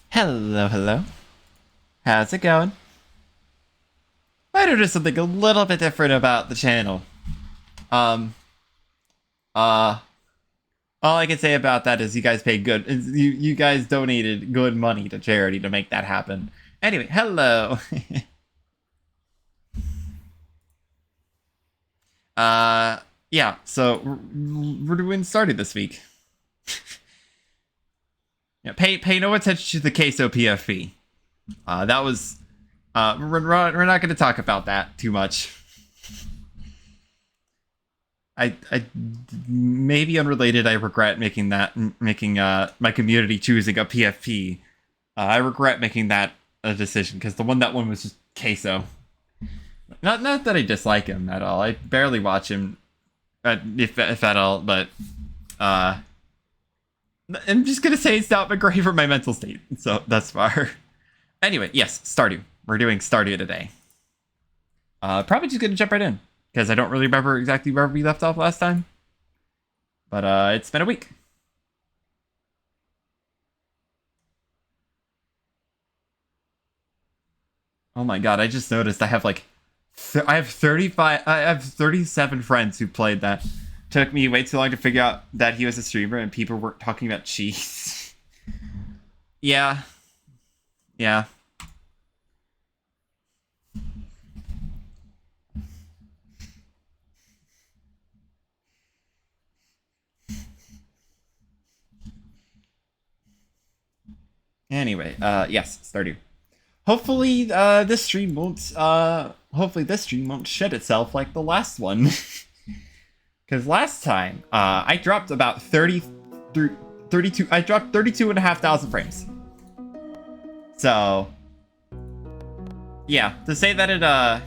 Hello, hello. How's it going? I noticed something a little bit different about the channel. Um, uh, all I can say about that is you guys paid good. You guys donated good money to charity to make that happen. Anyway, hello. uh, yeah. So we're doing Stardew this week. Yeah, pay no attention to the queso PFP. That was. We're not going to talk about that too much. I maybe unrelated. I regret making my community choosing a PFP. I regret making that a decision because that one was just queso. Not that I dislike him at all. I barely watch him, if at all. But uh, I'm just gonna say it's not been great for my mental state. So thus far. Anyway, yes, Stardew. We're doing Stardew today. Probably just gonna jump right in because I don't really remember exactly where we left off last time. But it's been a week. Oh my god, I just noticed I have like I have 35 I have 37 friends who played that. Took me way too long to figure out that he was a streamer and people weren't talking about cheese. Yeah. Yeah. Anyway, yes, Stardew. Hopefully this stream won't shed itself like the last one. Cuz last time I dropped about 32 I dropped 32,500 frames. So yeah, to say that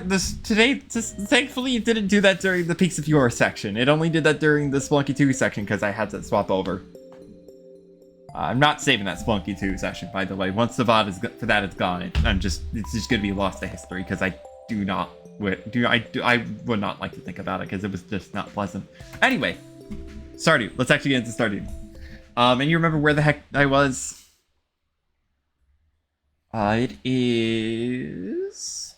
this today, thankfully it didn't do that during the Peaks of Yore section. It only did that during the Splunky 2 section because I had to swap over. I'm not saving that Splunky 2 session, by the way. Once the VOD is for that is gone, it's just gonna be lost to history because I would not like to think about it because it was just not pleasant. Anyway, Stardew. Let's actually get into Stardew. And you remember where the heck I was? It is.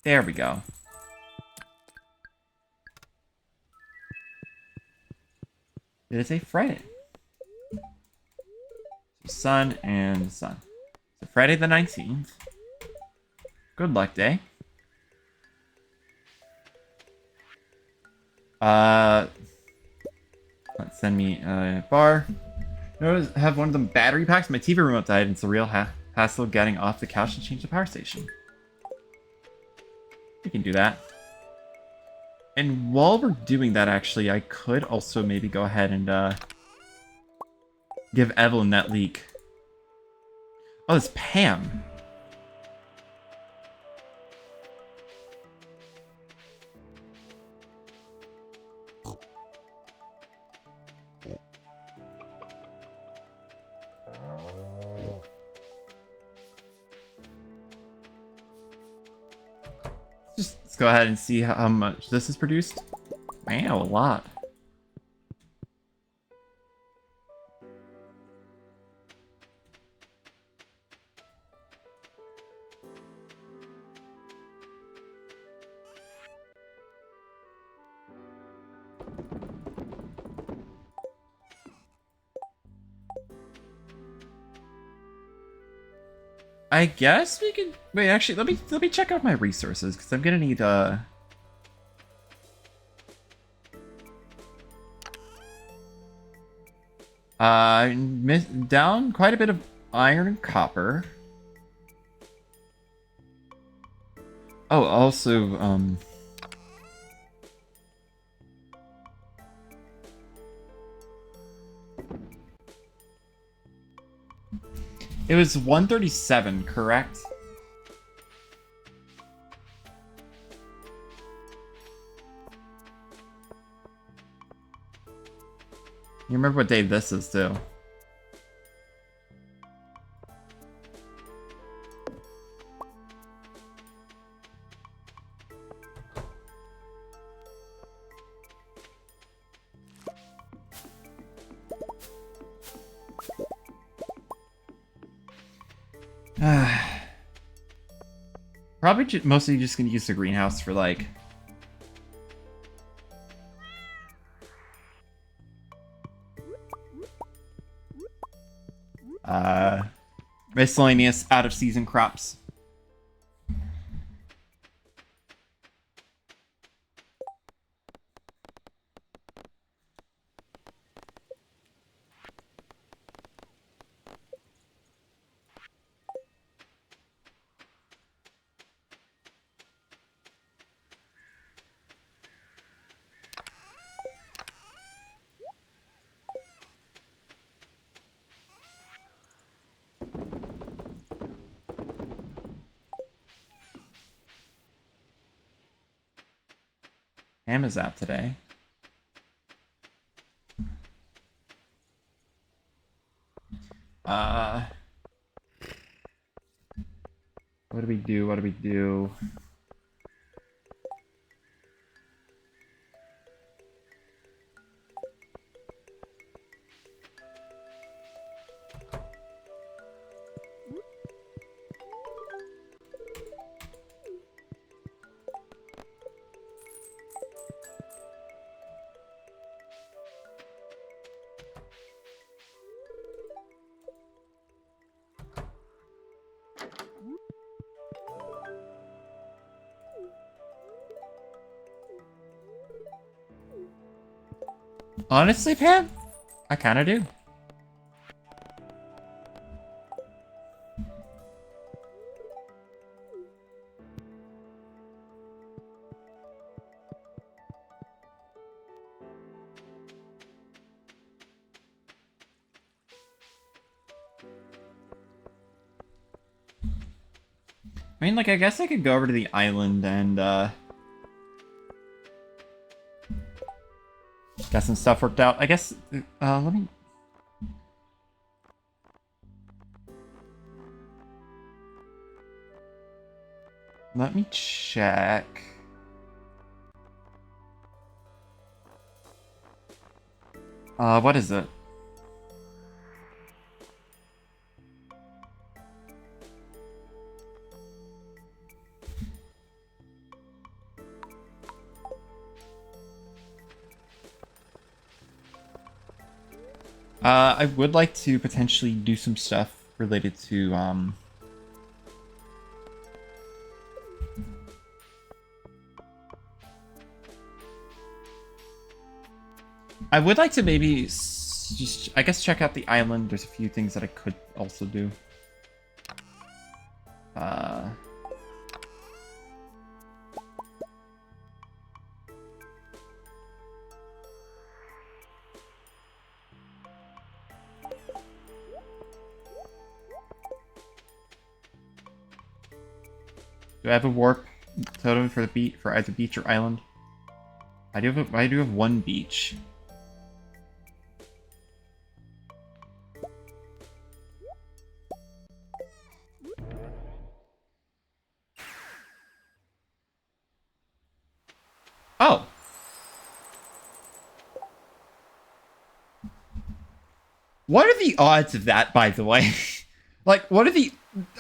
There we go. It is a Friday. Sun and sun. So Friday the 19th. Good luck day. Let's send me a bar. Notice I have one of them battery packs. My TV remote died and it's a real hassle getting off the couch to change the power station. We can do that. And while we're doing that, actually, I could also maybe go ahead and give Evelyn that leak. Oh, it's Pam. Let's go ahead and see how much this is produced. Wow, a lot. I guess we can wait. Actually, let me check out my resources because I'm gonna need down quite a bit of iron and copper. Oh, also it was 137, correct? You remember what day this is, too. Probably mostly just gonna use the greenhouse for like miscellaneous out of season crops. Ham is out today. What do we do? What do we do? Honestly, Pam, I kind of do. I mean, like, I guess I could go over to the island and, got some stuff worked out. I guess, let me... Let me check. What is it? I would like to potentially do some stuff related to, I would like to maybe just, I guess, check out the island. There's a few things that I could also do. Do I have a warp totem for the for either beach or island? I do have one beach. Oh. What are the odds of that, by the way? Like, what are the...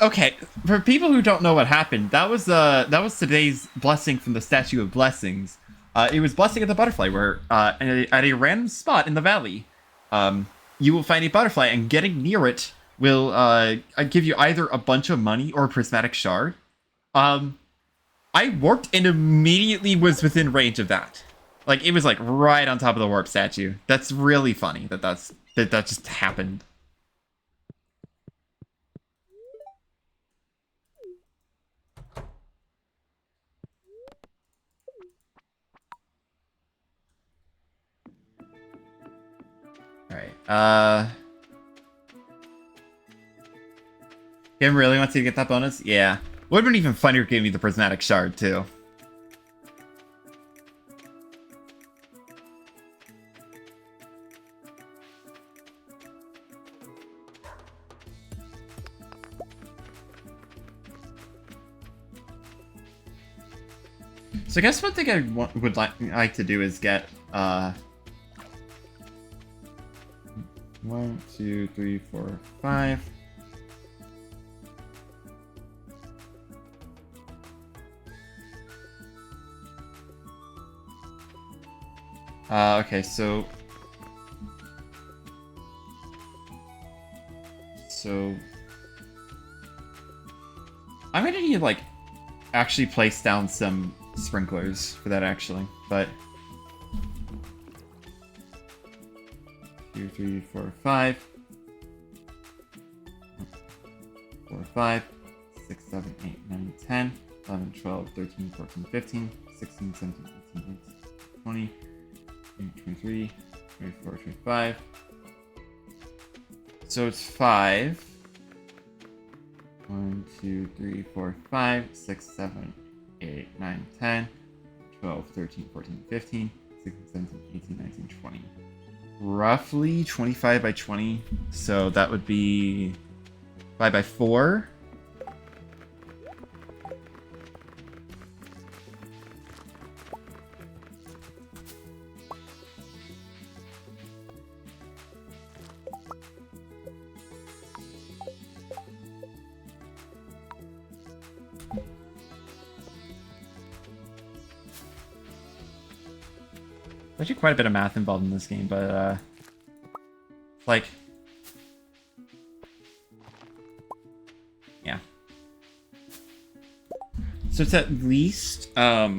Okay, for people who don't know what happened, that was today's blessing from the Statue of Blessings. It was Blessing of the Butterfly, where at a random spot in the valley, you will find a butterfly, and getting near it will give you either a bunch of money or a prismatic shard. I warped and immediately was within range of that. Like, it was like right on top of the warp statue. That's really funny that that just happened. Alright, Kim really wants you to get that bonus? Yeah. Would've been even funnier giving me the prismatic shard, too. So I guess one thing I would like to do is get, 1, 2, 3, 4, 5. Okay, so I'm gonna need to, like, actually place down some sprinklers for that, actually, but 2, 3, 4, 5. 4, 5, 6, 7, 8, 9, 10, 11, 12, 13, 14, 15, 16, 17, 18, 19, 20, 23, 24, 25. So it's 5. 1, 2, 3, 4, 5, 6, 7, 8, 9, 10, 12, 13, 14, 15, 16, 17, 18, 19, 20. Roughly 25 by 20. So that would be 5 by 4. There's actually quite a bit of math involved in this game, but like, yeah. So it's at least how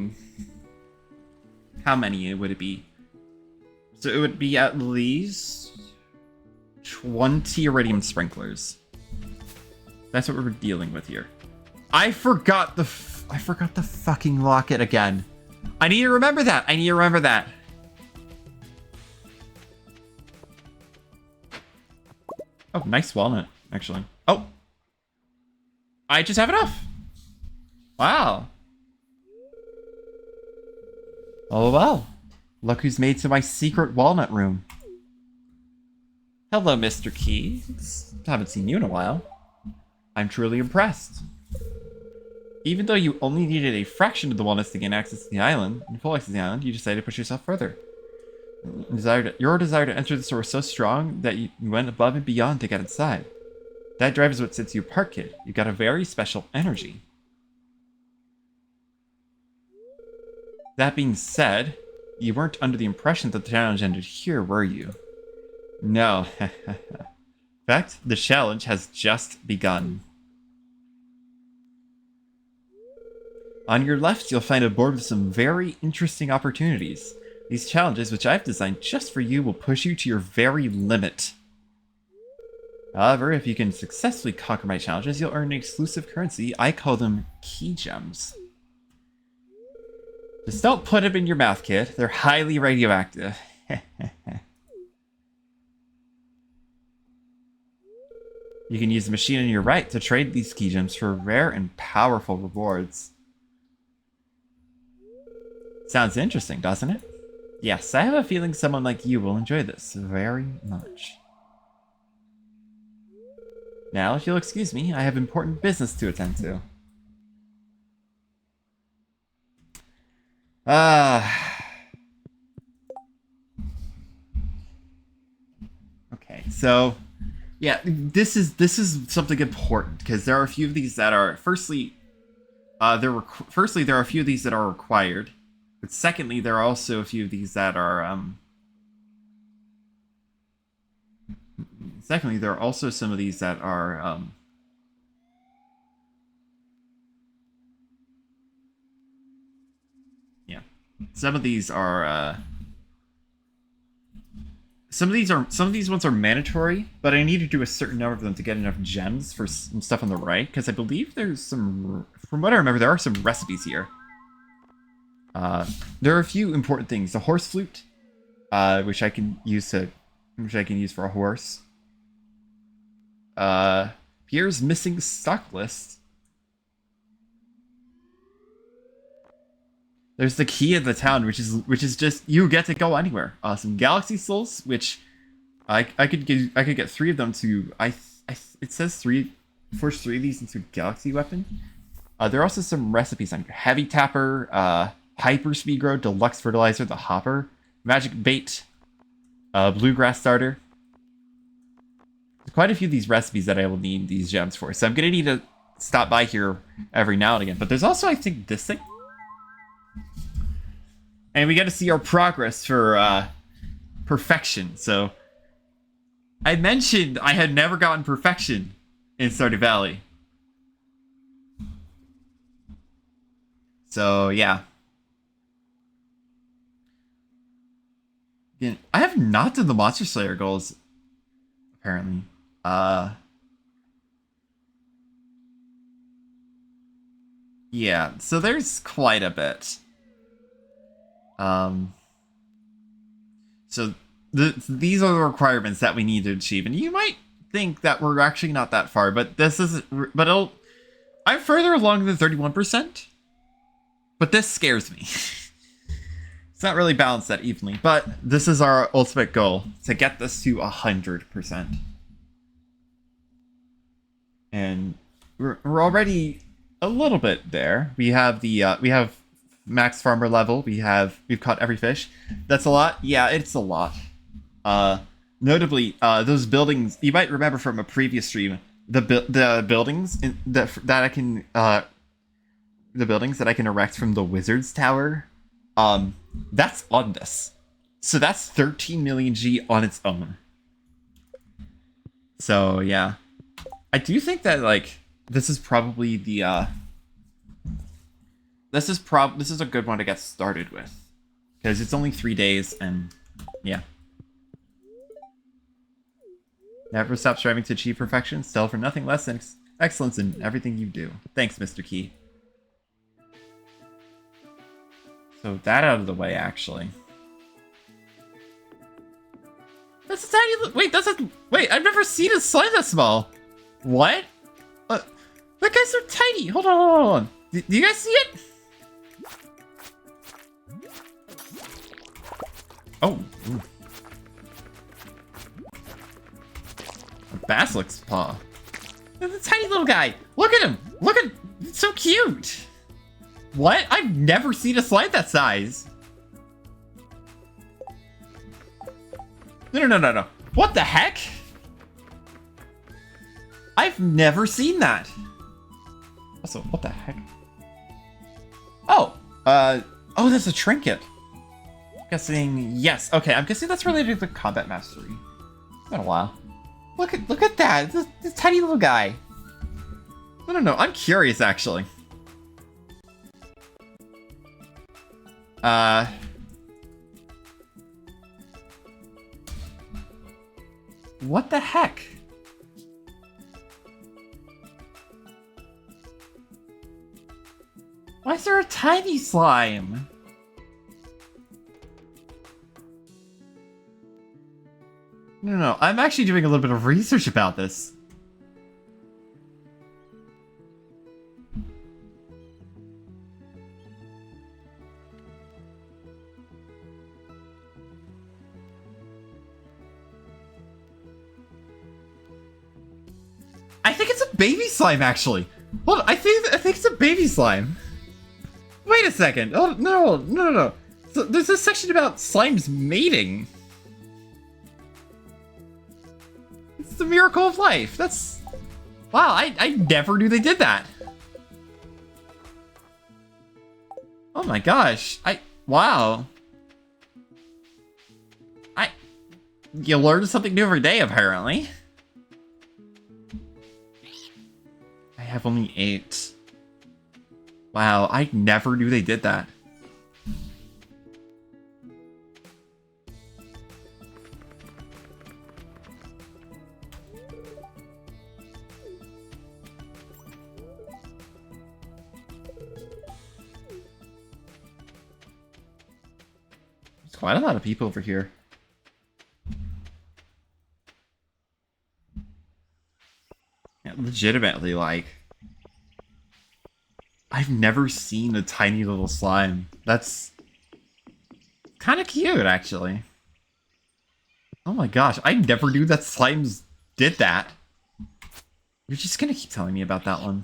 many would it be? So it would be at least 20 iridium sprinklers. That's what we're dealing with here. I forgot the fucking locket again. I need to remember that. I need to remember that. Oh, nice walnut, actually. Oh! I just have enough! Wow. Oh, well. Look who's made to my secret walnut room. Hello, Mr. Keys. Haven't seen you in a while. I'm truly impressed. Even though you only needed a fraction of the walnuts to gain access to the island, and full access to the island, you decided to push yourself further. Your desire to enter the store was so strong that you went above and beyond to get inside. That drive is what sets you apart, kid. You got a very special energy. That being said, you weren't under the impression that the challenge ended here, were you? No. In fact, the challenge has just begun. On your left, you'll find a board with some very interesting opportunities. These challenges, which I've designed just for you, will push you to your very limit. However, if you can successfully conquer my challenges, you'll earn an exclusive currency. I call them key gems. Just don't put them in your mouth, kid. They're highly radioactive. You can use the machine on your right to trade these key gems for rare and powerful rewards. Sounds interesting, doesn't it? Yes, I have a feeling someone like you will enjoy this very much. Now, if you'll excuse me, I have important business to attend to. Okay, so yeah, this is something important because there are a few of these that are firstly there are a few of these that are required. But secondly, there are also a few of these that are, secondly, there are also some of these that are, yeah. Some of these are, some of these ones are mandatory, but I need to do a certain number of them to get enough gems for some stuff on the right, because I believe there's some, from what I remember, there are some recipes here. There are a few important things. The horse flute, which I can use for a horse. Pierre's missing stock list. There's the key of the town, which is just you get to go anywhere. Some galaxy souls, which I could get 3 of them to it says forge 3 of these into a galaxy weapon. There are also some recipes on here. Heavy Tapper, Hyper Speed Grow, Deluxe Fertilizer, the Hopper, Magic Bait, Bluegrass Starter. There's quite a few of these recipes that I will need these gems for, so I'm gonna need to stop by here every now and again. But there's also, I think, this thing. And we get to see our progress for perfection. So I mentioned I had never gotten perfection in Stardew Valley. So yeah. Again, I have not done the Monster Slayer goals, apparently. Yeah, so there's quite a bit. So these are the requirements that we need to achieve, and you might think that we're actually not that far, but this is, I'm further along than 31%, but this scares me. It's not really balanced that evenly, but this is our ultimate goal, to get this to 100%. And we're already a little bit there. We have we have max farmer level. We've caught every fish. That's a lot. Yeah, it's a lot. Notably, those buildings you might remember from a previous stream. The buildings that I can the buildings that I can erect from the Wizard's Tower. That's on this. So that's 13 million G on its own. So yeah, I do think that like this is probably the this is a good one to get started with, because it's only 3 days, and yeah. Never stop striving to achieve perfection. Still for nothing less than excellence in everything you do. Thanks, Mr. Key. So that out of the way, actually. That's a tiny. Wait, I've never seen a slime that small. What? That guy's so tiny. Hold on. Do you guys see it? Oh. Ooh. A Basilic's paw. That's a tiny little guy. Look at him. It's so cute. What? I've never seen a slime that size. No. What the heck? I've never seen that. Also, what the heck? Oh, that's a trinket. I'm guessing, yes. Okay, I'm guessing that's related to the combat mastery. It's been a while. Look at that. This tiny little guy. No. I'm curious, actually. What the heck? Why is there a tiny slime? No. I'm actually doing a little bit of research about this. I think it's a baby slime, actually. Hold on, I think it's a baby slime. Wait a second. Oh, no. So there's a section about slimes mating. It's the miracle of life. That's... Wow, I never knew they did that. Oh my gosh. Wow. You learn something new every day, apparently. I have only 8. Wow, I never knew they did that. There's quite a lot of people over here. Yeah, legitimately, like... I've never seen a tiny little slime. That's kind of cute, actually. Oh my gosh, I never knew that slimes did that. You're just gonna keep telling me about that one.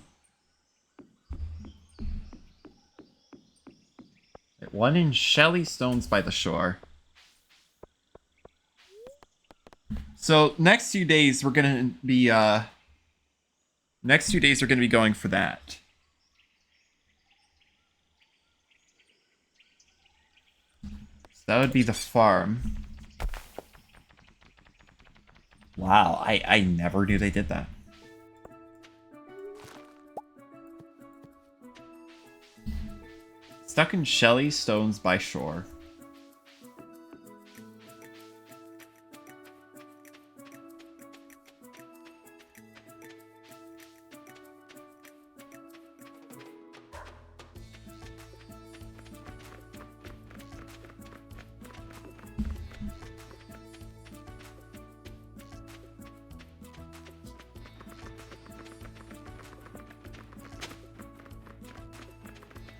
One in Shelly Stones by the shore. So next 2 days we're gonna be going for that. That would be the farm. Wow, I never knew they did that. Stuck in shelly stones by shore.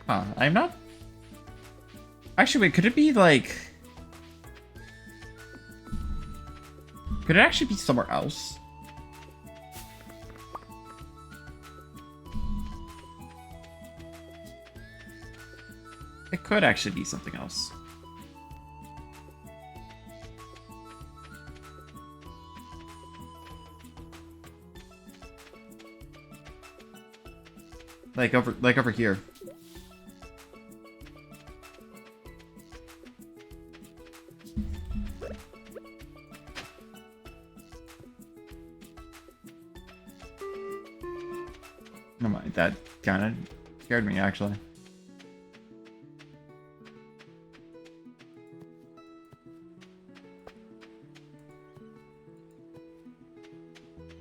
Huh, I'm not... Actually, wait, could it be, like... Could it actually be somewhere else? It could actually be something else. Like over here. No mind, that kind of scared me actually.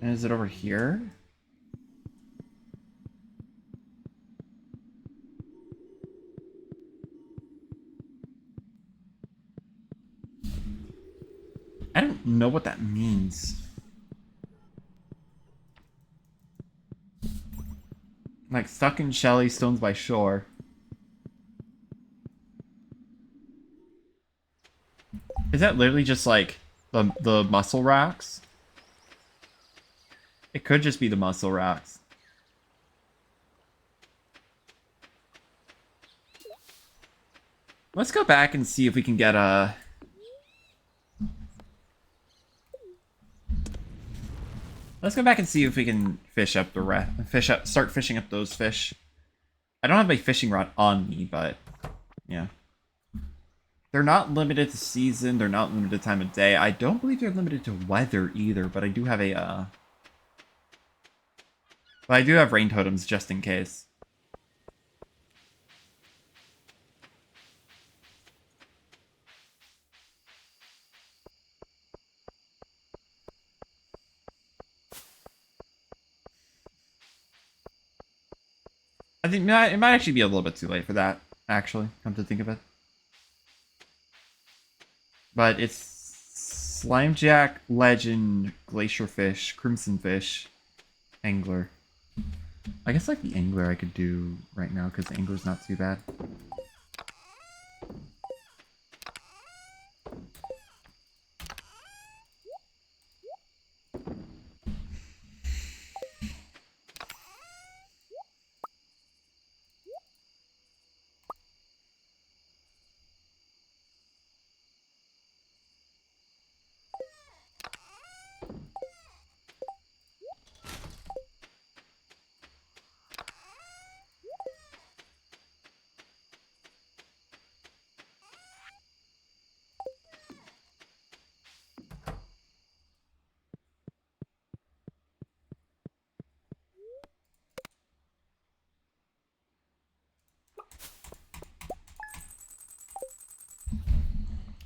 And is it over here? I don't know what that means. Like, stuck in shelly stones by shore. Is that literally just, like, the muscle rocks? It could just be the muscle rocks. Let's go back and see if we can get a... Let's go back and see if we can fish up the start fishing up those fish. I don't have my fishing rod on me, but yeah. They're not limited to season, they're not limited to time of day. I don't believe they're limited to weather either, but I do have a but I do have rain totems just in case. I think it might actually be a little bit too late for that, actually, come to think of it. But it's Slimejack, Legend, Glacier Fish, Crimson Fish, Angler. I guess like the Angler I could do right now because the Angler's not too bad.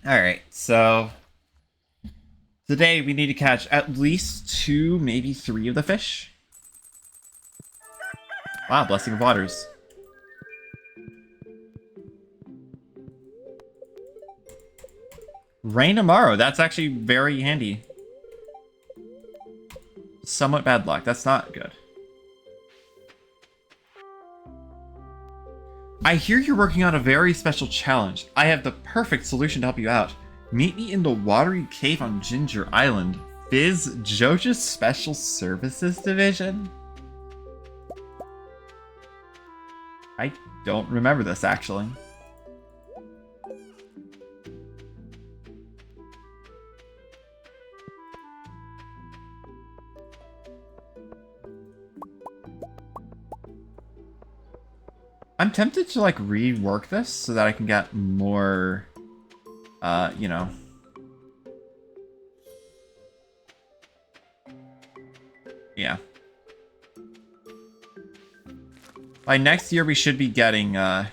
Alright, so today we need to catch at least 2, maybe 3 of the fish. Wow, Blessing of Waters. Rain tomorrow, that's actually very handy. Somewhat bad luck, that's not good. I hear you're working on a very special challenge. I have the perfect solution to help you out. Meet me in the watery cave on Ginger Island. Fizz Joja's Special Services Division? I don't remember this, actually. I'm tempted to, like, rework this so that I can get more You know. Yeah. By next year, we should be getting, by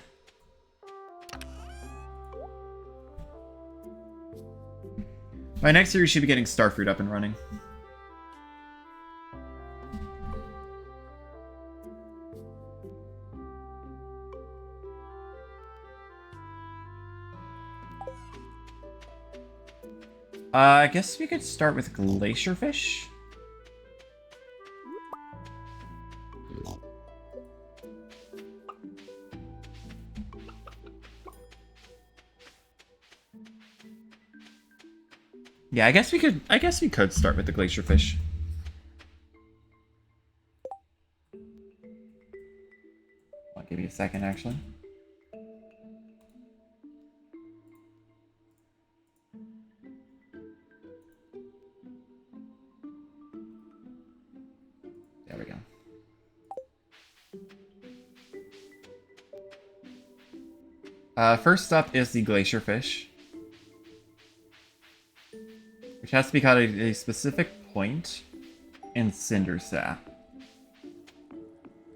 next year, we should be getting Starfruit up and running. I guess we could start with Glacierfish. Yeah, I guess we could start with the Glacierfish. I'll give you a second, actually. There we go. First up is the Glacierfish, which has to be caught at a specific point in Cinder Sap.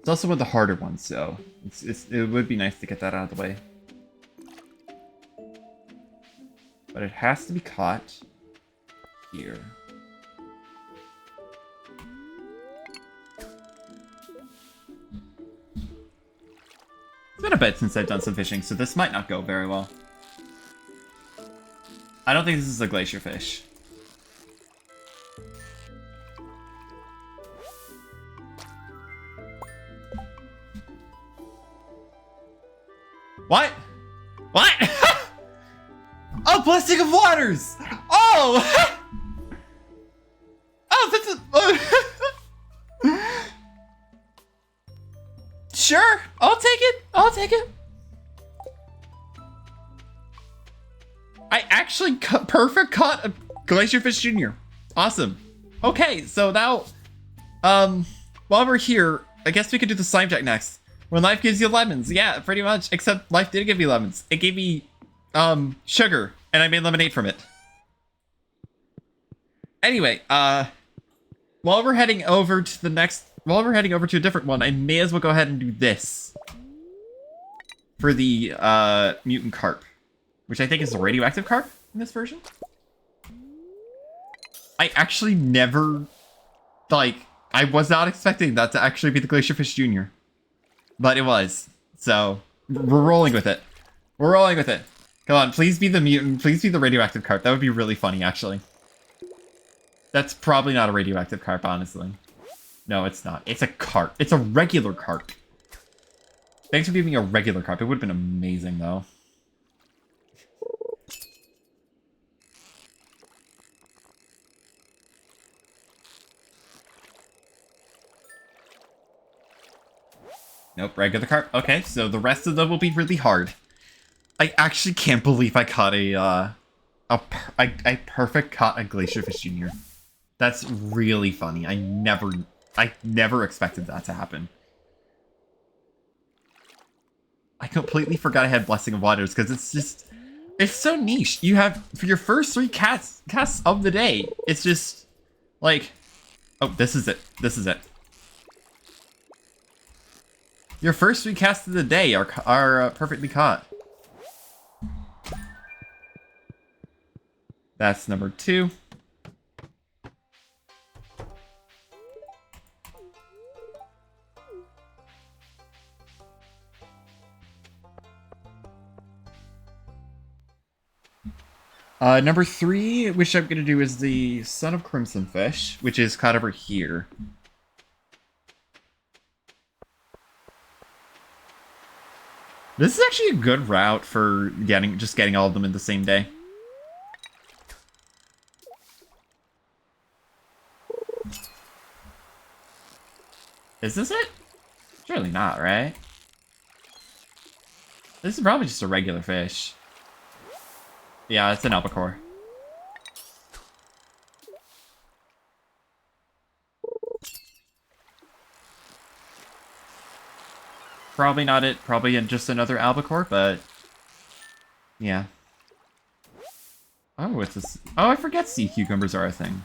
It's also one of the harder ones, so it would be nice to get that out of the way. But it has to be caught here. It's been a bit since I've done some fishing, so this might not go very well. I don't think this is a Glacierfish. What? What? Oh, Blessing of Waters! Oh! Oh, that's a... Sure, I'll take it. I'll take it. I actually perfect caught a Glacierfish Jr. Awesome. Okay, so now, while we're here, I guess we could do the slime check next. When life gives you lemons, yeah, pretty much. Except life didn't give me lemons. It gave me, sugar, and I made lemonade from it. Anyway, while we're heading over to a different one, I may as well go ahead and do this for the mutant carp, which I think is the radioactive carp in this version. I actually never, like, I was not expecting that to actually be the Glacierfish Jr. But it was. So, we're rolling with it. We're rolling with it. Come on, please be the mutant. Please be the radioactive carp. That would be really funny, actually. That's probably not a radioactive carp, honestly. No, it's not. It's a carp. It's a regular carp. Thanks for giving me a regular carp. It would have been amazing, though. Nope, regular carp. Okay, so the rest of them will be really hard. I actually can't believe I caught I perfect caught a Glacierfish Jr. That's really funny. I never expected that to happen. I completely forgot I had Blessing of Waters because it's so niche. You have, for your first 3 casts of the day, it's just like, oh, this is it. This is it. Your first 3 casts of the day are perfectly caught. That's number 2. Number 3, which I'm gonna do, is the Son of Crimson Fish, which is caught over here. This is actually a good route for just getting all of them in the same day. Is this it? Surely not, right? This is probably just a regular fish. Yeah, it's an albacore. Probably not it. Probably just another albacore, but yeah. Oh, it's a... Oh, I forget sea cucumbers are a thing.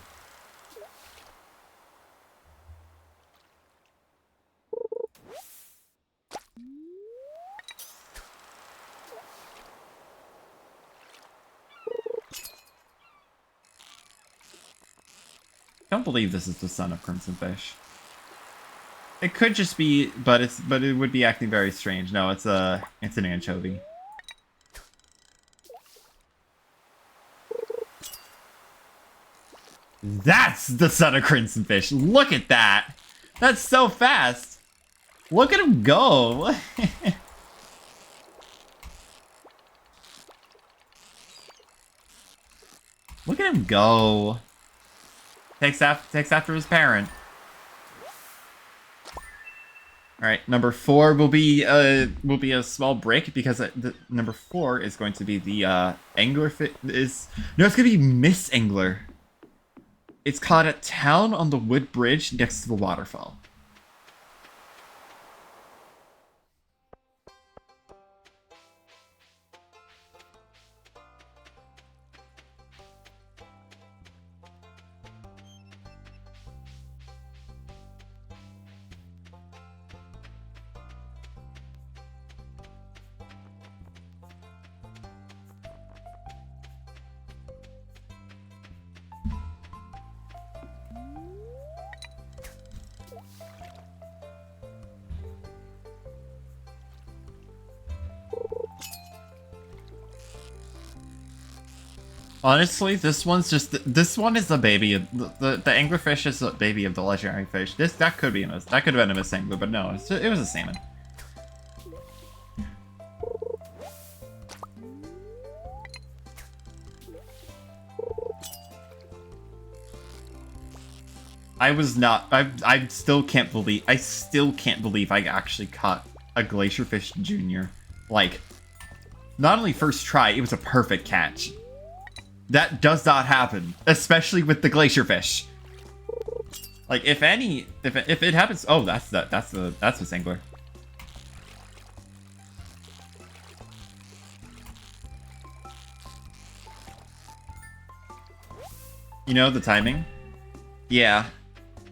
I don't believe this is the son of Crimson Fish. It could just be, but it would be acting very strange. No, it's an anchovy. That's the son of Crimson Fish. Look at that. That's so fast. Look at him go. Look at him go. Takes after his parent. All right, number 4 will be a small break because number 4 is going to be the anglerfish. It's going to be Miss Angler. It's caught at town on the wood bridge next to the waterfall. Honestly, this one is the baby of the anglerfish is the baby of the legendary fish. That could have been a Miss Angler, but no, it was a salmon. I still can't believe I actually caught a glacierfish junior. Like, not only first try, it was a perfect catch. That does not happen, especially with the glacierfish. Like, if it happens, oh, that's Miss Angler. You know the timing? Yeah.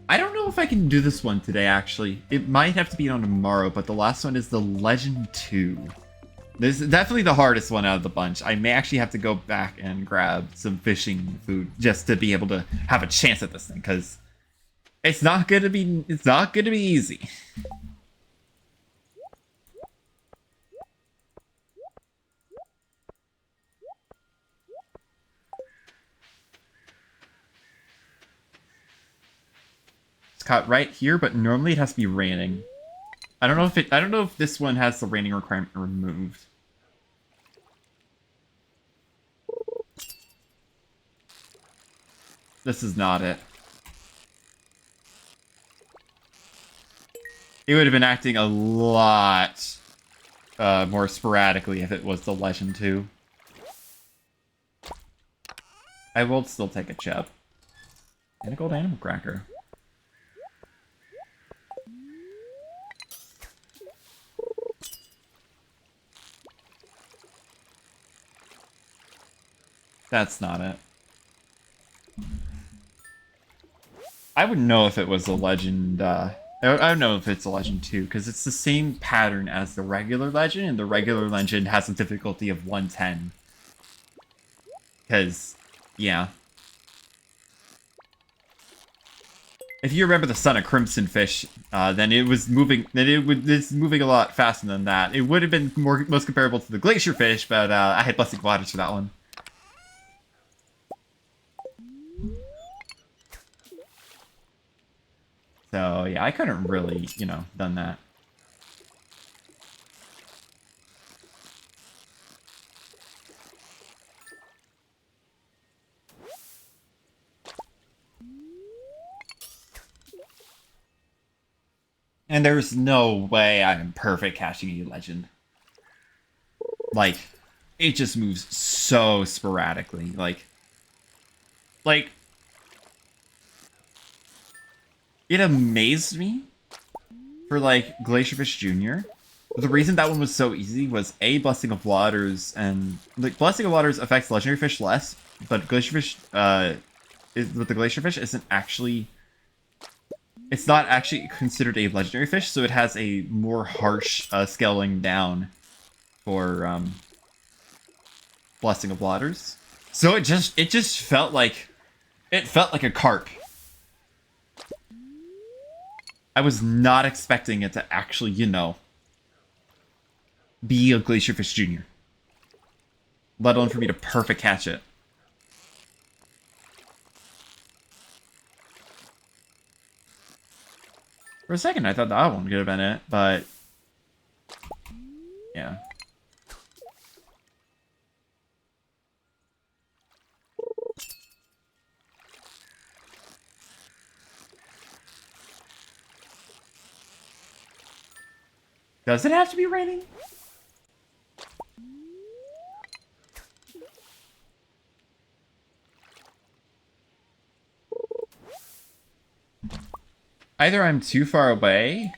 I don't know if I can do this one today, actually. It might have to be on tomorrow, but the last one is the Legend 2. This is definitely the hardest one out of the bunch. I may actually have to go back and grab some fishing food just to be able to have a chance at this thing, because it's not gonna be easy. It's caught right here, but normally it has to be raining. I don't know if this one has the raining requirement removed. This is not it. It would have been acting a lot more sporadically if it was the Legend 2. I will still take a chip. And a gold animal cracker. That's not it. I wouldn't know if it was a Legend, I don't know if it's a Legend 2, because it's the same pattern as the regular Legend, and the regular Legend has a difficulty of 110. Because, yeah. If you remember the Son of Crimson Fish, then it's moving a lot faster than that. It would have been most comparable to the Glacier Fish, but I had Blessing Waters for that one. So, yeah, I couldn't really, done that. And there's no way I'm perfect catching a Legend. Like, it just moves so sporadically. Like, it amazed me for, like, Glacierfish Jr. the reason that one was so easy was A, Blessing of Waters, and like Blessing of Waters affects legendary fish less, but glacier fish with the glacier fish isn't actually, it's not actually considered a legendary fish, so it has a more harsh scaling down for Blessing of Waters. So it just felt like a carp. I was not expecting it to actually, you know, be a Glacierfish Jr. Let alone for me to perfect catch it. For a second, I thought that one could have been it, but yeah. Does it have to be raining? Either I'm too far away,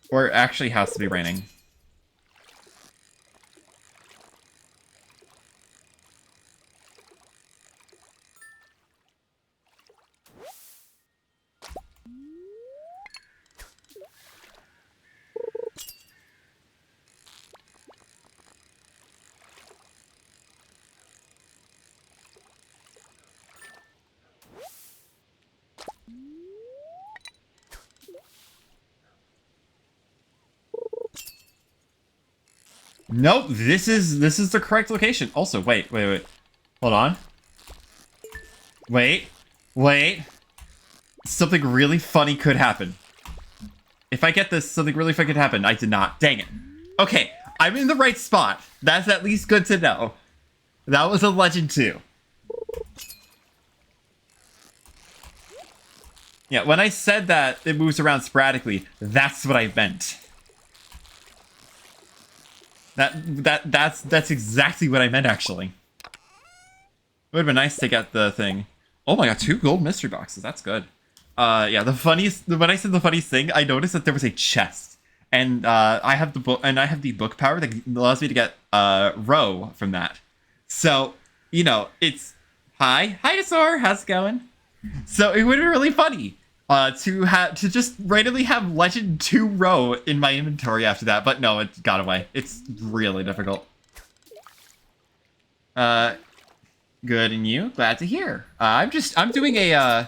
or it actually has to be raining. Nope, this is the correct location. Also, wait. Hold on. Wait. Something really funny could happen. If I get this, something really funny could happen. I did not. Dang it. Okay, I'm in the right spot. That's at least good to know. That was a legend too. Yeah, when I said that it moves around sporadically, that's what I meant. That's exactly what I meant, actually. It would have been nice to get the thing. Oh my god, 2 gold mystery boxes. That's good. Yeah, when I said the funniest thing, I noticed that there was a chest. And I have the book power that allows me to get row from that. So, you know, it's hi dinosaur, how's it going? So it would be really funny to just randomly have Legend 2 row in my inventory after that, but no, it got away. It's really difficult. Good, and you? Glad to hear. I'm doing a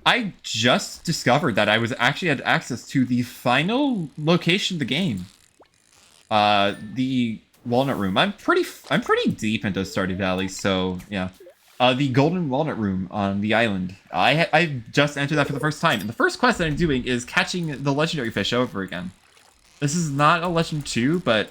I just discovered that I was actually had access to the final location of the game. The Walnut Room. I'm pretty deep into Stardew Valley, so yeah. The Golden Walnut Room on the island. I just entered that for the first time, and the first quest that I'm doing is catching the legendary fish over again. This is not a Legend 2, but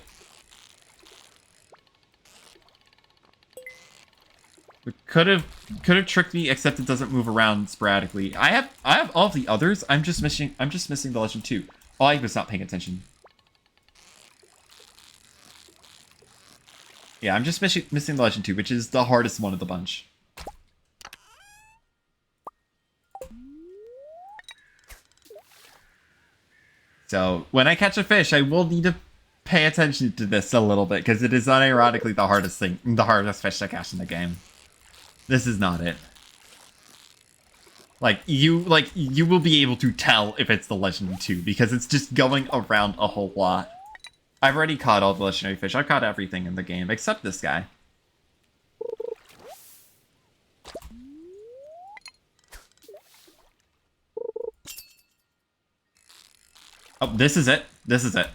it could have tricked me, except it doesn't move around sporadically. I have all of the others. I'm just missing the Legend 2. Oh, I was not paying attention. Yeah, I'm just missing the Legend 2, which is the hardest one of the bunch. So, when I catch a fish, I will need to pay attention to this a little bit, because it is unironically the hardest fish to catch in the game. This is not it. Like you will be able to tell if it's the Legend 2, because it's just going around a whole lot. I've already caught all the legendary fish. I've caught everything in the game, except this guy. Oh, this is it. This is it.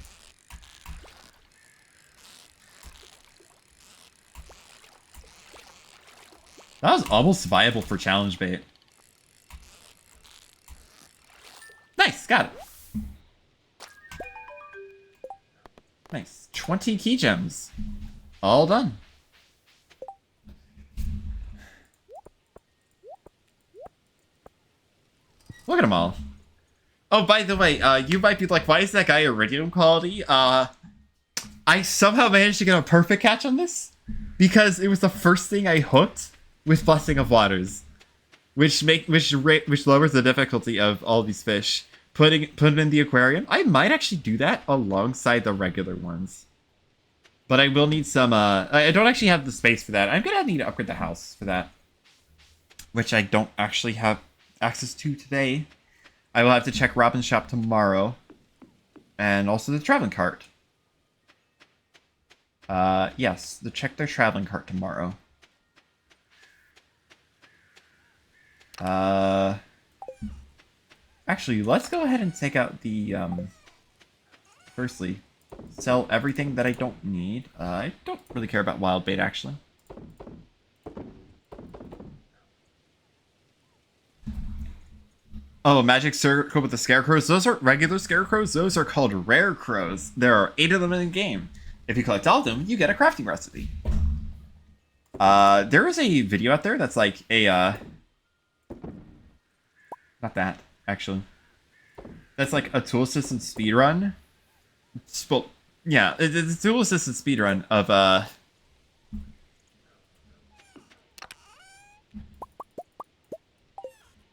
That was almost viable for challenge bait. Nice, got it. Nice. 20 key gems. All done. Look at them all. Oh, by the way, you might be like, why is that guy iridium quality? I somehow managed to get a perfect catch on this, because it was the first thing I hooked with Blessing of Waters, which lowers the difficulty of all these fish. put it in the aquarium. I might actually do that alongside the regular ones. But I will need some, I don't actually have the space for that. I'm gonna need to upgrade the house for that. Which I don't actually have access to today. I will have to check Robin's shop tomorrow. And also the traveling cart. Yes, check their traveling cart tomorrow. Actually, let's go ahead and take out the, firstly, sell everything that I don't need. I don't really care about wild bait, actually. Oh, magic circle with the scarecrows. Those aren't regular scarecrows. Those are called rare crows. There are 8 of them in the game. If you collect all of them, you get a crafting recipe. There is a video out there that's like a, not that, actually. That's like a tool assistant speedrun. Yeah, it's a tool assistant speedrun of,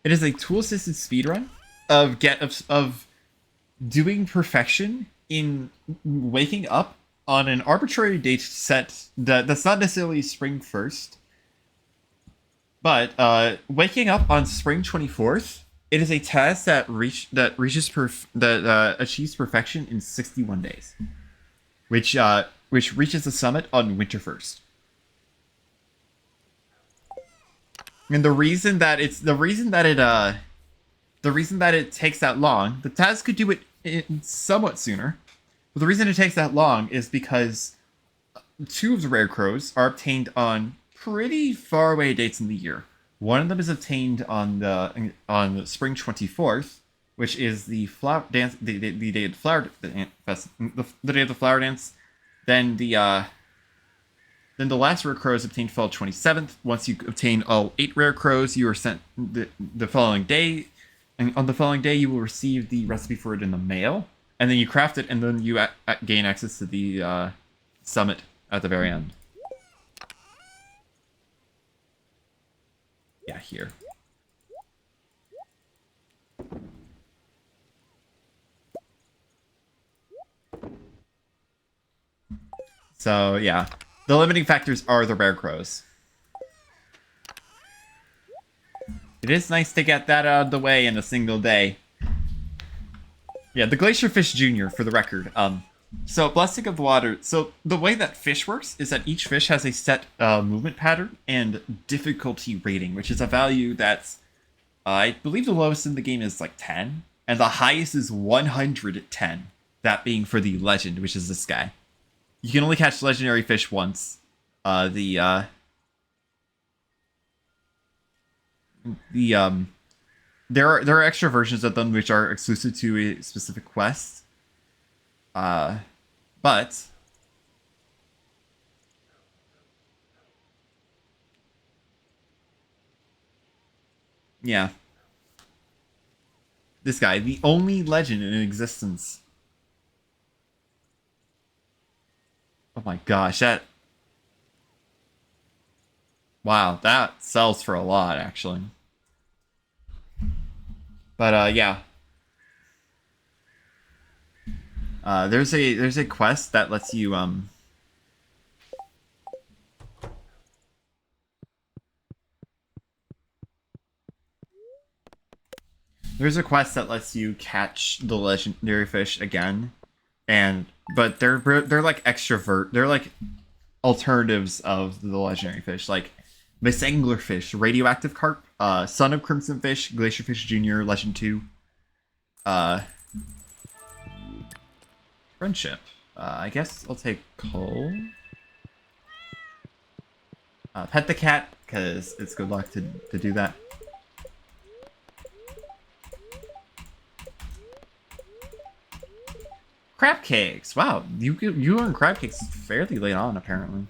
it is a tool assisted speedrun of doing perfection in waking up on an arbitrary date set that's not necessarily spring 1st, but waking up on spring 24th. It is a task that achieves perfection in 61 days, which reaches the summit on winter 1st. And the reason that it takes that long, the task could do it somewhat sooner, but the reason it takes that long is because 2 of the rare crows are obtained on pretty far away dates in the year. One of them is obtained on spring 24th, which is the flower dance, the day of the flower fest, the day of the flower dance. Then the last rare crow is obtained fall 27th. Once you obtain all 8 rare crows, you are sent the following day. And on the following day, you will receive the recipe for it in the mail. And then you craft it, and then you gain access to the summit at the very end. Yeah, here. So, yeah. The limiting factors are the rare crows. It is nice to get that out of the way in a single day. Yeah, the Glacierfish Jr., for the record. So, Blessing of the Water. So, the way that fish works is that each fish has a set movement pattern and difficulty rating, which is a value that's, I believe the lowest in the game is like 10, and the highest is 110. That being for the legend, which is this guy. You can only catch legendary fish once. There are extra versions of them which are exclusive to a specific quest. But yeah. This guy, the only legend in existence. Oh my gosh, wow, that sells for a lot, actually. But, yeah. There's a quest that lets you, There's a quest that lets you catch the legendary fish again, but they're like they're like alternatives of the legendary fish, like Miss Anglerfish, Radioactive Carp, Son of Crimson Fish, Glacierfish Jr., Legend 2, Friendship. I guess I'll take Cole. Pet the cat, because it's good luck to do that. Crab cakes. Wow, you earn crab cakes fairly late on, apparently.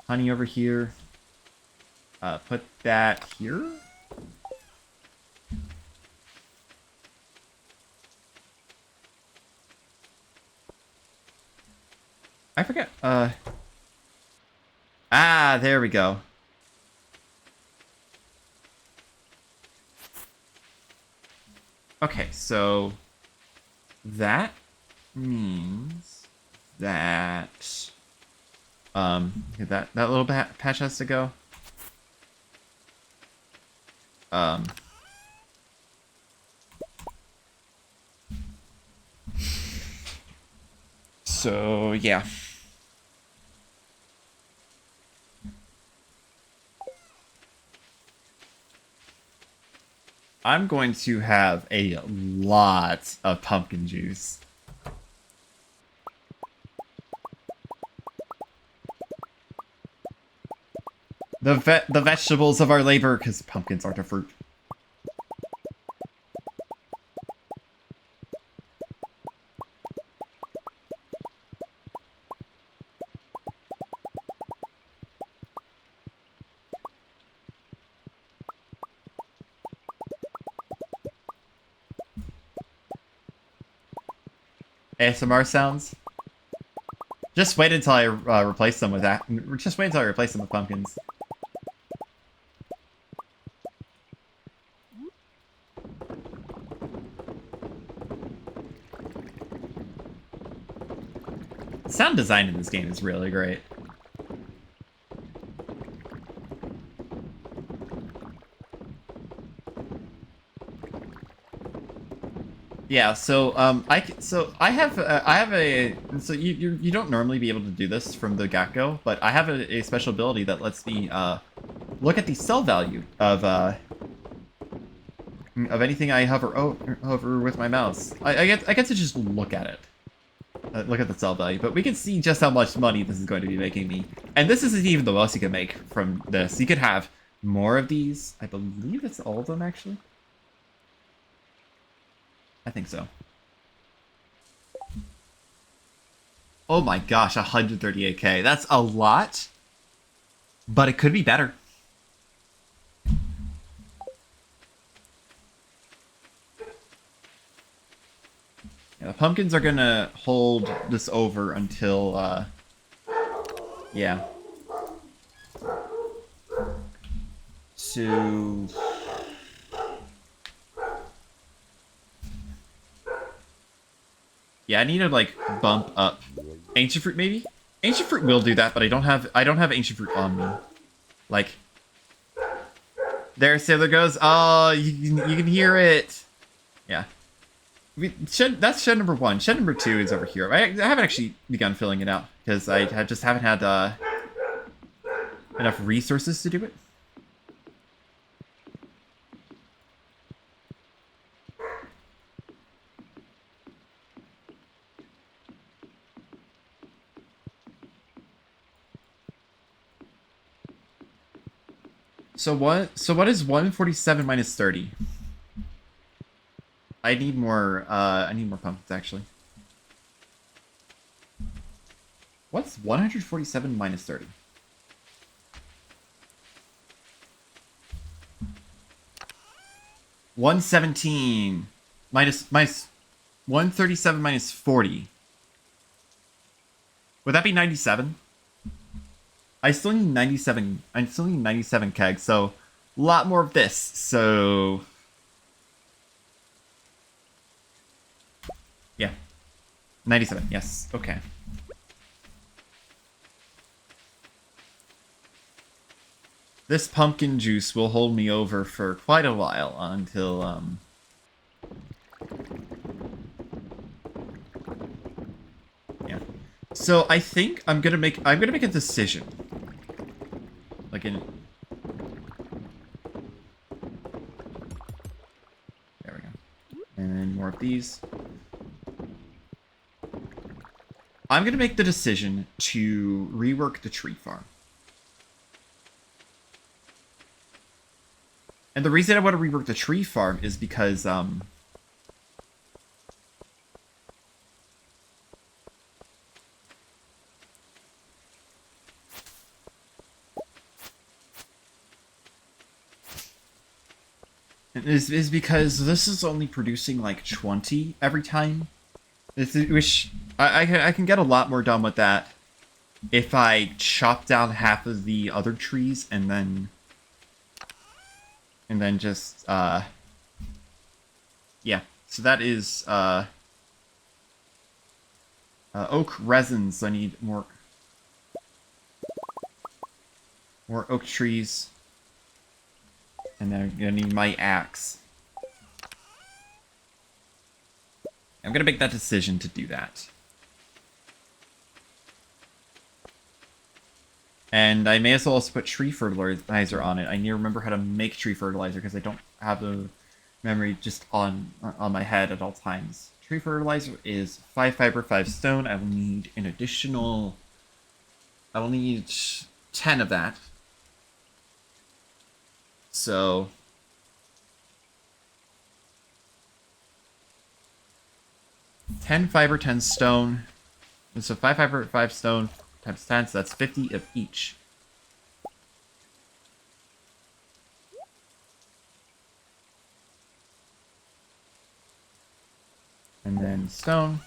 Honey over here. Put that here. I forget. There we go. Okay, so that means that that little patch has to go. So yeah. I'm going to have a lot of pumpkin juice. The vegetables of our labor, because pumpkins aren't a fruit. ASMR sounds. Just wait until I replace them with that. Just wait until I replace them with pumpkins. Sound design in this game is really great. Yeah, so I have a so you don't normally be able to do this from the get-go, but I have a special ability that lets me look at the sell value of anything I hover over with my mouse. I get to just look at it. Look at the sell value, but we can see just how much money this is going to be making me. And this isn't even the most you can make from this. You could have more of these. I believe it's all of them, actually. I think so. Oh my gosh, 138k. That's a lot, but it could be better. Yeah, the pumpkins are gonna hold this over until, yeah. So... yeah, I need to, like, bump up. Ancient fruit, maybe? Ancient fruit will do that, but I don't have ancient fruit on me. Like... there, Sailor goes. Oh, you can hear it. Yeah. That's shed number 1. Shed number 2 is over here. I haven't actually begun filling it out because I just haven't had enough resources to do it. So what is 147 minus 30? I need more pumpkins actually. What's 147 minus 30? $117 minus 137 minus 40. Would that be 97? I still need 97. I still need 97 kegs, so a lot more of this. So yeah, 97. Yes. Okay. This pumpkin juice will hold me over for quite a while until yeah. So I think I'm gonna make a decision. Like in there we go. And more of these. I'm gonna make the decision to rework the tree farm. And the reason I want to rework the tree farm is because is because this is only producing like 20 every time. Which I can get a lot more done with that if I chop down half of the other trees and then just yeah. So that is oak resins. So I need more oak trees. And then I'm gonna need my axe. I'm gonna make that decision to do that. And I may as well also put tree fertilizer on it. I need to remember how to make tree fertilizer because I don't have the memory just on my head at all times. Tree fertilizer is 5 fiber, 5 stone. I will need an additional... I will need 10 of that. So... ten fiber, 10 stone. So 5 fiber, 5 stone times 10, so that's 50 of each. And then stone.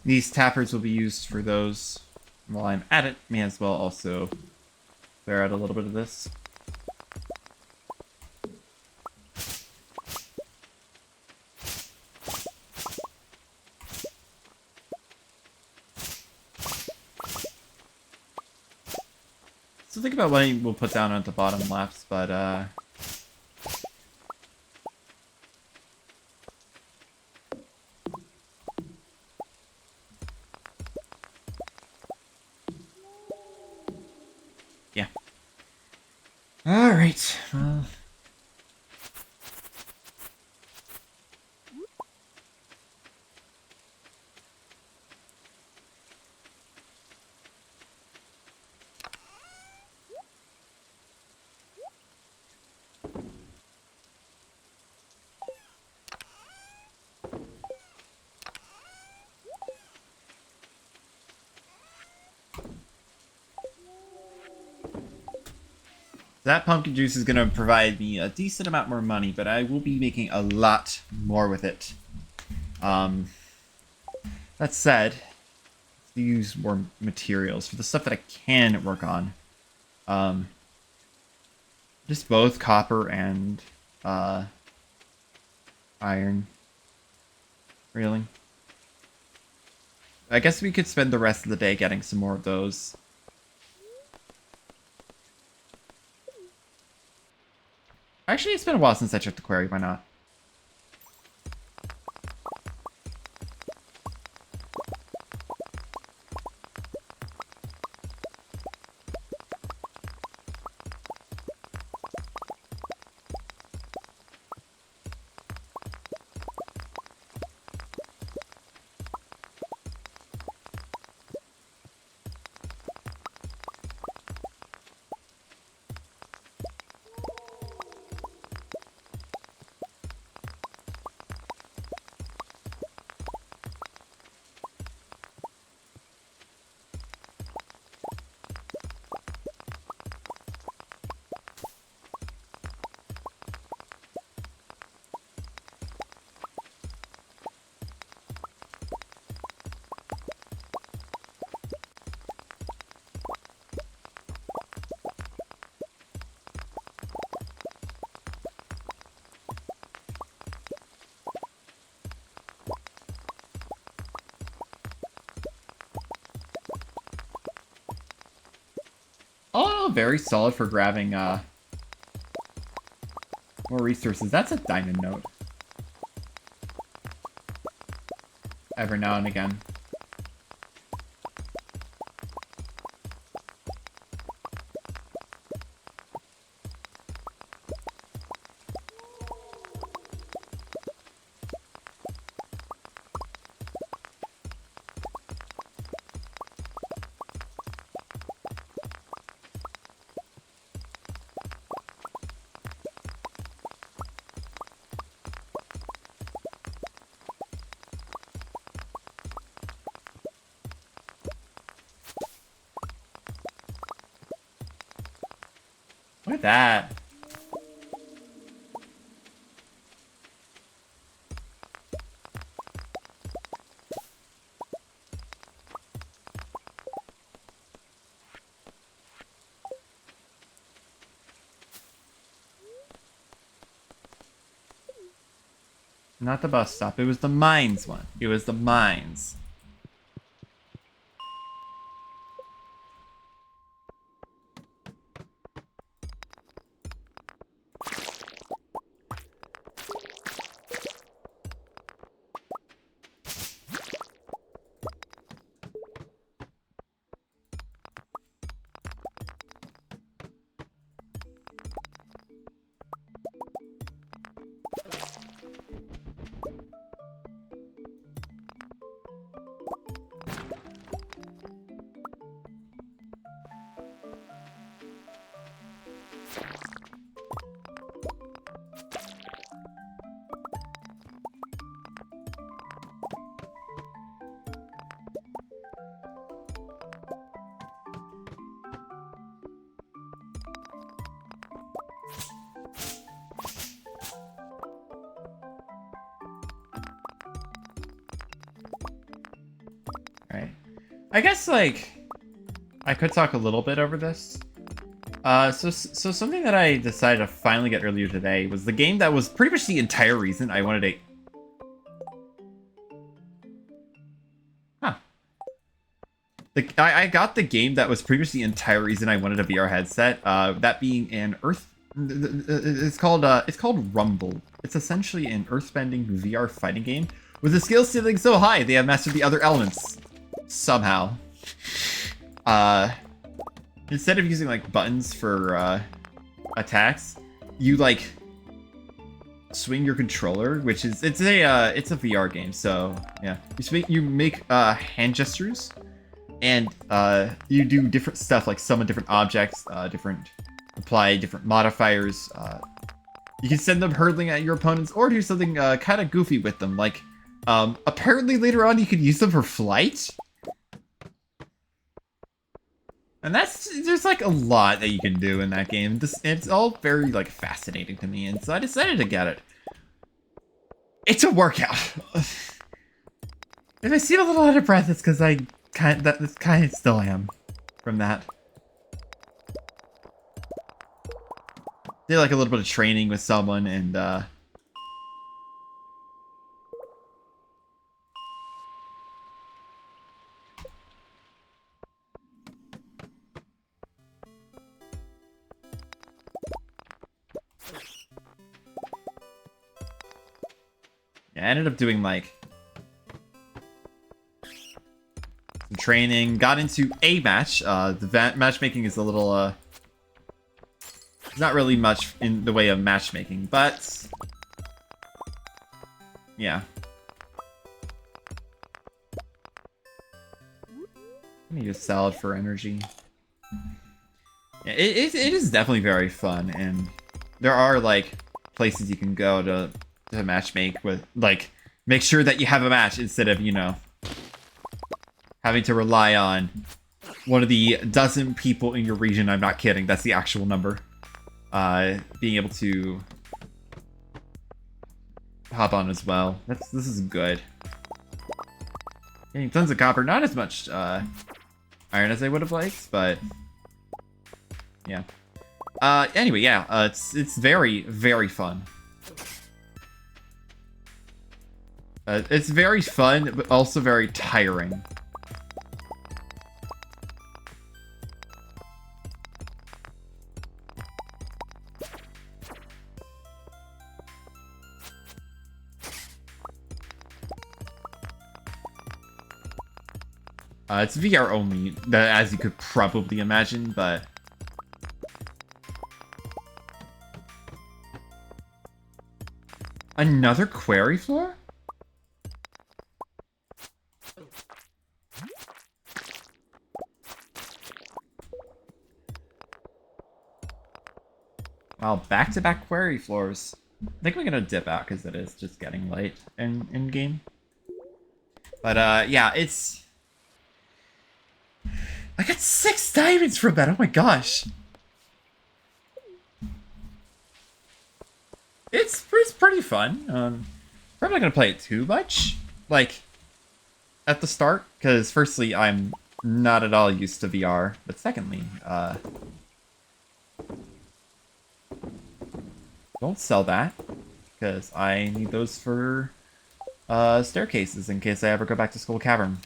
These tappers will be used for those. While I'm at it, may as well also clear out a little bit of this. So think about what we'll put down at the bottom left, but yeah. Alright, well... That pumpkin juice is going to provide me a decent amount more money, but I will be making a lot more with it. That said, let's use more materials for the stuff that I can work on. Just both copper and iron. Really? I guess we could spend the rest of the day getting some more of those. Actually, it's been a while since I checked the quarry. Why not? very solid for grabbing more resources. That's a diamond note. Every now and again. Look at that. Not the bus stop. It was the mines one. It was the mines. Right. I guess, like, I could talk a little bit over this. So something that I decided to finally get earlier today was the game that was pretty much the entire reason I wanted a... Huh. I got the game that was pretty much the entire reason I wanted a VR headset, that being an It's called Rumble. It's essentially an earthbending VR fighting game with the skill ceiling so high they have mastered the other elements. Somehow. Instead of using like buttons for attacks, you like swing your controller, which is it's a VR game, so yeah. You make hand gestures, and you do different stuff like summon different objects, apply different modifiers. You can send them hurtling at your opponents, or do something kind of goofy with them, like apparently later on you could use them for flight. And there's like a lot that you can do in that game. It's all very like fascinating to me, and so I decided to get it. It's a workout. If I seem a little out of breath, it's because I kind of still am from that. Did like a little bit of training with someone, and yeah, I ended up doing like some training, got into a match. The matchmaking is a little not really much in the way of matchmaking, but yeah. Let me use salad for energy. Yeah, it is definitely very fun, and there are like places you can go to matchmake with, like, make sure that you have a match instead of, you know, having to rely on one of the dozen people in your region. I'm not kidding, that's the actual number. Being able to hop on as well. This is good. Getting tons of copper, not as much iron as I would have liked, but yeah. Anyway, yeah, it's very, very fun. It's very fun, but also very tiring. It's VR only, as you could probably imagine, but... Another quarry floor? Wow, back-to-back quarry floors. I think we're gonna dip out because it is just getting late in game. But yeah, it's... I got 6 diamonds from that, oh my gosh! It's pretty fun. Probably not gonna play it too much, like, at the start, because firstly, I'm not at all used to VR, but secondly, don't sell that, because I need those for staircases in case I ever go back to Skull Cavern.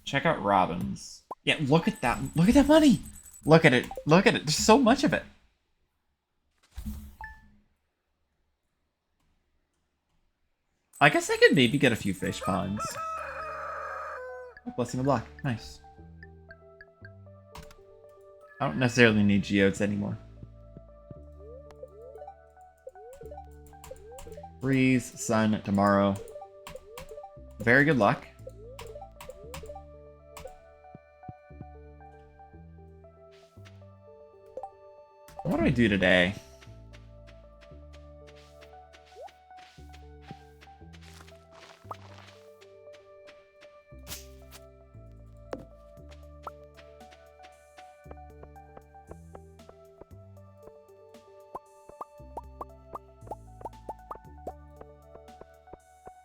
Check out Robin's. Yeah, look at that. Look at that money. Look at it. Look at it. There's so much of it. I guess I could maybe get a few fish ponds. Oh, blessing of luck. Nice. I don't necessarily need geodes anymore. Breeze, sun, tomorrow. Very good luck. What do I do today?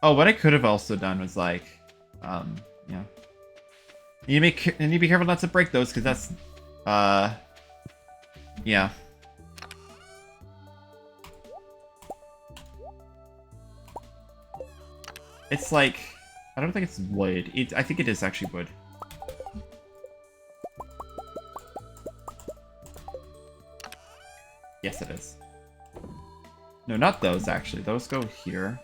Oh, what I could have also done was like, yeah. You need to be careful not to break those, because that's, yeah. It's like, I don't think it's wood. I think it is actually wood. Yes, it is. No, not those, actually. Those go here.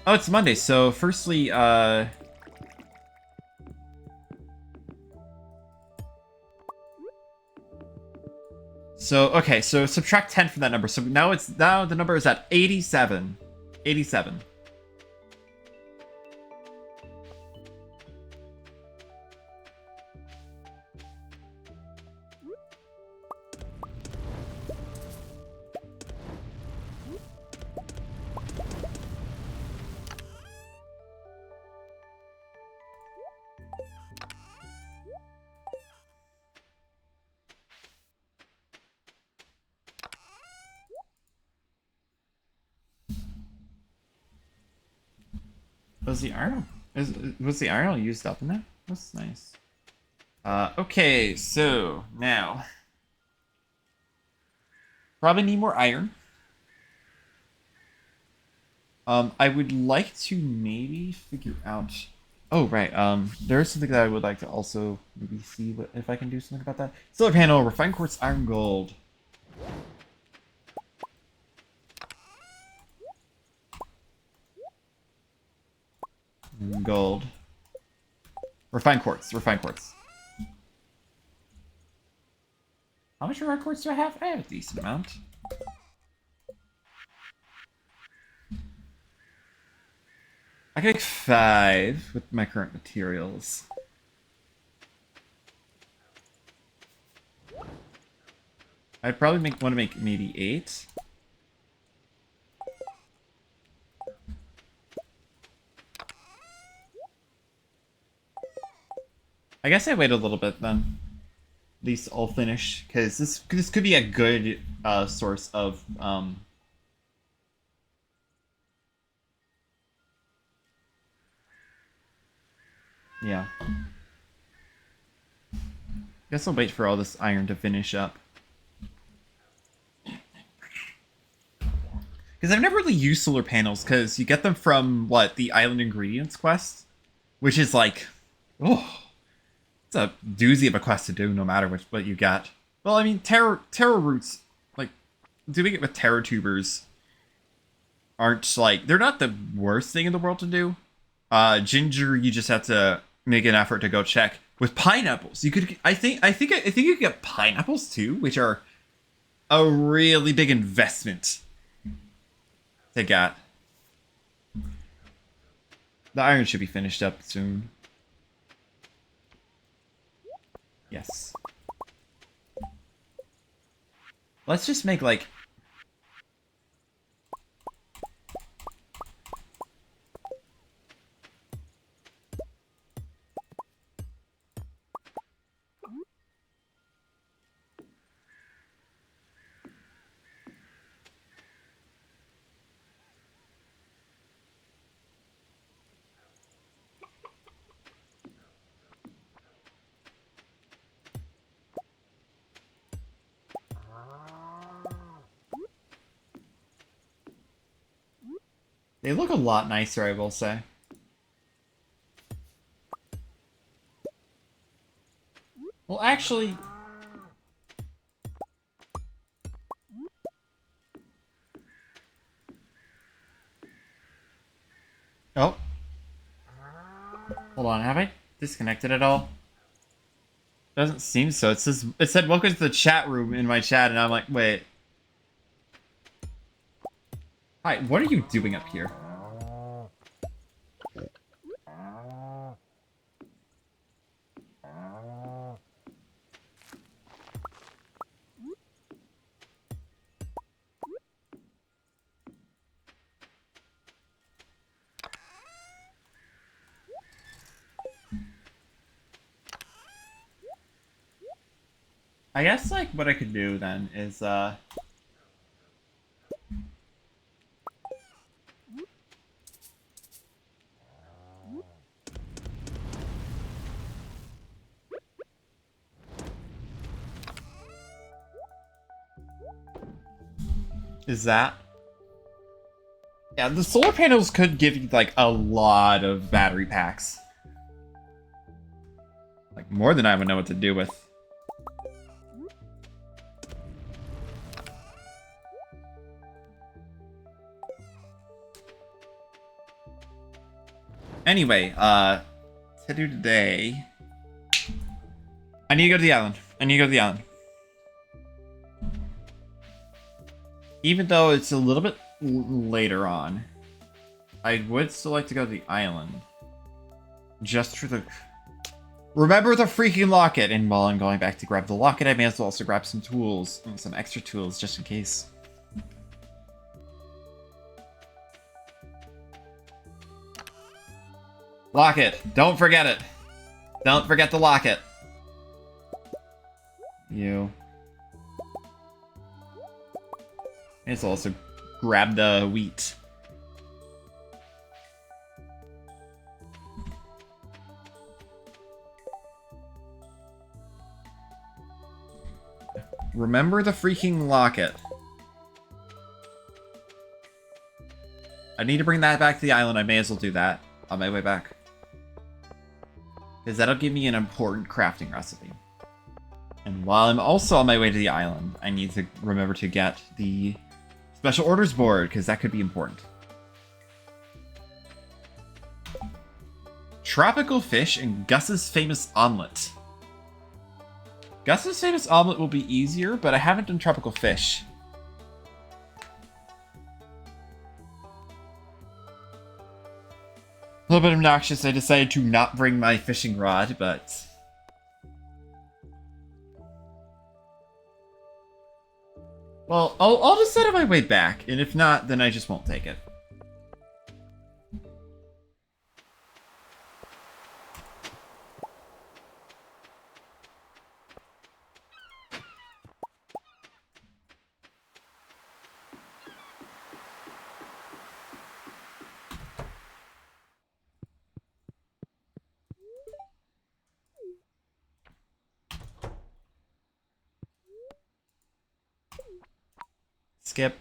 Oh, it's Monday, so firstly, okay, so subtract 10 from that number. So now the number is at 87. 87. Was the iron? Was the iron used up in that? That's nice. Okay, so now probably need more iron. I would like to maybe figure out. Oh right. There's something that I would like to also maybe see if I can do something about that. Solar panel, refined quartz, iron, gold. Gold. Refined quartz. Refined quartz. How much reward quartz do I have? I have a decent amount. I can make 5 with my current materials. I'd probably want to make maybe 8. I guess I wait a little bit then. At least I'll finish, because this could be a good source of yeah. Guess I'll wait for all this iron to finish up. Because I've never really used solar panels, because you get them from, what, the Island Ingredients quest? Which is like, oh, it's a doozy of a quest to do, no matter what you get. Well, I mean, Terra roots, like, doing it with Terra tubers aren't, like, they're not the worst thing in the world to do. Ginger, you just have to make an effort to go check. With pineapples, you could, I think you could get pineapples too, which are a really big investment to get. The iron should be finished up soon. Yes. Let's just make like... They look a lot nicer, I will say. Well, actually... Oh. Hold on, have I disconnected at all? Doesn't seem so. It said welcome to the chat room in my chat, and I'm like, wait. Hi, what are you doing up here? I guess, like, what I could do then is, is that? Yeah, the solar panels could give you, like, a lot of battery packs. Like, more than I would know what to do with. Anyway, to do today... I need to go to the island. Even though it's a little bit later on, I would still like to go to the island. Just for the... Remember the freaking locket! And while I'm going back to grab the locket, I may as well also grab some tools. Some extra tools, just in case. Locket! Don't forget it! Don't forget the locket! You. May as well also grab the wheat. Remember the freaking locket. I need to bring that back to the island. I may as well do that on my way back. Because that'll give me an important crafting recipe. And while I'm also on my way to the island, I need to remember to get the special orders board, because that could be important. Tropical fish and Gus's famous omelet. Gus's famous omelet will be easier, but I haven't done tropical fish. A little bit obnoxious, I decided to not bring my fishing rod, but... Well, I'll just set it my way back, and if not, then I just won't take it. Skip.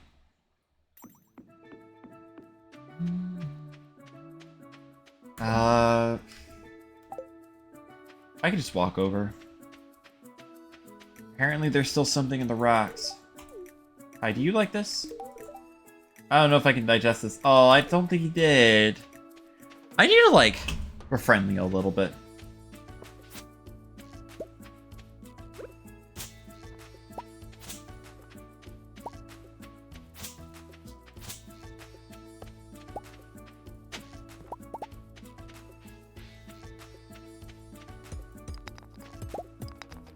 I can just walk over. Apparently there's still something in the rocks. Hi, do you like this? I don't know if I can digest this. Oh, I don't think he did. I need to, like, befriend me a little bit.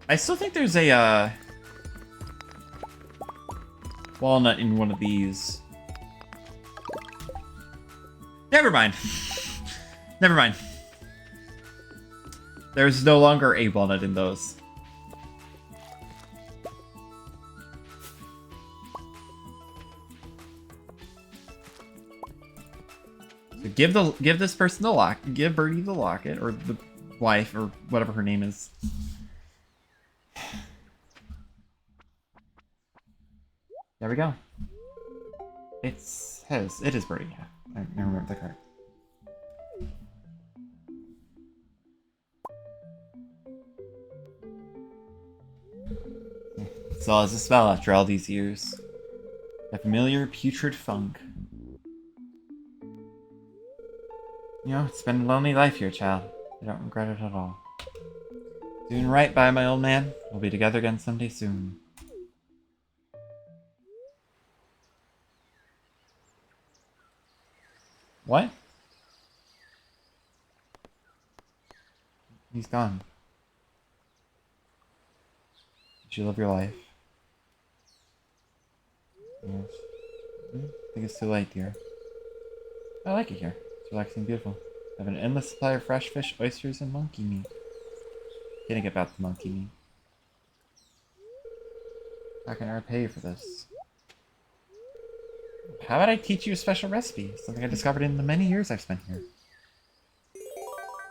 I still think there's a, walnut in one of these. Never mind. Never mind. There's no longer a walnut in those. So give this person the lock. Give Birdie the locket, or the wife, or whatever her name is. There we go. It's his. It is Birdie. Yeah, I remember the card. So as a spell after all these years. A familiar putrid funk. You know, it's been a lonely life here, child. I don't regret it at all. Doing right by my old man. We'll be together again someday soon. What? He's gone. Did you live your life? Yes. I think it's too late, dear. I like it here. It's relaxing and beautiful. I have an endless supply of fresh fish, oysters, and monkey meat. Kidding about the monkey meat. How can I repay you for this? How about I teach you a special recipe? Something I discovered in the many years I've spent here.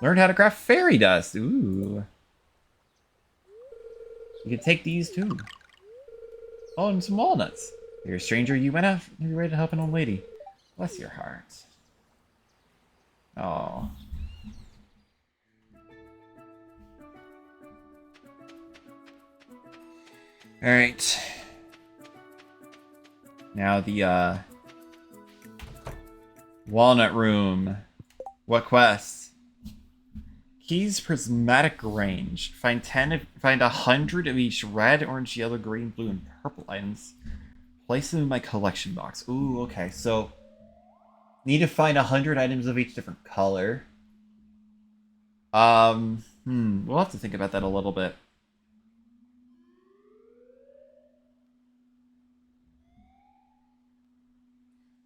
Learned how to craft fairy dust. Ooh. You can take these too. Oh, and some walnuts. You're a stranger. You went out. You're ready to help an old lady. Bless your heart. Oh. Alright. Now the, Walnut Room. What quest? Keys Prismatic Range. Find 100 of each red, orange, yellow, green, blue, and purple items. Place them in my collection box. Ooh, okay, so... Need to find 100 items of each different color. We'll have to think about that a little bit.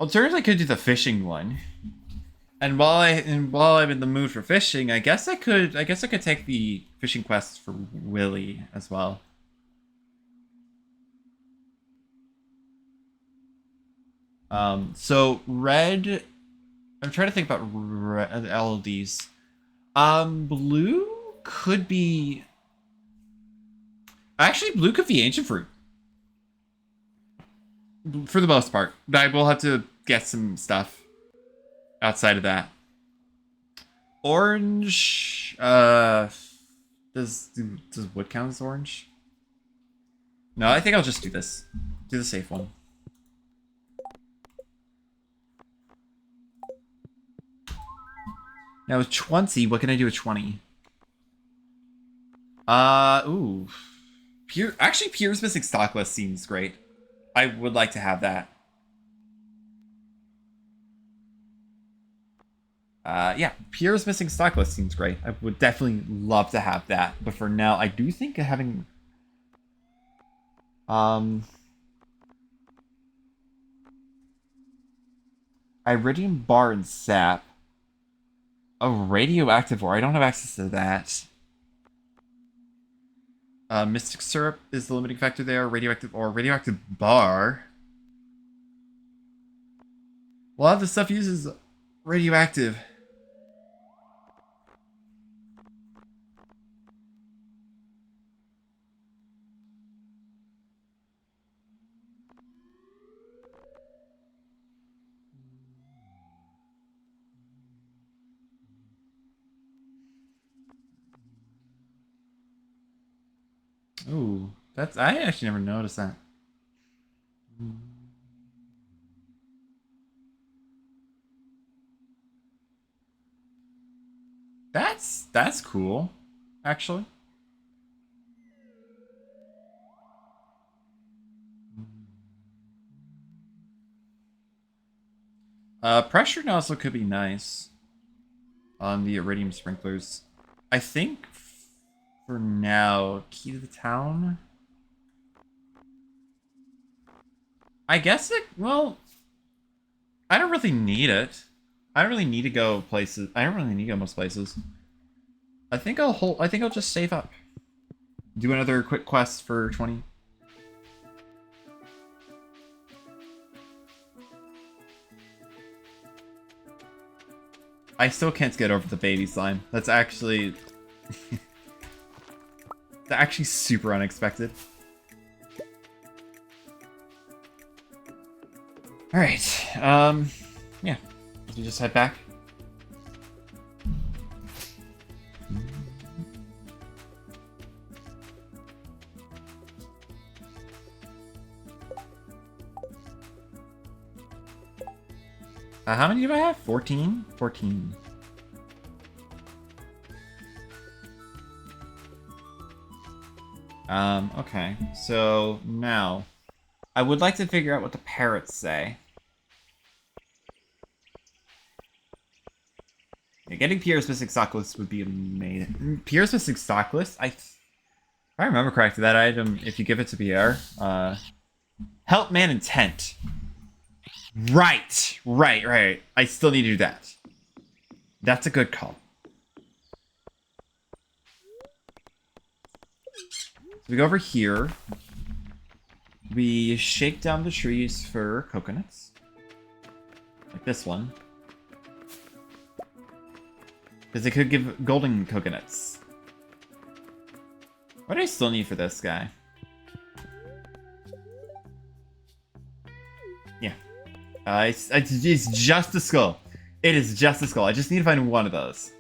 Alternatively, I could do the fishing one. And while I'm in the mood for fishing, I guess I could take the fishing quest for Willy as well. So red. I'm trying to think about all of these. Blue could be. Actually, blue could be ancient fruit. For the most part, I will have to get some stuff outside of that. Orange. Does wood count as orange? No, I think I'll just do this. Do the safe one. Now with 20, what can I do with 20? Ooh. Actually, Pierre's Missing Stock List seems great. I would like to have that. Yeah, Pierre's Missing Stock List seems great. I would definitely love to have that. But for now, I do think having... Iridium Bar and Sap. A radioactive ore. I don't have access to that. Mystic Syrup is the limiting factor there. Radioactive ore. Radioactive Bar. A lot of the stuff uses radioactive. Ooh, I actually never noticed that. That's cool, actually. Pressure nozzle could be nice on the iridium sprinklers. I think for now, key to the town. I guess it. Well, I don't really need it. I don't really need to go places. I don't really need to go most places. I think I'll hold. I think I'll just save up. Do another quick quest for 20. I still can't get over the baby slime. That's actually... that's actually super unexpected. Alright, yeah. We just head back. How many do I have? 14? 14. Okay. So, now, I would like to figure out what the parrots say. Yeah, getting Pierre's Missing Stock List would be amazing. Pierre's Missing Stock List? If I remember correctly, that item, if you give it to Pierre, Help Man Intent. Right. I still need to do that. That's a good call. So we go over here. We shake down the trees for coconuts. Like this one. Because they could give golden coconuts. What do I still need for this guy? Yeah. It's just a skull. It is just a skull. I just need to find one of those.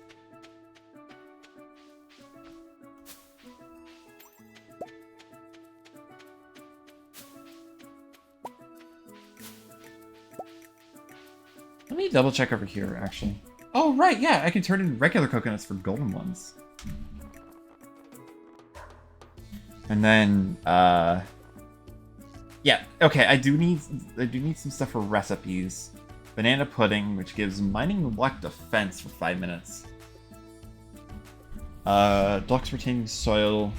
Let me double check over here, actually. Oh, right, yeah, I can turn in regular coconuts for golden ones. And then, yeah, okay, I do need some stuff for recipes. Banana pudding, which gives mining luck defense for 5 minutes. Blocks retaining soil.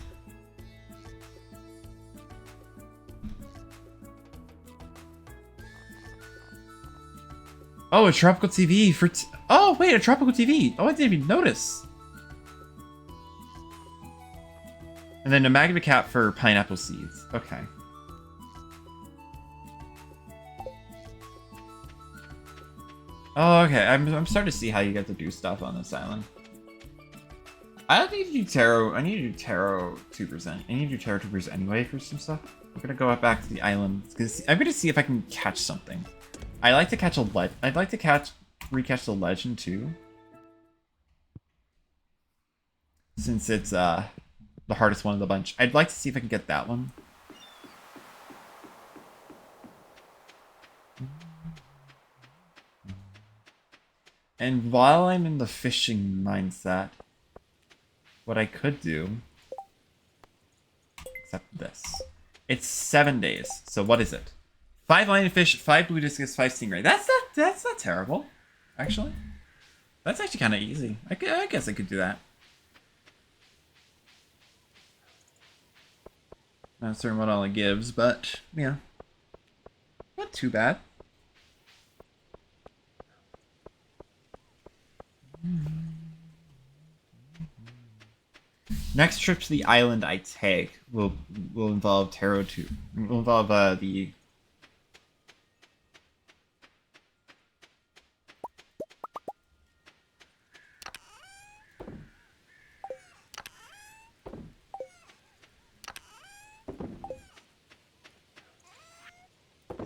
Oh, a tropical TV for... oh, wait, a tropical TV. Oh, I didn't even notice. And then a magma cap for pineapple seeds. Okay. Oh, okay. I'm starting to see how you get to do stuff on this island. I don't need to do tarot. I need to do tarot tubers. I need to do tarot tubers anyway for some stuff. I'm gonna go back to the island. I'm gonna see if I can catch something. I like to catch a I'd like to recatch the legend too. Since it's the hardest one of the bunch. I'd like to see if I can get that one. And while I'm in the fishing mindset, what I could do Except this. It's 7 days. So what is it? 5 lionfish, 5 blue discus, 5 stingray. That's not terrible, actually. That's actually kind of easy. I guess I could do that. Not certain what all it gives, but yeah, not too bad. Next trip to the island I take will involve tarot too. Will involve the.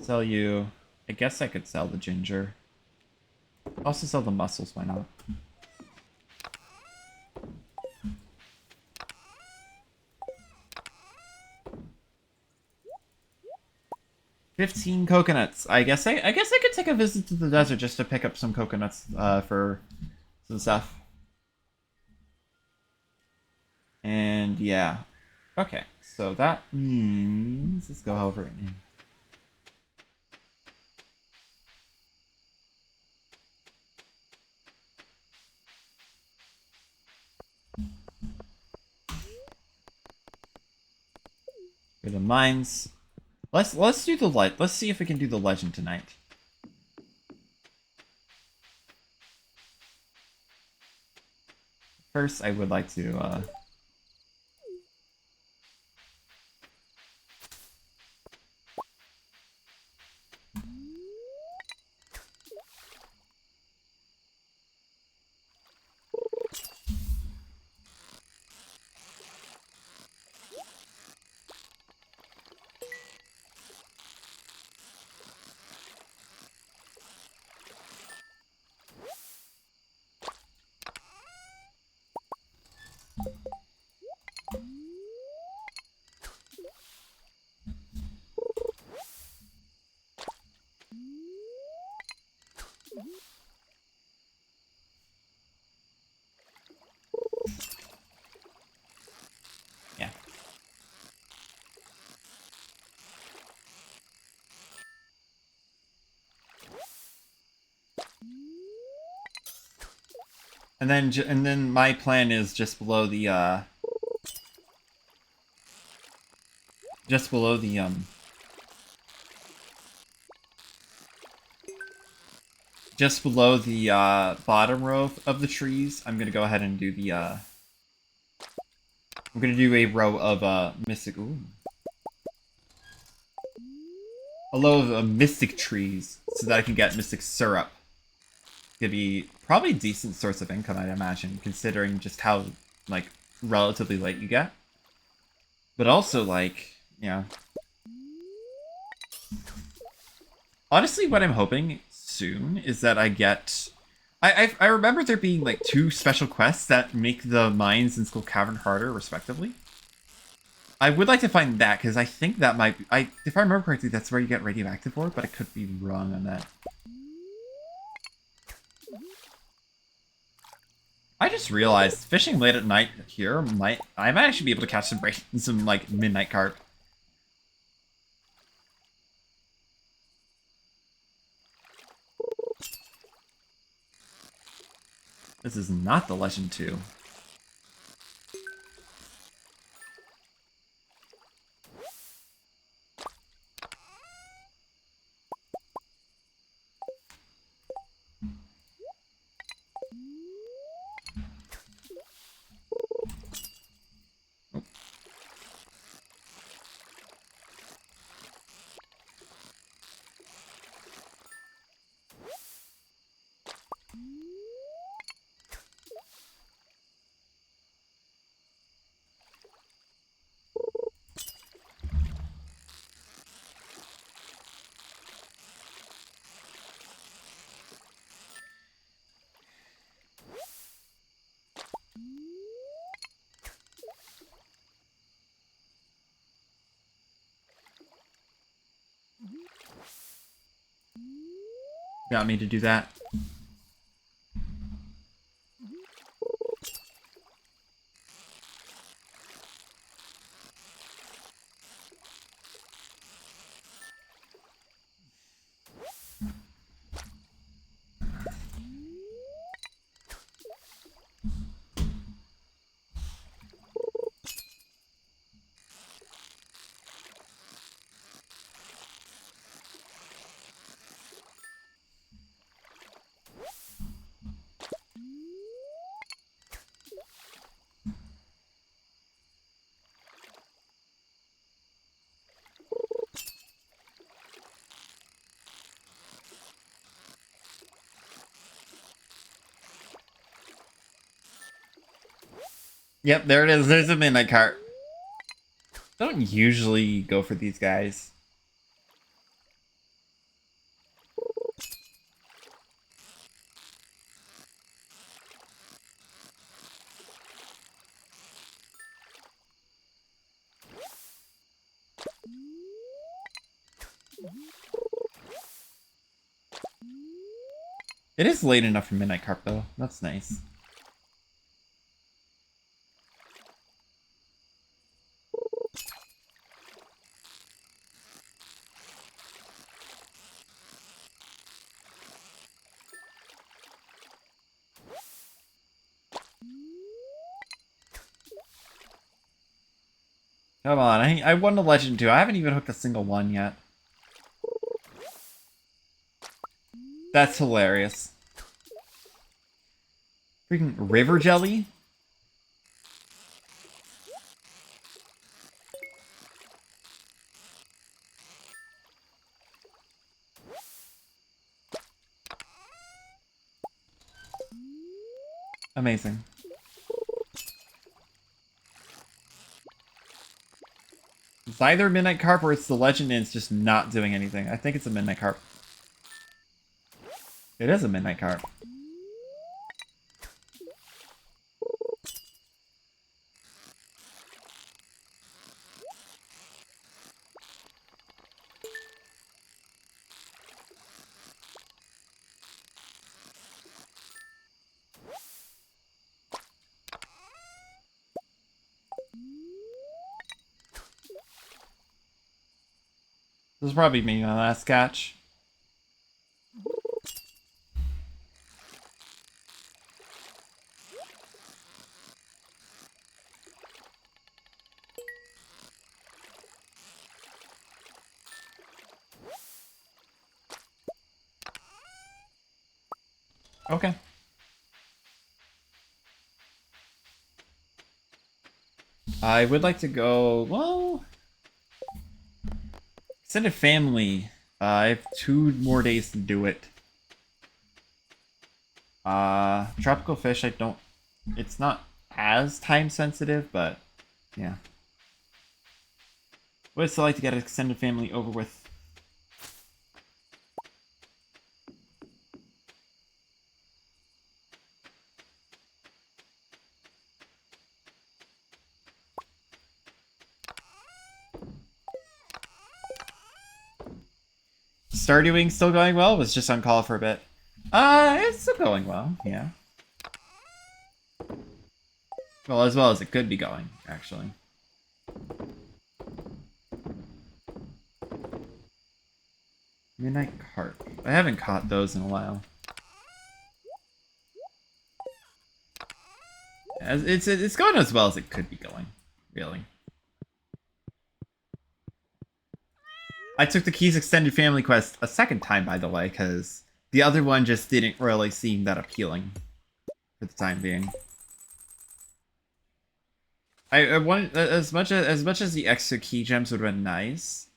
Sell you. I guess I could sell the ginger. Also sell the mussels. Why not? 15 coconuts. I guess I could take a visit to the desert just to pick up some coconuts for some stuff. And yeah. Okay. So that means let's go over it. For the mines. Let's do the light. Let's see if we can do the legend tonight. First, I would like to yeah. And then my plan is just below the just below the bottom row of the trees. I'm gonna go ahead and do the I'm gonna do a row of mystic. Ooh. A row of mystic trees so that I can get mystic syrup. Could be probably a decent source of income, I'd imagine, considering just how like relatively late you get. But also like, you know. Honestly, what I'm hoping soon is that I get I remember there being like 2 special quests that make the mines in Skull Cavern harder, respectively. I would like to find that because I think that might be, if I remember correctly, that's where you get radioactive ore, but I could be wrong on that. I just realized fishing late at night here I might actually be able to catch some like midnight carp. This is not the Legend 2. Got me to do that. Yep, there it is. There's a midnight cart. Don't usually go for these guys. It is late enough for midnight cart though. That's nice. Come on, I won the legend too. I haven't even hooked a single one yet. That's hilarious. Freaking river jelly? Amazing. It's either a midnight carp or it's the legend and it's just not doing anything. I think it's a midnight carp. It is a midnight carp. This is probably me my last catch. Okay. I would like to go, well, extended family. I have 2 more days to do it. Tropical fish, I don't, it's not as time sensitive, but yeah. Would still like to get extended family over with. Stardewing still going well? Was just on call for a bit. It's still going well, yeah. Well as it could be going, actually. Midnight carp. I haven't caught those in a while. It's going as well as it could be going, really. I took the Keys Extended Family Quest a second time, by the way, because the other one just didn't really seem that appealing for the time being. I want as much as the extra key gems would have been nice.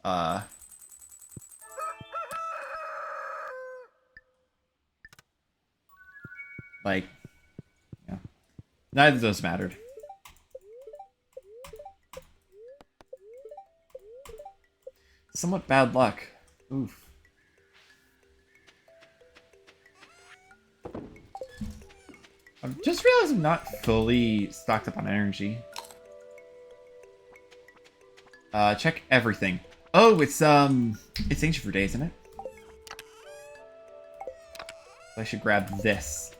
Like, yeah, neither of those mattered. Somewhat bad luck. Oof. I'm just realized I'm not fully stocked up on energy. Check everything. Oh, it's Ancient for Days, isn't it? I should grab this.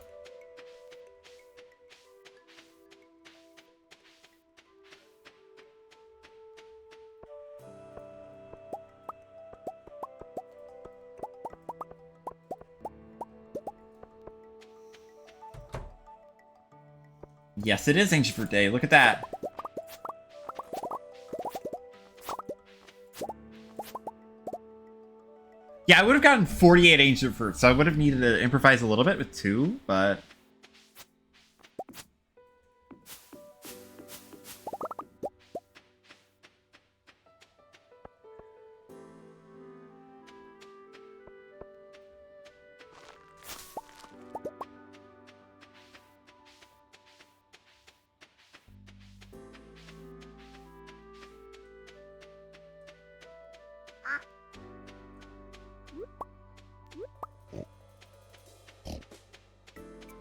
Yes, it is Ancient for Day. Look at that. Yeah, I would have gotten 48 Ancient Fruits, so I would have needed to improvise a little bit with 2, but...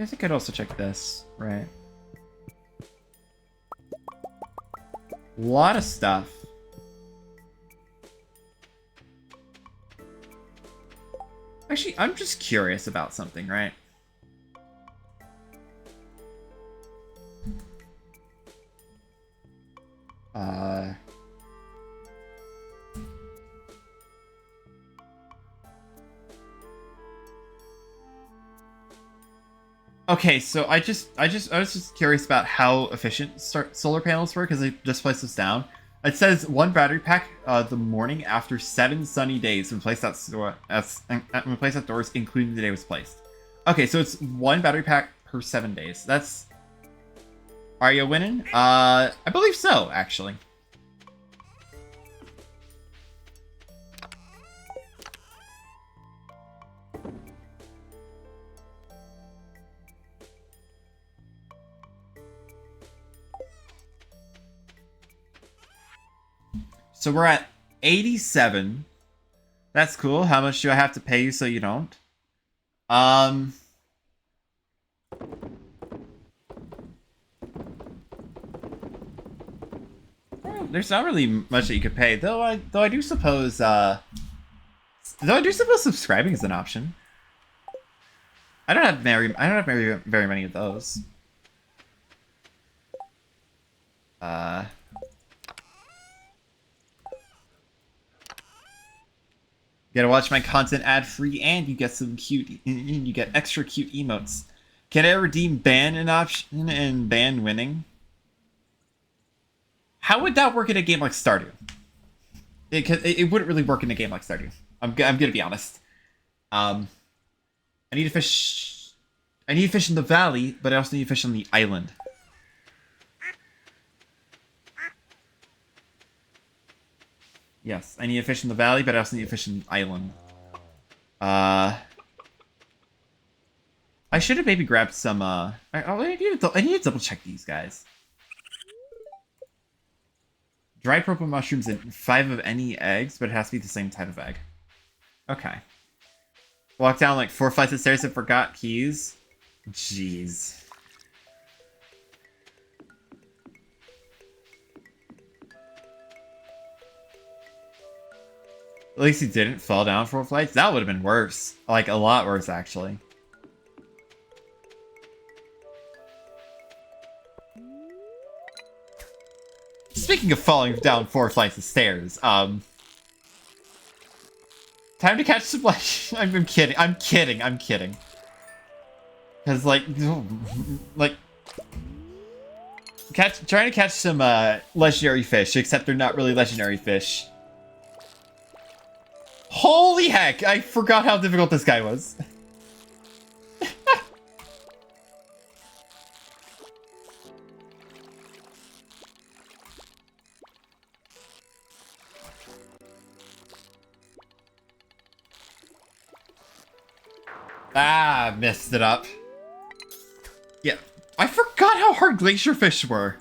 guess I could also check this, right? A lot of stuff. Actually, I'm just curious about something, right? Okay, so I was just curious about how efficient solar panels were because I just placed this down. It says one battery pack the morning after 7 sunny days when placed outdoors, including the day it was placed. Okay, so it's one battery pack per 7 days. That's. Are you winning? I believe so, actually. So we're at 87. That's cool. How much do I have to pay you so you don't? There's not really much that you could pay, though. I do suppose subscribing is an option. I don't have very many of those. You gotta watch my content ad-free, and you get you get extra cute emotes. Can I redeem ban an option and ban winning? How would that work in a game like Stardew? It wouldn't really work in a game like Stardew. I'm gonna be honest. I need to fish. I need to fish in the valley, but I also need to fish on the island. Yes, I need to fish in the valley, but I also need to fish in the island. I should have maybe grabbed some, I need to double check these guys. Dried purple mushrooms and 5 of any eggs, but it has to be the same type of egg. Okay. Walked down like 4 flights of stairs and forgot keys. Jeez. At least he didn't fall down 4 flights. That would have been worse. Like, a lot worse, actually. Speaking of falling down 4 flights of stairs, time to catch some, like, I'm kidding. Because, like, trying to catch some, legendary fish, except they're not really legendary fish. Holy heck! I forgot how difficult this guy was. Ah, messed it up. Yeah, I forgot how hard glacier fish were.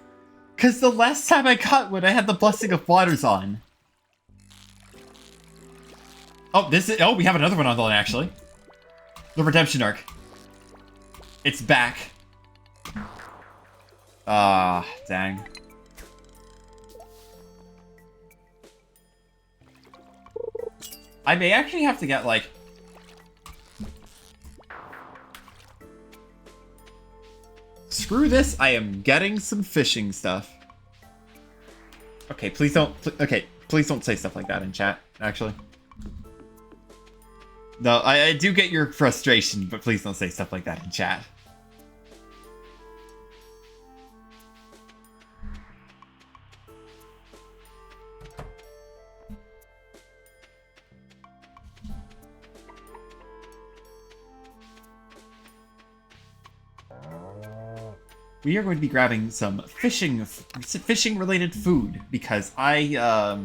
Because the last time I caught one, I had the Blessing of Waters on. Oh, we have another one on the line, actually. The Redemption Arc. It's back. Ah, dang. I may actually have to get, like... Screw this, I am getting some fishing stuff. Okay, please don't say stuff like that in chat, actually. No, I do get your frustration, but please don't say stuff like that in chat. We are going to be grabbing some fishing-related food, because yeah.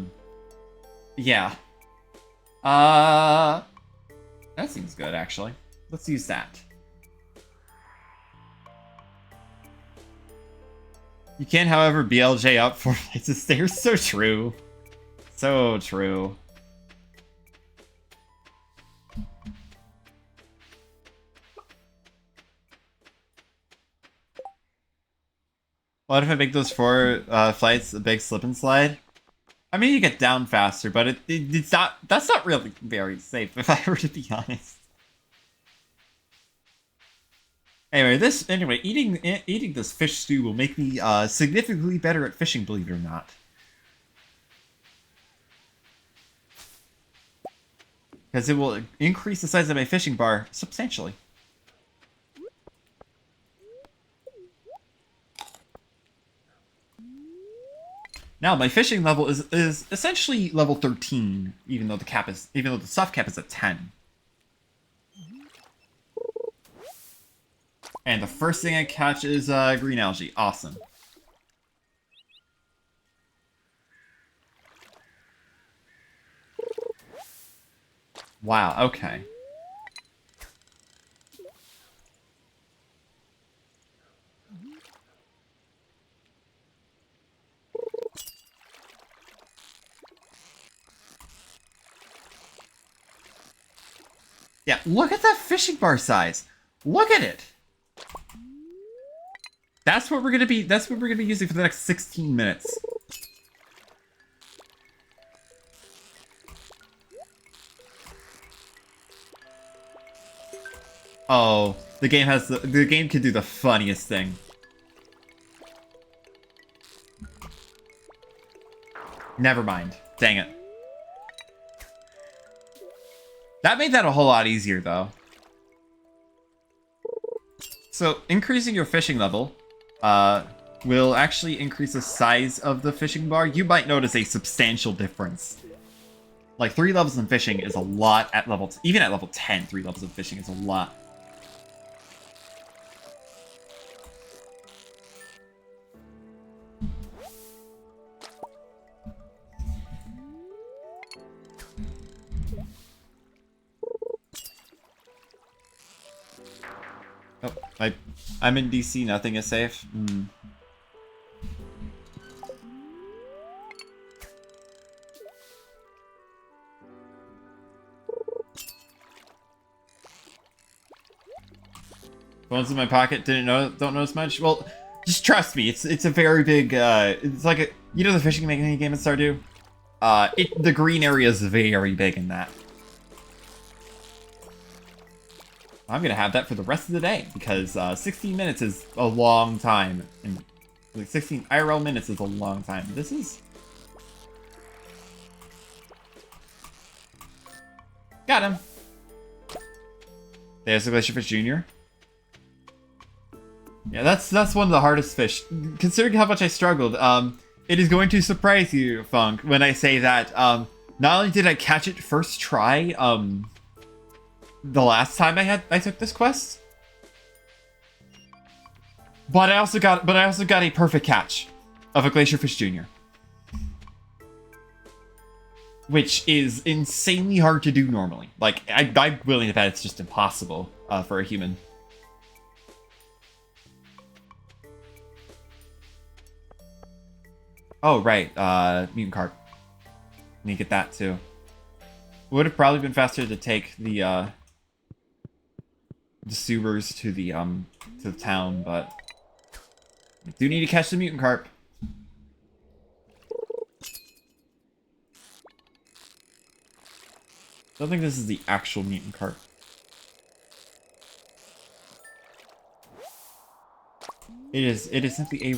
That seems good, actually. Let's use that. You can, however, BLJ up 4 flights of stairs. So true. So true. What if I make those 4 flights a big slip and slide? I mean, you get down faster, but it's not. That's not really very safe, if I were to be honest. Anyway, eating this fish stew will make me significantly better at fishing, believe it or not. Because it will increase the size of my fishing bar substantially. Now my fishing level is essentially level 13, even though the soft cap is at 10. And the first thing I catch is green algae. Awesome. Wow, okay. Yeah, look at that fishing bar size. Look at it. That's what we're gonna be using for the next 16 minutes. Oh, the game can do the funniest thing. Never mind. Dang it. That made that a whole lot easier, though. So, increasing your fishing level will actually increase the size of the fishing bar. You might notice a substantial difference. Like, 3 levels in fishing is a lot at level... Even at level 10, 3 levels of fishing is a lot. Oh, I'm in DC, nothing is safe. Phone's in my pocket, don't notice much. Well, just trust me, it's a very big, it's like a, you know the fishing mini game in Stardew? The green area is very big in that. I'm gonna have that for the rest of the day, because 16 minutes is a long time. And like 16 IRL minutes is a long time. This is... Got him! There's the Glacierfish Jr. Yeah, that's one of the hardest fish. Considering how much I struggled, it is going to surprise you, Funk, when I say that, not only did I catch it first try, the last time I took this quest, but I also got a perfect catch of a Glacierfish Jr., which is insanely hard to do normally. Like, I'm willing to bet it's just impossible for a human. Oh right, mutant carp. Need to get that too. Would have probably been faster to take the sewers to the town, but I do need to catch the mutant carp. I don't think this is the actual mutant carp. It is simply a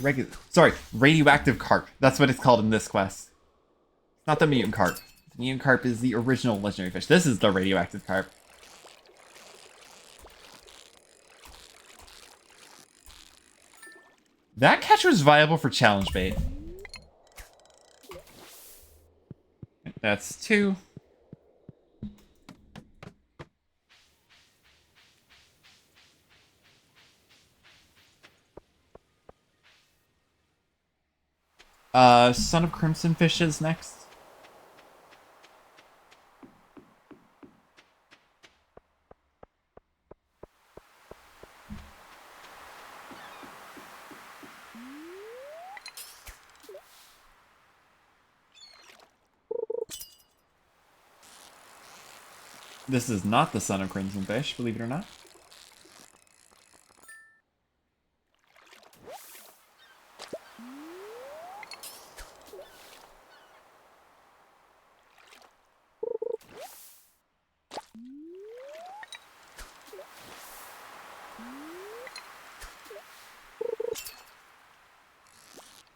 radioactive carp. That's what it's called in this quest. Not the mutant carp. The mutant carp is the original legendary fish. This is the radioactive carp. That catch was viable for challenge bait. That's 2. Son of Crimson Fish is next. This is not the Son of Crimson Fish, believe it or not.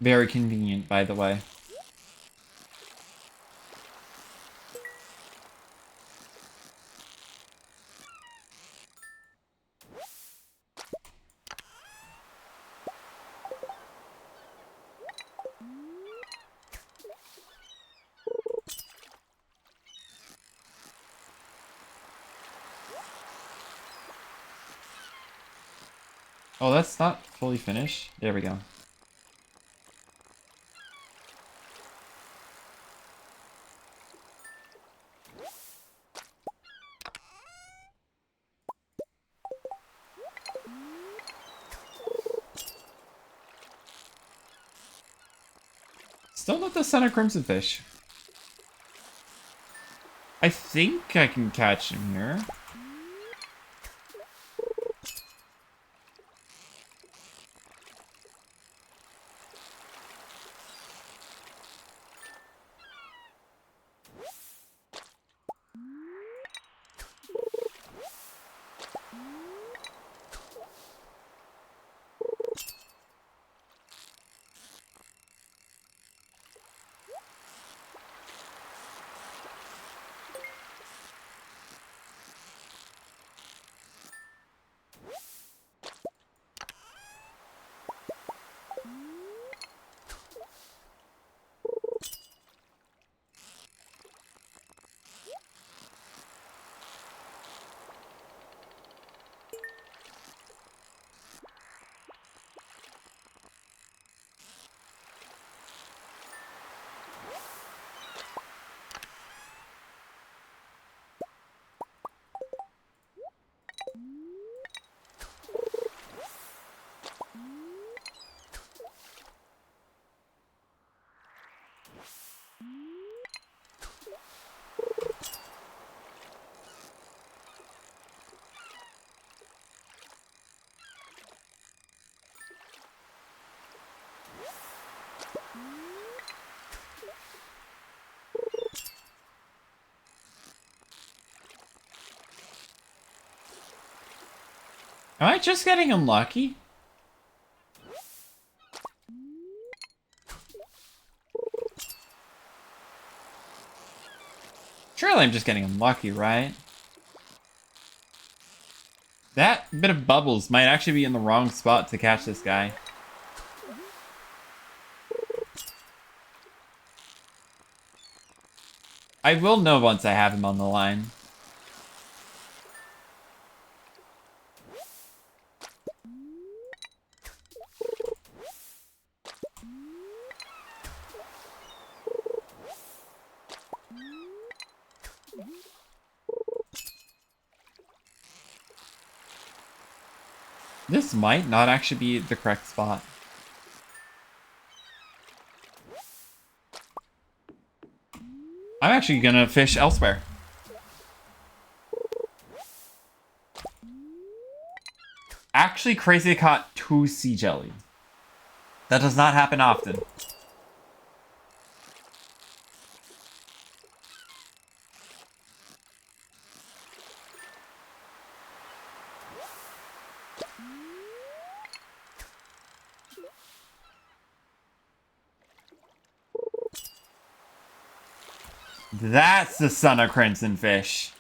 Very convenient, by the way. Oh, that's not fully finished. There we go. Still not the son of Crimson Fish. I think I can catch him here. Am I just getting unlucky? Surely I'm just getting unlucky, right? That bit of bubbles might actually be in the wrong spot to catch this guy. I will know once I have him on the line. This might not actually be the correct spot. I'm actually gonna fish elsewhere. Actually, crazy caught 2 sea jelly. That does not happen often. That's the son of Crimson Fish.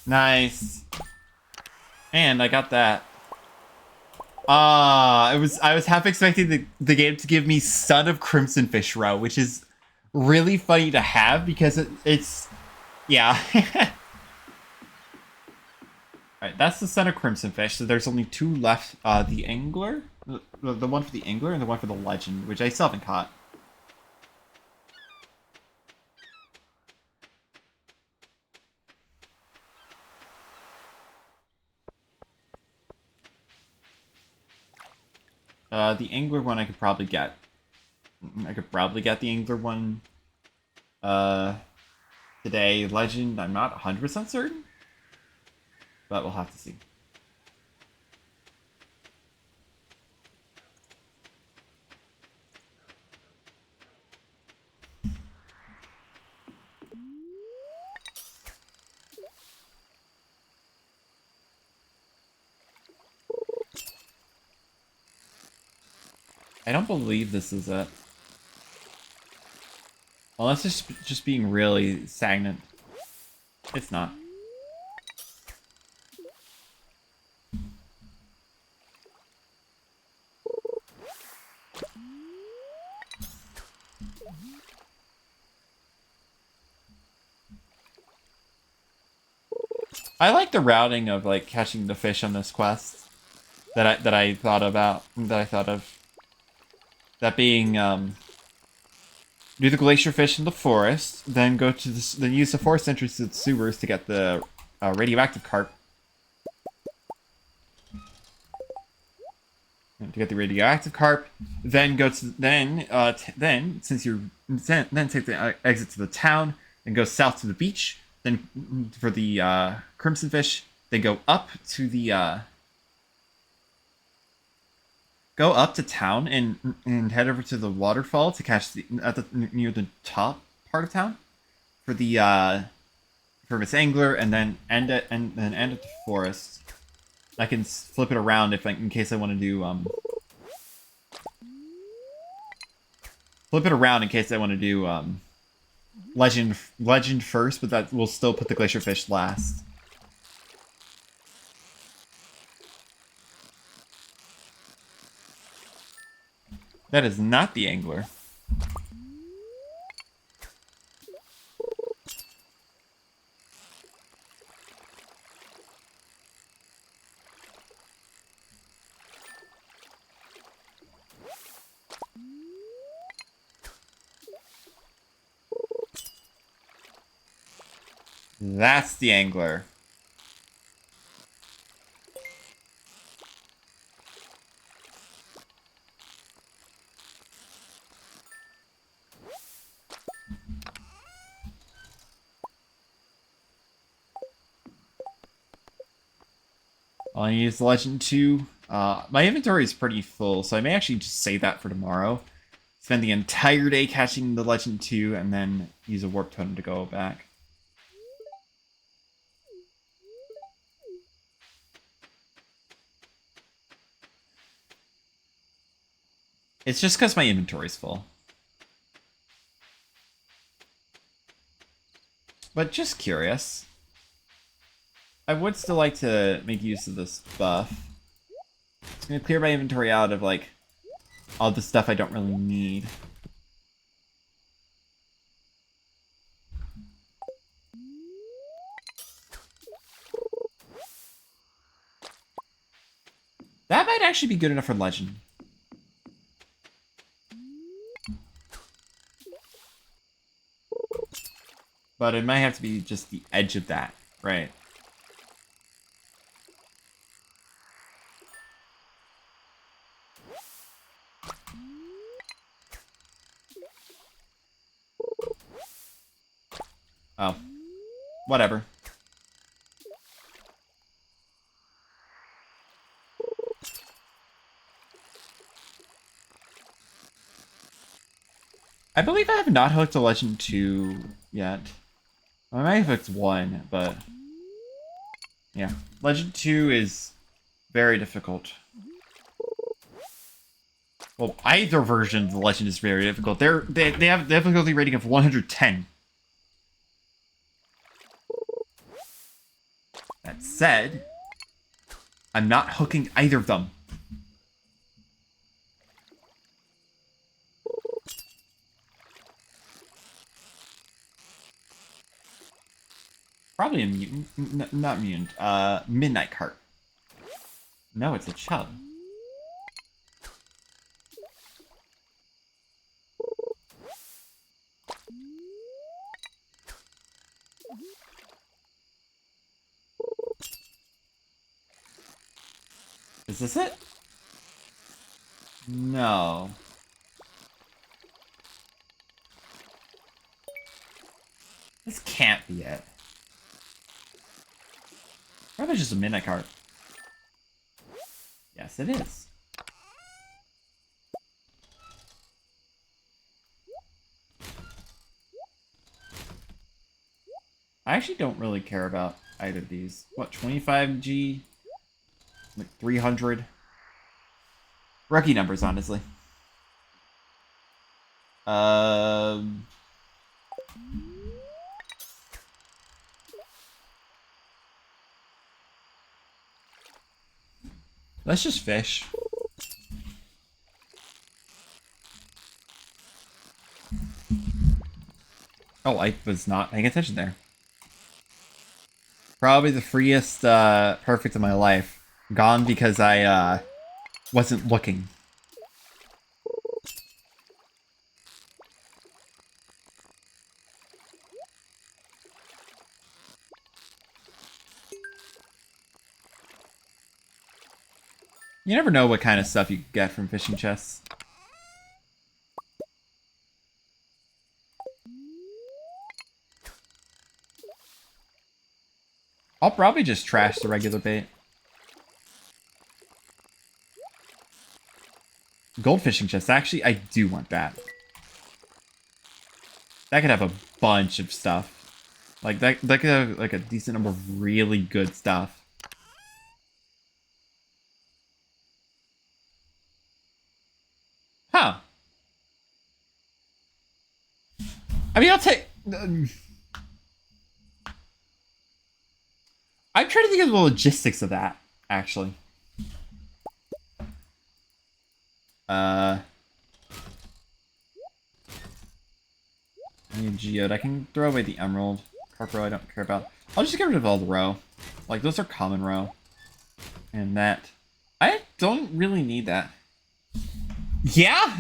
Nice. And I got that. I was half expecting the game to give me Son of Crimson Fish row, which is really funny to have because it's yeah. Alright, that's the Son of Crimson Fish, so there's only 2 left. The Angler, the one for the Angler and the one for the Legend, which I still haven't caught. The Angler one I could probably get. I could probably get the angler one uh, today. Legend, I'm not 100% certain, but we'll have to see. I don't believe this is it. Unless it's just being really stagnant. It's not. I like the routing of like catching the fish on this quest that I thought of. That being do the glacier fish in the forest, then go to then use the forest entrance to the sewers to get the radioactive carp. And to get the radioactive carp, then go to then since you're then take the exit to the town, then go south to the beach. Then for the crimson fish, then go up to the go up to town and head over to the waterfall to catch near the top part of town for the for Miss Angler, and then end at the forest. I can flip it around in case I want to do flip it around in case I want to do legend first, but that will still put the glacier fish last. That is not the angler. That's the angler. I'll use Legend 2. My inventory is pretty full, so I may actually just save that for tomorrow. Spend the entire day catching the Legend 2, and then use a Warp Totem to go back. It's just because my inventory's full. But just curious. I would still like to make use of this buff. It's going to clear my inventory out of, like, all the stuff I don't really need. That might actually be good enough for Legend. But it might have to be just the edge of that, right? Oh. Whatever. I believe I have not hooked a Legend 2 yet. I might have hooked 1, but... yeah. Legend 2 is very difficult. Well, either version of the Legend is very difficult. They have a difficulty rating of 110. That said, I'm not hooking either of them. Probably a mutant. Not mutant. Midnight Carp. No, it's a chub. Is this it? No. This can't be it. Probably just a midnight cart. Yes, it is. I actually don't really care about either of these. What, 25G? Like 300? Rookie numbers, honestly. Let's just fish. Oh, I was not paying attention there. Probably the freest perfect of my life. Gone because I wasn't looking. You never know what kind of stuff you get from fishing chests. I'll probably just trash the regular bait. Gold fishing chest. Actually, I do want that. That could have a bunch of stuff. Like that could have like a decent number of really good stuff. Huh. I mean, I'll take... I'm trying to think of the logistics of that, actually. I need geode. I can throw away the emerald. Carp row I don't care about. I'll just get rid of all the row. Like, those are common row. And that. I don't really need that. Yeah?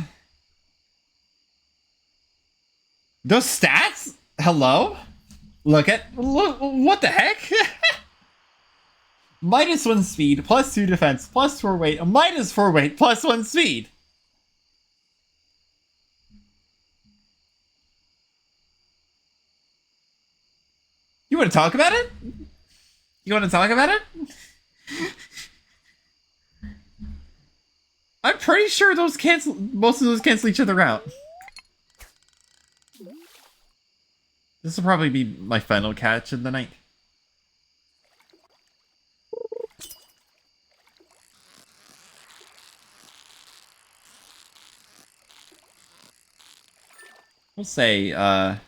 Those stats? Hello? Look, what the heck? -1 speed, +2 defense, +4 weight, -4 weight, +1 speed. You want to talk about it? You want to talk about it? I'm pretty sure those most of those cancel each other out. This will probably be my final catch of the night. We'll say, yeah.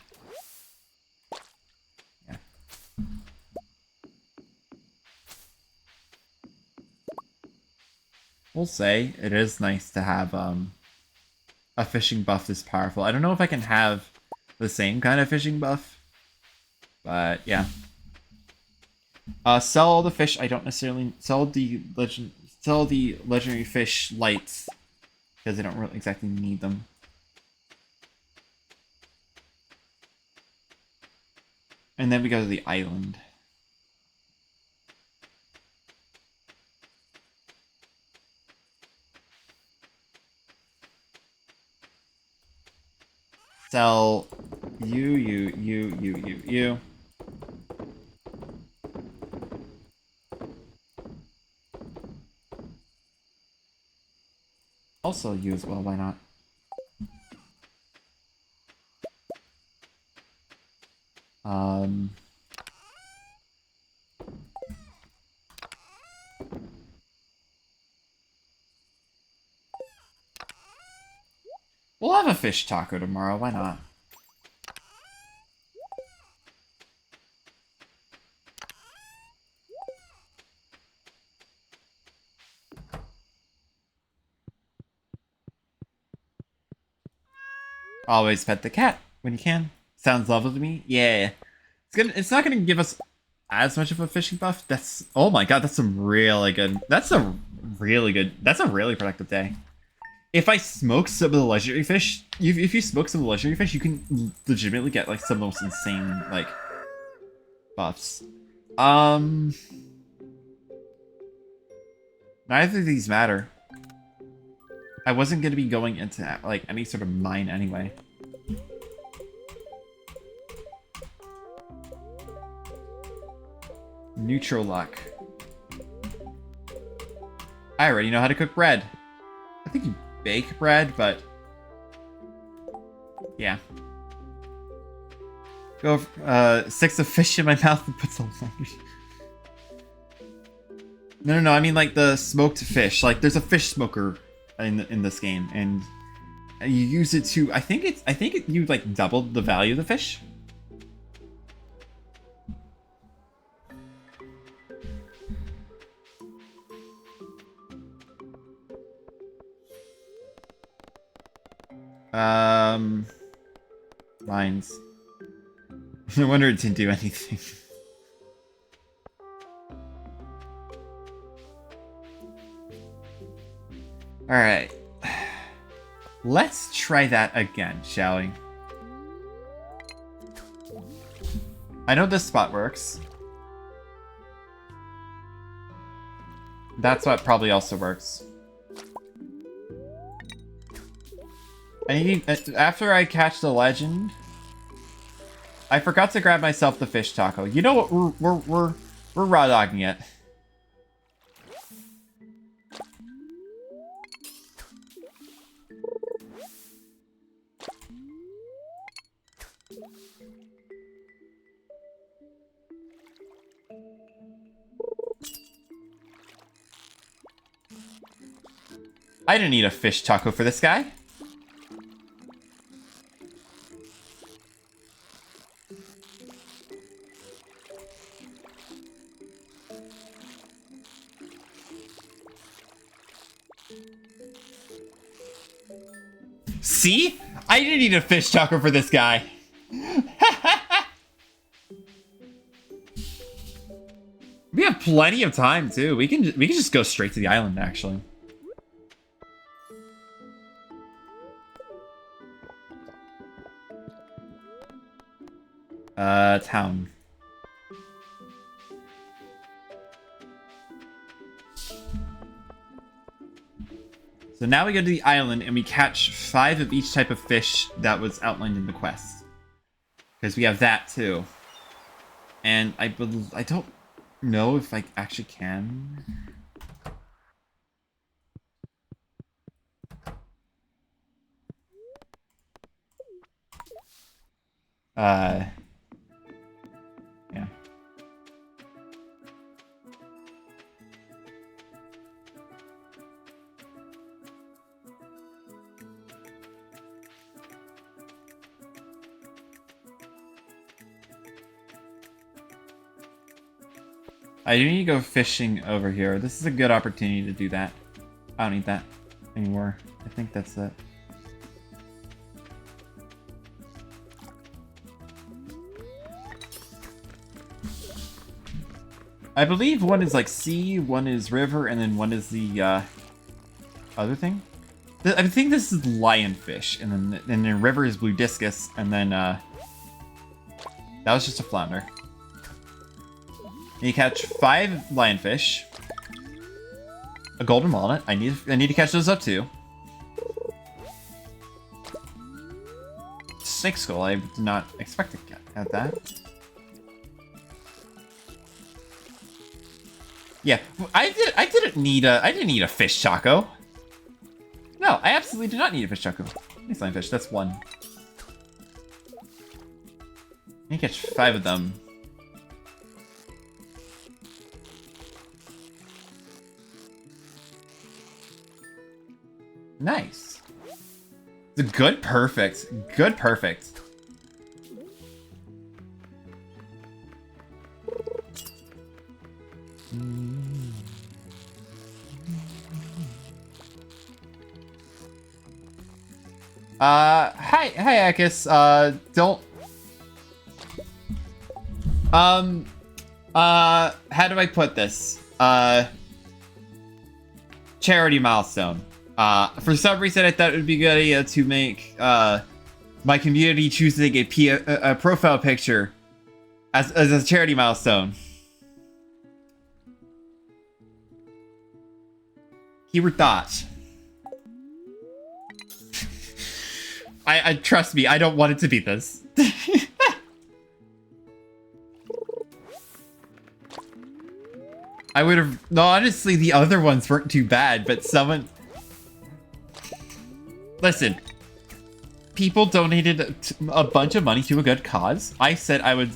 We'll say it is nice to have, a fishing buff this powerful. I don't know if I can have the same kind of fishing buff, but yeah. Sell all the fish. I don't necessarily sell the legendary fish lights because I don't really exactly need them. And then we go to the island. Sell you. Also you as well, why not? We'll have a fish taco tomorrow, why not? Always pet the cat when you can. Sounds lovely to me. Yeah. It's not gonna give us as much of a fishing buff. Oh my god, that's some really good. That's a really productive day. If I smoke some of the legendary fish, if you smoke some of the legendary fish, you can legitimately get like some of the most insane like buffs. Neither of these matter. I wasn't gonna be going into like any sort of mine anyway. Neutral luck. I already know how to cook bread. I think you bake bread, but... yeah. Go, sticks of fish in my mouth and puts on language. No, I mean like the smoked fish. Like there's a fish smoker in this game, and you use it to... I think you like doubled the value of the fish. Mines. No wonder it didn't do anything. Alright. Let's try that again, shall we? I know this spot works. That's what probably also works. I need, after I catch the legend, I forgot to grab myself the fish taco. You know what? We're raw dogging it. I didn't need a fish taco for this guy. See? I didn't need a fish taco for this guy. We have plenty of time too. We can just go straight to the island actually. Town. So now we go to the island and we catch 5 of each type of fish that was outlined in the quest. Because we have that too. And I don't know if I actually can. Yeah. I do need to go fishing over here. This is a good opportunity to do that. I don't need that anymore. I think that's it. I believe one is like sea, one is river, and then one is the other thing. I think this is lionfish, and then river is blue discus, and then that was just a flounder. And you catch 5 lionfish, a golden walnut. I need to catch those up too. Snake skull. I did not expect to get that. Yeah, I didn't need a fish taco. No, I absolutely did not need a fish taco. Nice lionfish. That's 1. You catch 5 of them. Nice. It's a good perfect. Good perfect. Hi Akis. Don't. How do I put this? Charity milestone. For some reason, I thought it would be a good idea to make my community choosing a profile picture as a charity milestone. Keyword thought. I trust me, I don't want it to be this. I would have... No, honestly, the other ones weren't too bad, but someone... Listen. People donated a bunch of money to a good cause. I said I would,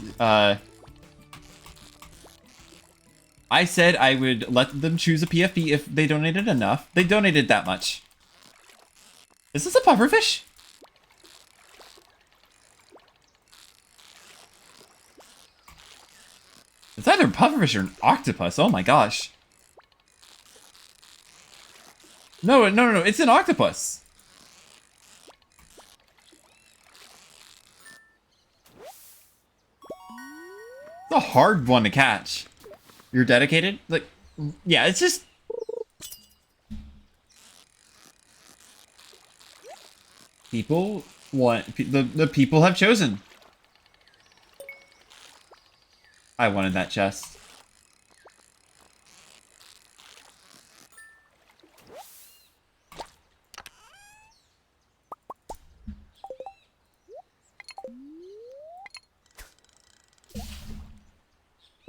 I said I would let them choose a PFP if they donated enough. They donated that much. Is this a pufferfish? It's either a pufferfish or an octopus. Oh my gosh. No, it's an octopus. It's a hard one to catch. You're dedicated? Like, yeah, it's just... People want... The people have chosen. I wanted that chest.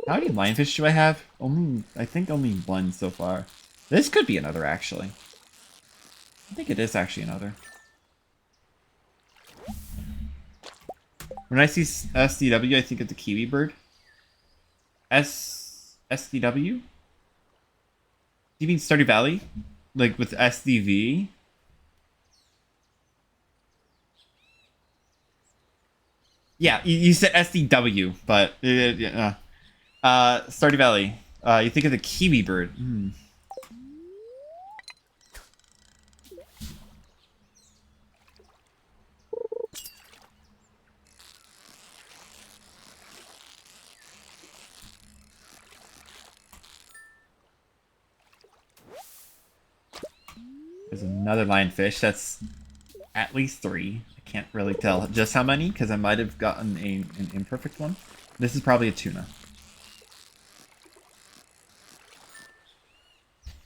How many lionfish do I have? I think only one so far. This could be another, actually. I think it is actually another. When I see SDW, I think of the kiwi bird. SDW? Do you mean Stardew Valley? Like with SDV? Yeah, you said SDW, but yeah. Stardew Valley. You think of the kiwi bird. There's another lionfish. That's at least 3. I can't really tell just how many, because I might have gotten an imperfect one. This is probably a tuna.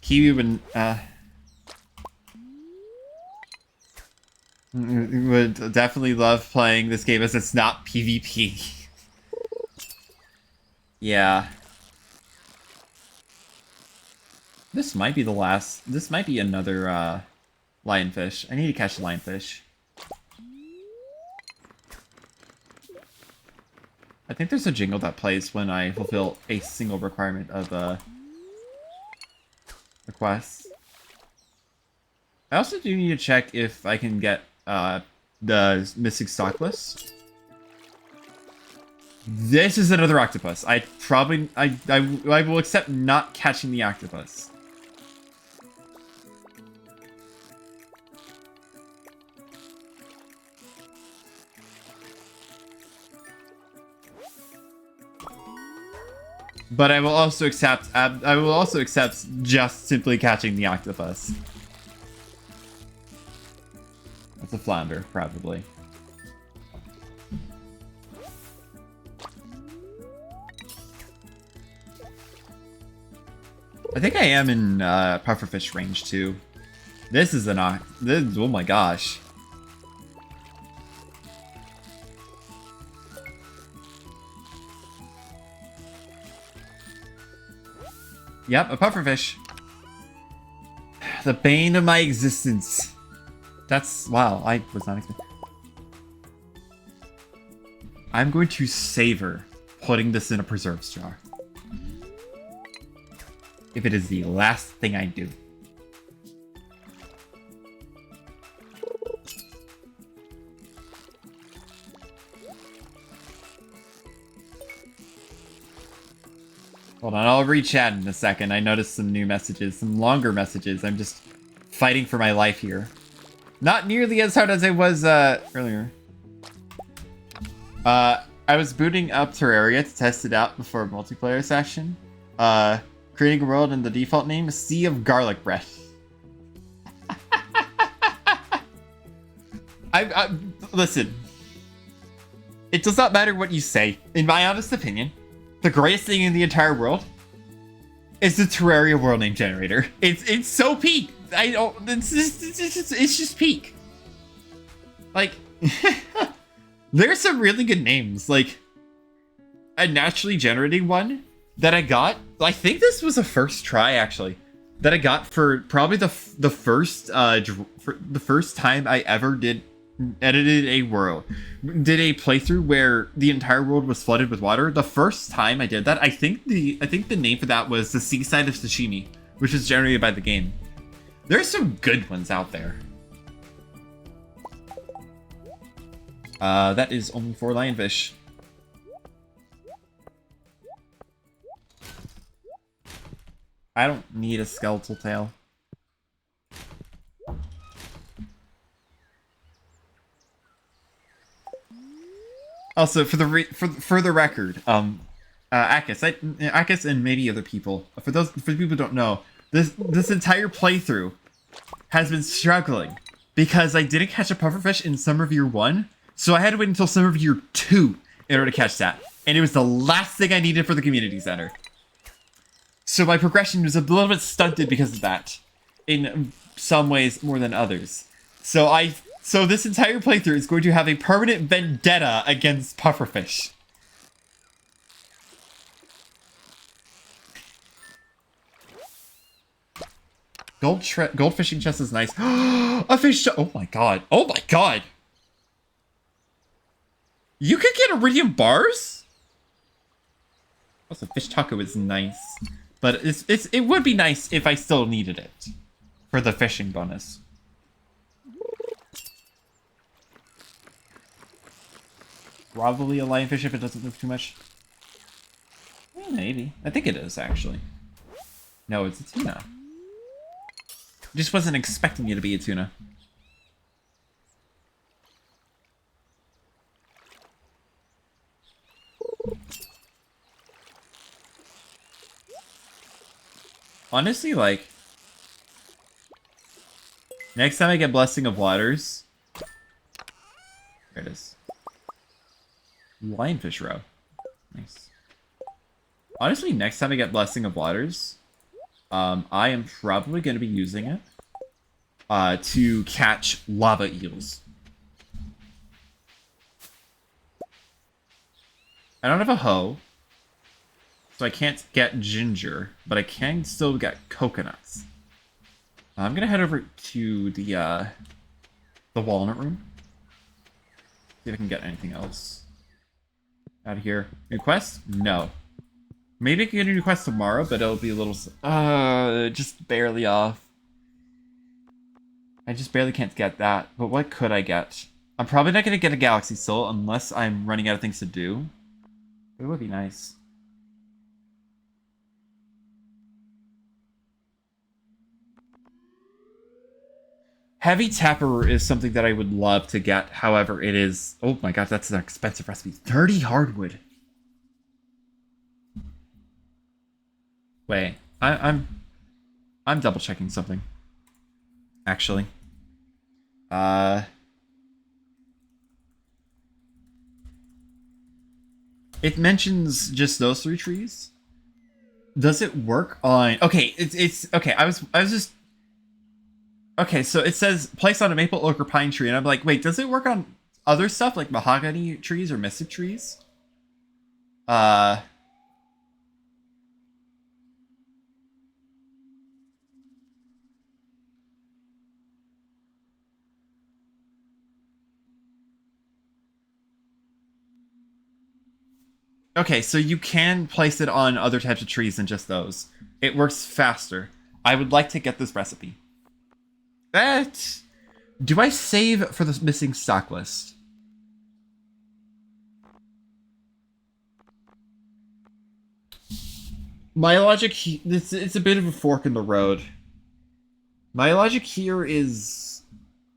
Kiwi would definitely love playing this game as it's not PvP. Yeah. This might be the last... This might be another, lionfish. I need to catch a lionfish. I think there's a jingle that plays when I fulfill a single requirement of, requests. I also do need to check if I can get, the missing stock list. This is another octopus. I will accept not catching the octopus. But I will also accept just simply catching the octopus. That's a flounder, probably. I think I am in pufferfish range too. This is oh my gosh. Yep, a pufferfish. The bane of my existence. That's... wow, I was not expecting... I'm going to savor putting this in a preserves jar. If it is the last thing I do. Hold on, I'll re-chat in a second. I noticed some new messages, some longer messages. I'm just fighting for my life here. Not nearly as hard as I was earlier. I was booting up Terraria to test it out before a multiplayer session. Creating a world and the default name is Sea of Garlic Breath. Listen. It does not matter what you say. In my honest opinion, the greatest thing in the entire world is the Terraria world name generator. It's so peak. It's just peak. Like, there's some really good names. Like, a naturally generating one that I got. I think this was a first try actually that I got for probably the first for the first time I ever edited a world, did a playthrough where the entire world was flooded with water. The first time I did that, I think the name for that was the Seaside of Sashimi, which is generated by the game. There's some good ones out there. That is only 4 lionfish. I don't need a skeletal tail. Also, for the record, Akis and maybe other people, for the people who don't know, this entire playthrough has been struggling because I didn't catch a pufferfish in Summer of Year 1, so I had to wait until Summer of Year 2 in order to catch that, and it was the last thing I needed for the community center. So my progression was a little bit stunted because of that, in some ways more than others. So this entire playthrough is going to have a permanent vendetta against pufferfish. Gold fishing chest is nice. A fish. Oh my god. Oh my god. You could get iridium bars? Also, fish taco is nice. But it would be nice if I still needed it for the fishing bonus. Probably a lionfish if it doesn't move too much. Maybe. I think it is, actually. No, it's a tuna. Just wasn't expecting you to be a tuna. Honestly, like, next time I get Blessing of Waters, there it is. Lionfish roe. Nice. Honestly, next time I get Blessing of Waters, I am probably going to be using it to catch lava eels. I don't have a hoe, so I can't get ginger, but I can still get coconuts. I'm gonna head over to the walnut room. See if I can get anything else out of here. New quest? No. Maybe I can get a new quest tomorrow, but it'll be a little just barely off. I just barely can't get that. But what could I get? I'm probably not gonna get a galaxy soul unless I'm running out of things to do. It would be nice. Heavy Tapper is something that I would love to get. However, it is... Oh my god, that's an expensive recipe. 30 hardwood. Wait, I'm double checking something. Actually. It mentions just those 3 trees. Does it work on... Okay, it's okay. I was just... Okay, so it says place on a maple, oak, or pine tree, and I'm like, wait, does it work on other stuff like mahogany trees or mystic trees? Okay, so you can place it on other types of trees than just those. It works faster. I would like to get this recipe. Do I save for the missing stock list? My logic, it's a bit of a fork in the road. My logic here is,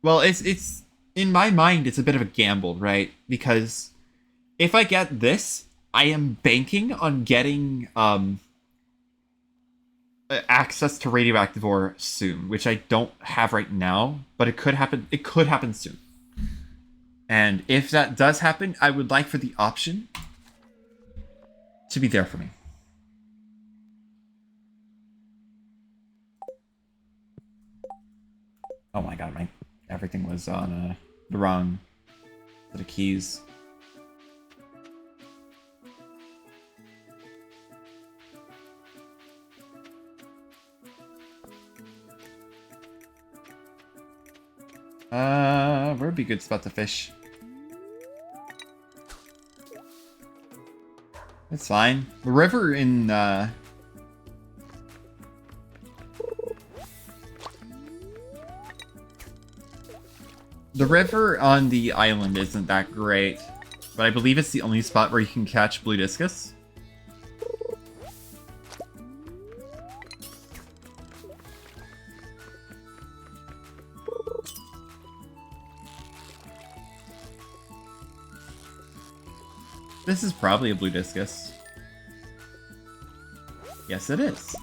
well, it's in my mind, it's a bit of a gamble, right? Because if I get this, I am banking on getting access to radioactive ore soon, which I don't have right now, but it could happen. It could happen soon. And if that does happen, I would like for the option to be there for me. Oh my god, everything was on the wrong set of keys. Where would be a good spot to fish? It's fine. The river in, the river on the island isn't that great, but I believe it's the only spot where you can catch blue discus. This is probably a blue discus. Yes, it is.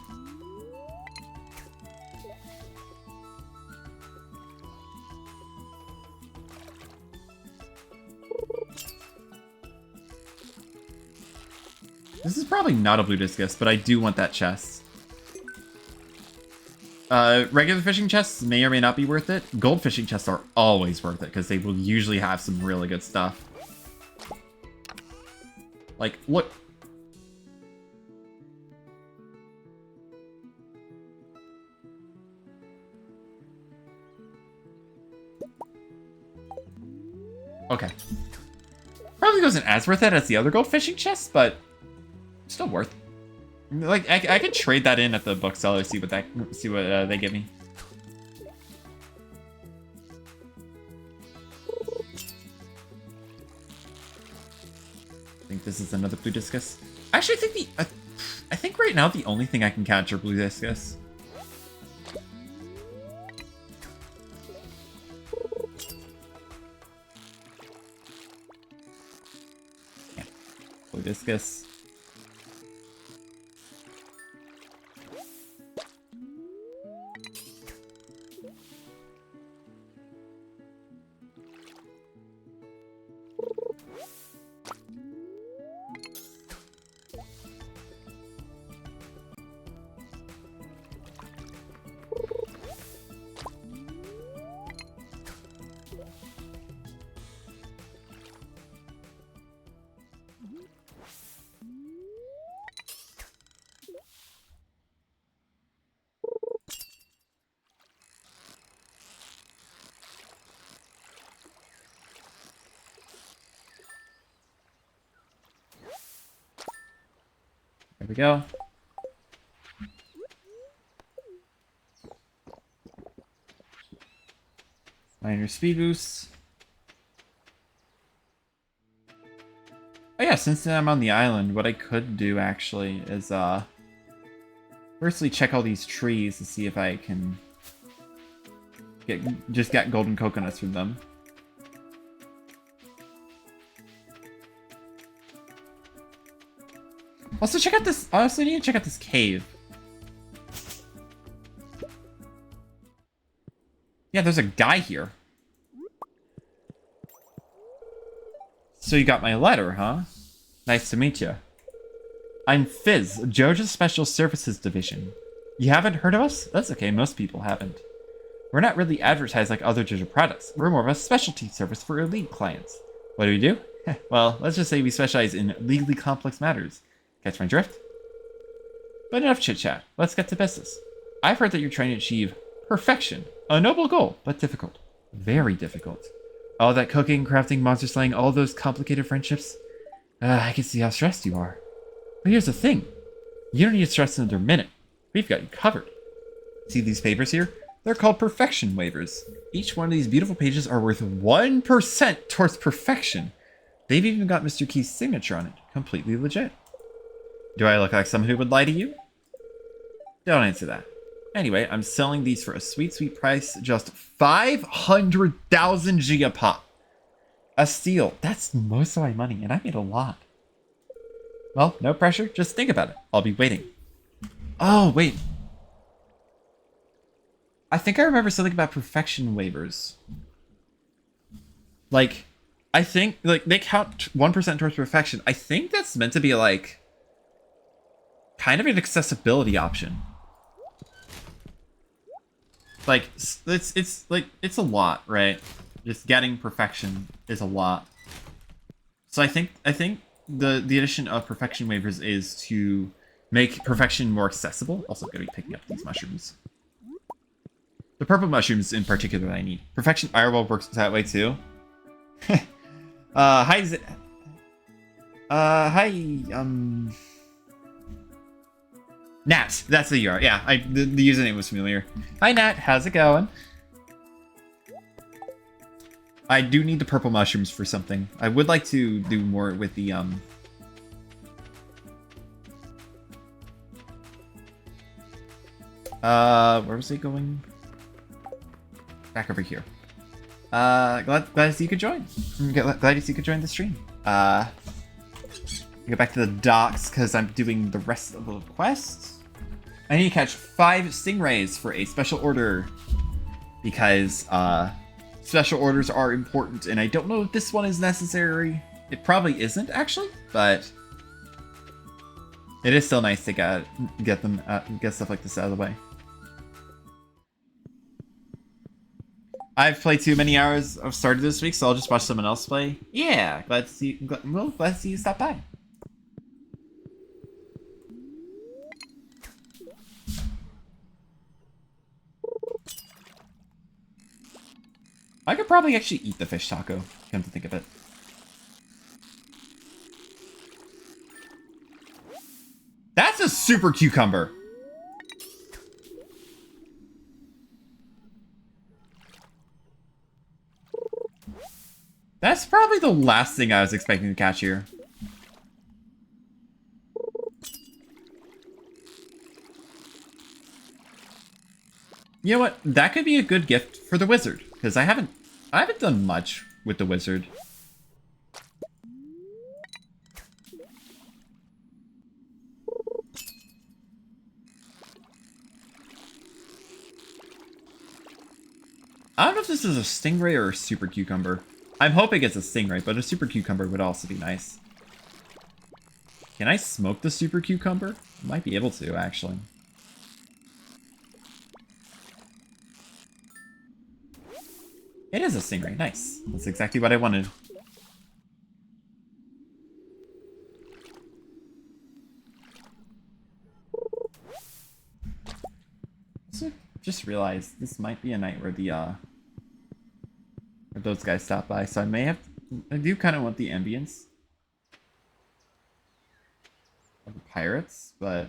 This is probably not a blue discus, but I do want that chest. Regular fishing chests may or may not be worth it. Gold fishing chests are always worth it, because they will usually have some really good stuff. Like, look. Okay. Probably wasn't as worth it as the other gold fishing chests, but still worth. Like, I could trade that in at the bookseller, see what they give me. I think this is another blue discus. Actually, I think right now the only thing I can catch are blue discus. Yeah, blue discus. There we go. Minor speed boost. Oh yeah, since I'm on the island, what I could do actually is firstly check all these trees to see if I can get golden coconuts from them. Also check out this. I also need to check out this cave. Yeah, there's a guy here. So you got my letter, huh? Nice to meet you. I'm Fizz, Georgia's Special Services Division. You haven't heard of us? That's okay, most people haven't. We're not really advertised like other Georgia products. We're more of a specialty service for elite clients. What do we do? Well, let's just say we specialize in legally complex matters. Catch my drift? But enough chit-chat. Let's get to business. I've heard that you're trying to achieve perfection. A noble goal, but difficult. Very difficult. All that cooking, crafting, monster slaying, all those complicated friendships. I can see how stressed you are. But here's the thing. You don't need to stress another minute. We've got you covered. See these papers here? They're called perfection waivers. Each one of these beautiful pages are worth 1% towards perfection. They've even got Mr. Key's signature on it. Completely legit. Do I look like someone who would lie to you? Don't answer that. Anyway, I'm selling these for a sweet, sweet price. Just 500,000 G a pop. A steal. That's most of my money, and I made a lot. Well, no pressure. Just think about it. I'll be waiting. Oh, wait. I think I remember something about perfection waivers. Like, I think, like, they count 1% towards perfection. I think that's meant to be, like, kind of an accessibility option. Like, it's like, it's a lot, right? Just getting perfection is a lot. So I think the addition of perfection waivers is to make perfection more accessible. Also gonna be picking up these mushrooms. The purple mushrooms in particular I need. Perfection Firewall works that way too. Hi, Nat. That's the URL. Yeah, the username was familiar. Hi, Nat. How's it going? I do need the purple mushrooms for something. I would like to do more with the where was it going? Back over here. Glad to see you could join. Glad to see you could join the stream. Go back to the docks because I'm doing the rest of the quest. I need to catch 5 stingrays for a special order because special orders are important, and I don't know if this one is necessary. It probably isn't actually, but it is still nice to get stuff like this out of the way. I've played too many hours of Stardew this week, so I'll just watch someone else play. Yeah, glad to see you stop by. I could probably actually eat the fish taco, come to think of it. That's a super cucumber. That's probably the last thing I was expecting to catch here. You know what? That could be a good gift for the wizard, because I haven't done much with the wizard. I don't know if this is a stingray or a super cucumber. I'm hoping it's a stingray, but a super cucumber would also be nice. Can I smoke the super cucumber? I might be able to, actually. It is a stingray. Nice. That's exactly what I wanted. So, just realized this might be a night where the where those guys stop by, so I do kind of want the ambience of the pirates, but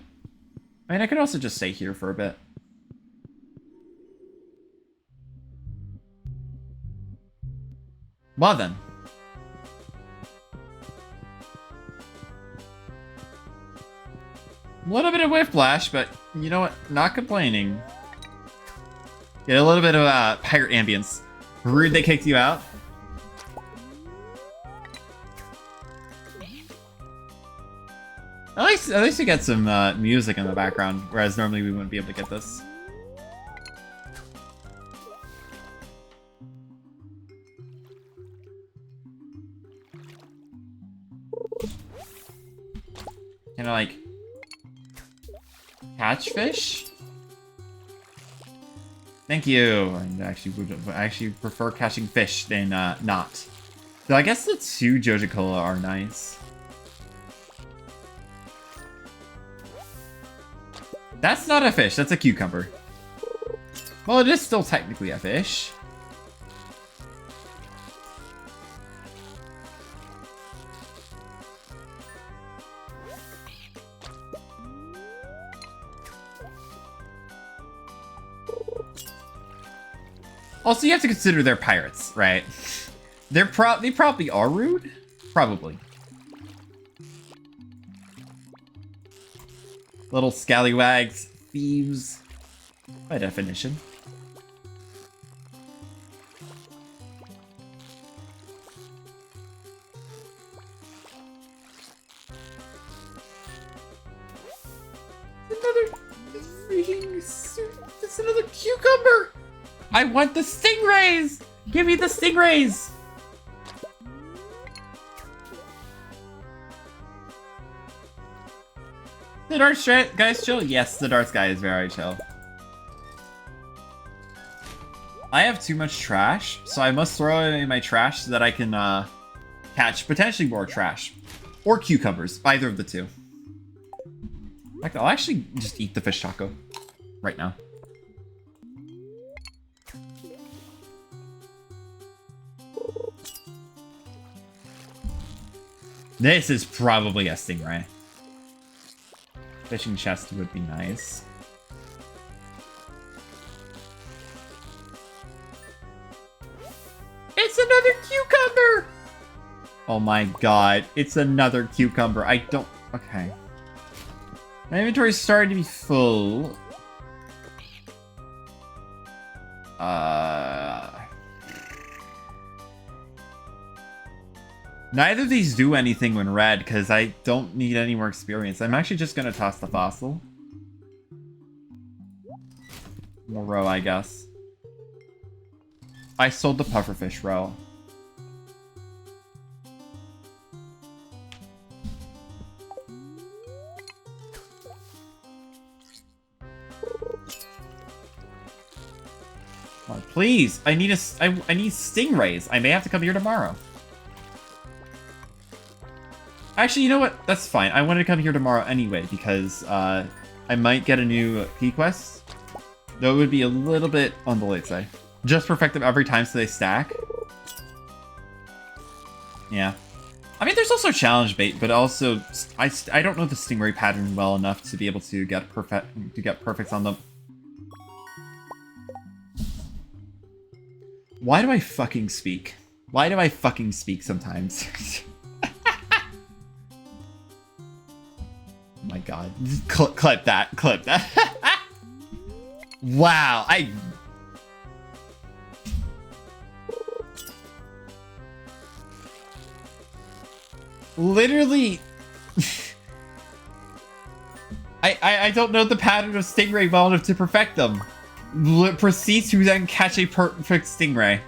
I mean I could also just stay here for a bit. Well then. A little bit of whiplash, but you know what? Not complaining. Get a little bit of pirate ambience. Rude they kicked you out. At least you get some music in the background, whereas normally we wouldn't be able to get this. Can I like catch fish? Thank you. I actually prefer catching fish than not. So I guess the 2 Joja-Cola are nice. That's not a fish, that's a cucumber. Well, it is still technically a fish. Also, you have to consider they're pirates, right? They probably are rude. Probably. Little scallywags, thieves, by definition. It's another cucumber! I want the stingrays! Give me the stingrays! The darts guy's chill? Yes, the darts guy is very chill. I have too much trash, so I must throw away my trash so that I can catch potentially more trash. Or cucumbers, either of the two. In fact, I'll actually just eat the fish taco right now. This is probably a stingray. Fishing chest would be nice. It's another cucumber! Oh my god, it's another cucumber. I don't... Okay. My inventory's starting to be full. Neither of these do anything when red, because I don't need any more experience. I'm actually just going to toss the fossil. Roe, I guess. I sold the pufferfish roe. Oh, please, I need I need stingrays. I may have to come here tomorrow. Actually, you know what? That's fine. I wanted to come here tomorrow anyway because I might get a new key quest. Though it would be a little bit on the late side. Just perfect them every time so they stack. Yeah. I mean, there's also challenge bait, but also I don't know the stingray pattern well enough to be able to get perfects on them. Why do I fucking speak? Why do I fucking speak sometimes? Oh my god. Clip that. Clip that. Wow. Literally... I don't know the pattern of stingray well enough to perfect them. Proceed to then catch a perfect stingray.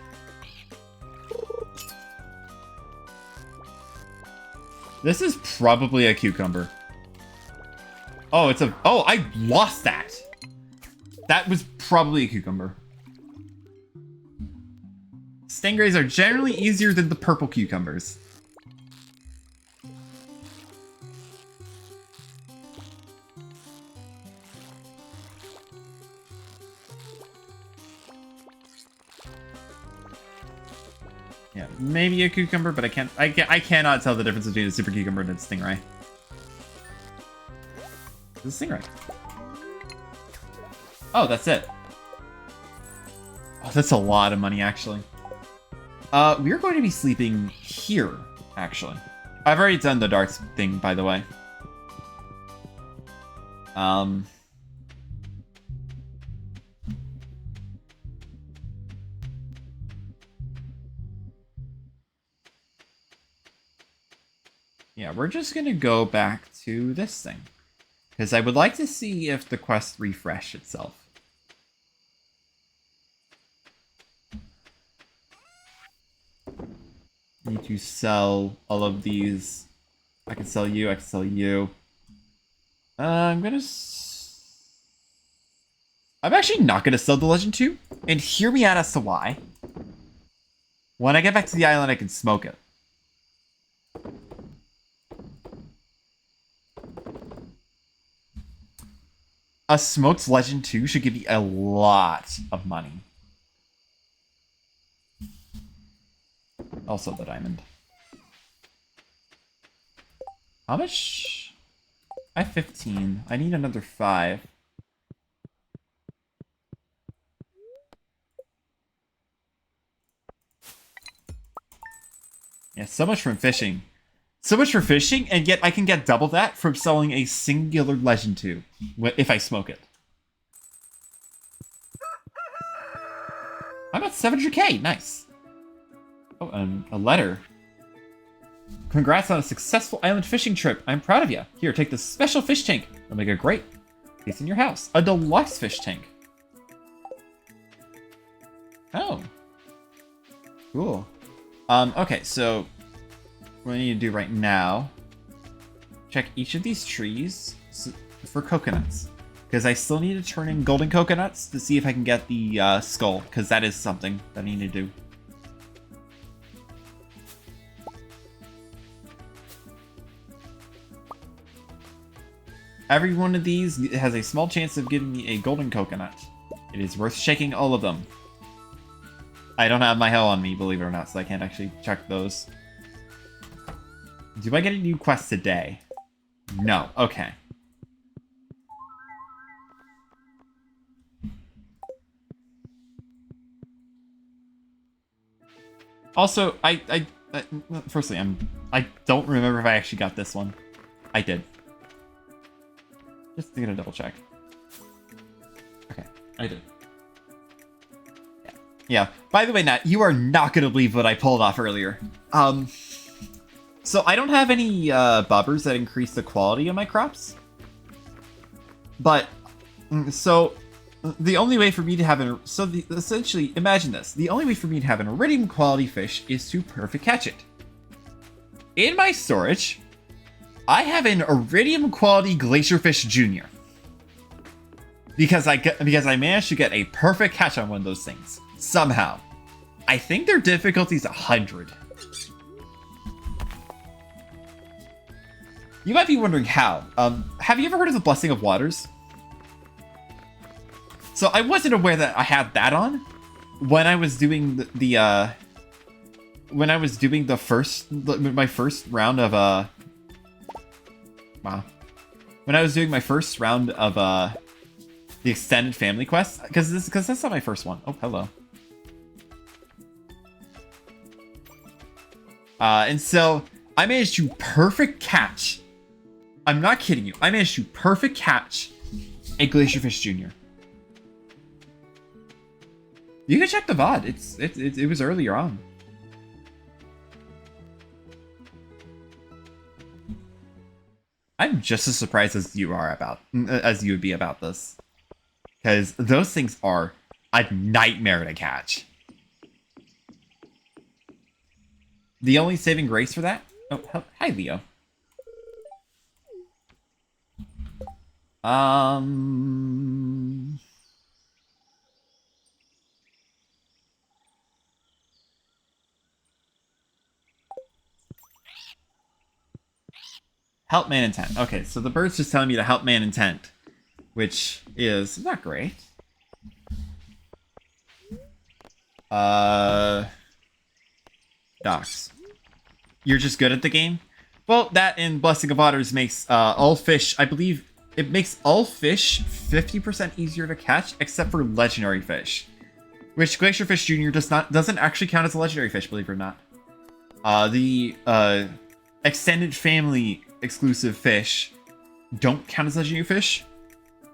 This is probably a cucumber. Oh, it's a... Oh, I lost that! That was probably a cucumber. Stingrays are generally easier than the purple cucumbers. Yeah, maybe a cucumber, but I cannot tell the difference between a super cucumber and a stingray. It's a stingray. Oh, that's it. Oh, that's a lot of money, actually. We're going to be sleeping here, actually. I've already done the darts thing, by the way. Yeah, we're just gonna go back to this thing. Because I would like to see if the quest refreshed itself. Need to sell all of these. I can sell you, I can sell you. I'm actually not gonna sell the Legend 2. And hear me out as to why. When I get back to the island, I can smoke it. A smoked Legend 2 should give me a lot of money. Also the diamond. How much? I have 15. I need another 5. Yeah, so much from fishing. So much for fishing, and yet I can get double that from selling a singular Legend 2 if I smoke it. I'm at 700k. Nice. Oh, and a letter. Congrats on a successful island fishing trip. I'm proud of you. Here, take this special fish tank. It'll make a great place in your house. A deluxe fish tank. Oh. Cool. Okay, so what I need to do right now, check each of these trees for coconuts. Because I still need to turn in golden coconuts to see if I can get the skull. Because that is something that I need to do. Every one of these has a small chance of giving me a golden coconut. It is worth shaking all of them. I don't have my hell on me, believe it or not, so I can't actually check those. Do I get a new quest today? No. Okay. Also, firstly, I don't remember if I actually got this one. I did. Just gonna double check. Okay, I did. Yeah. Yeah. By the way, Nat, you are not gonna believe what I pulled off earlier. So I don't have any bobbers that increase the quality of my crops. But so the only way for me to have essentially imagine this. The only way for me to have an iridium quality fish is to perfect catch it. In my storage, I have an iridium quality glacier fish junior. Because I managed to get a perfect catch on one of those things. Somehow. I think their difficulty is 100. You might be wondering how. Have you ever heard of the Blessing of Waters? So I wasn't aware that I had that on when I was doing my first round of wow. When I was doing my first round of the extended family quest, because that's not my first one. Oh, hello. And so I managed to perfect catch. I'm not kidding you. I managed to perfect catch a Glacierfish Jr. You can check the VOD. It was earlier on. I'm just as surprised as you would be about this, because those things are a nightmare to catch. The only saving grace for that? Oh, hi, Leo. Help man intent. Okay, so the bird's just telling me to help man intent, which is not great. Docks. You're just good at the game? Well, that in Blessing of Waters makes all fish, I believe, it makes all fish 50% easier to catch, except for legendary fish. Which Glacierfish Jr. doesn't actually count as a legendary fish, believe it or not. The extended family exclusive fish don't count as legendary fish,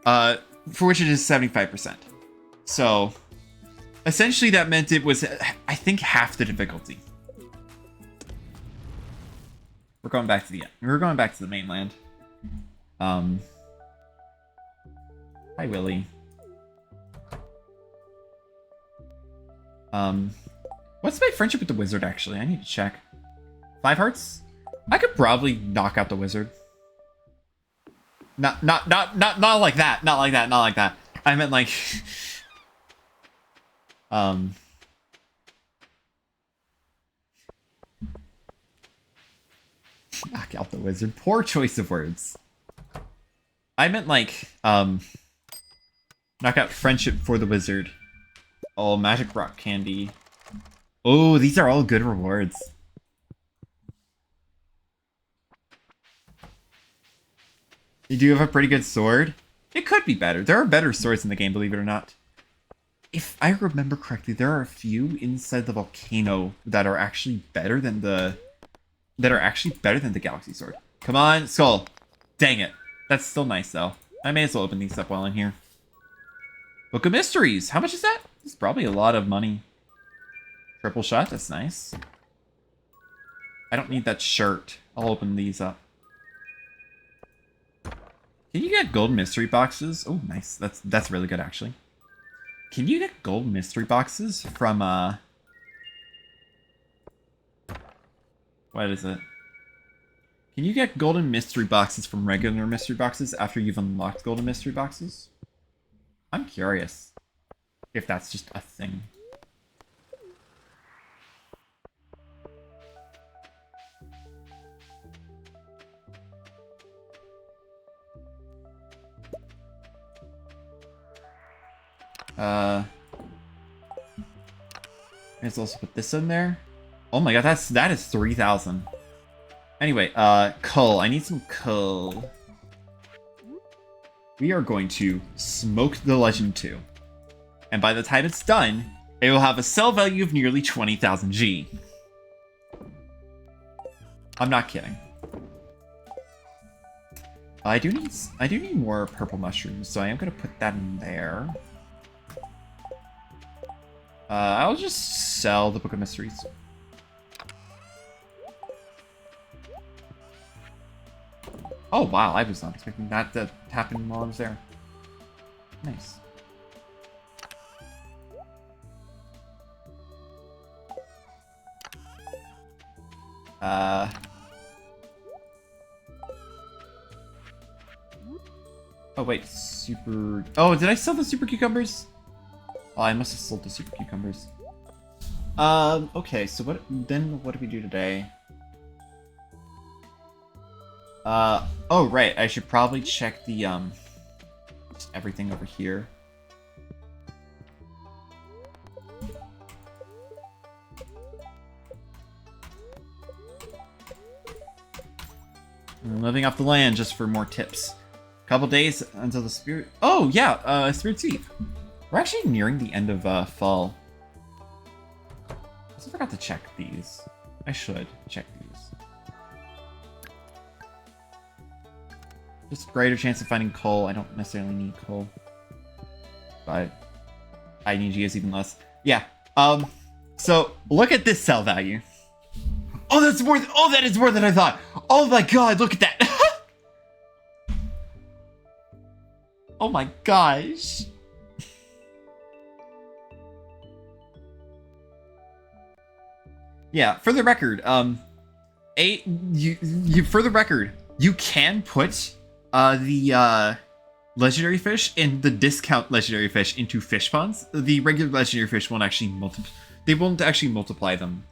for which it is 75%. So, essentially that meant it was, I think, half the difficulty. We're going back to the mainland. Hi, Willy. What's my friendship with the wizard, actually? I need to check. 5 hearts? I could probably knock out the wizard. Not like that. Not like that. Not like that. I meant like... knock out the wizard. Poor choice of words. I meant like, knock out friendship for the wizard. Oh, magic rock candy. Oh, these are all good rewards. You do have a pretty good sword. It could be better. There are better swords in the game, believe it or not. If I remember correctly, there are a few inside the volcano that are actually better than the Galaxy Sword. Come on, Skull. Dang it. That's still nice, though. I may as well open these up while I'm here. Book of Mysteries. How much is that? It's probably a lot of money. Triple shot. That's nice. I don't need that shirt. I'll open these up. Can you get gold mystery boxes? Oh, nice. That's really good, actually. Can you get gold mystery boxes from, what is it? Can you get golden mystery boxes from regular mystery boxes after you've unlocked golden mystery boxes? I'm curious if that's just a thing. Let's also put this in there. Oh my god, that is 3,000. Anyway, coal. I need some coal. We are going to smoke the Legend 2. And by the time it's done, it will have a sell value of nearly 20,000 G. I'm not kidding. I do need more purple mushrooms, so I am gonna put that in there. I'll just sell the Book of Mysteries. Oh wow, I was not expecting that to happen while I was there. Nice. Oh wait, super... Oh, did I sell the super cucumbers? Oh, I must have sold the super cucumbers. Okay, so what do we do today? Oh right, I should probably check the, everything over here. I'm living off the land just for more tips. Couple days until the spirit... Oh, yeah, Spirit's Eve. We're actually nearing the end of, fall. I also forgot to check these. I should check these. Just greater chance of finding coal. I don't necessarily need coal. But I need geos even less. Yeah, so look at this sell value. Oh, that's more oh, that is more than I thought. Oh my god, look at that. Oh my gosh. Yeah, for the record, for the record, you can put the legendary fish and the discount legendary fish into fish ponds. The regular legendary fish won't actually multiply them.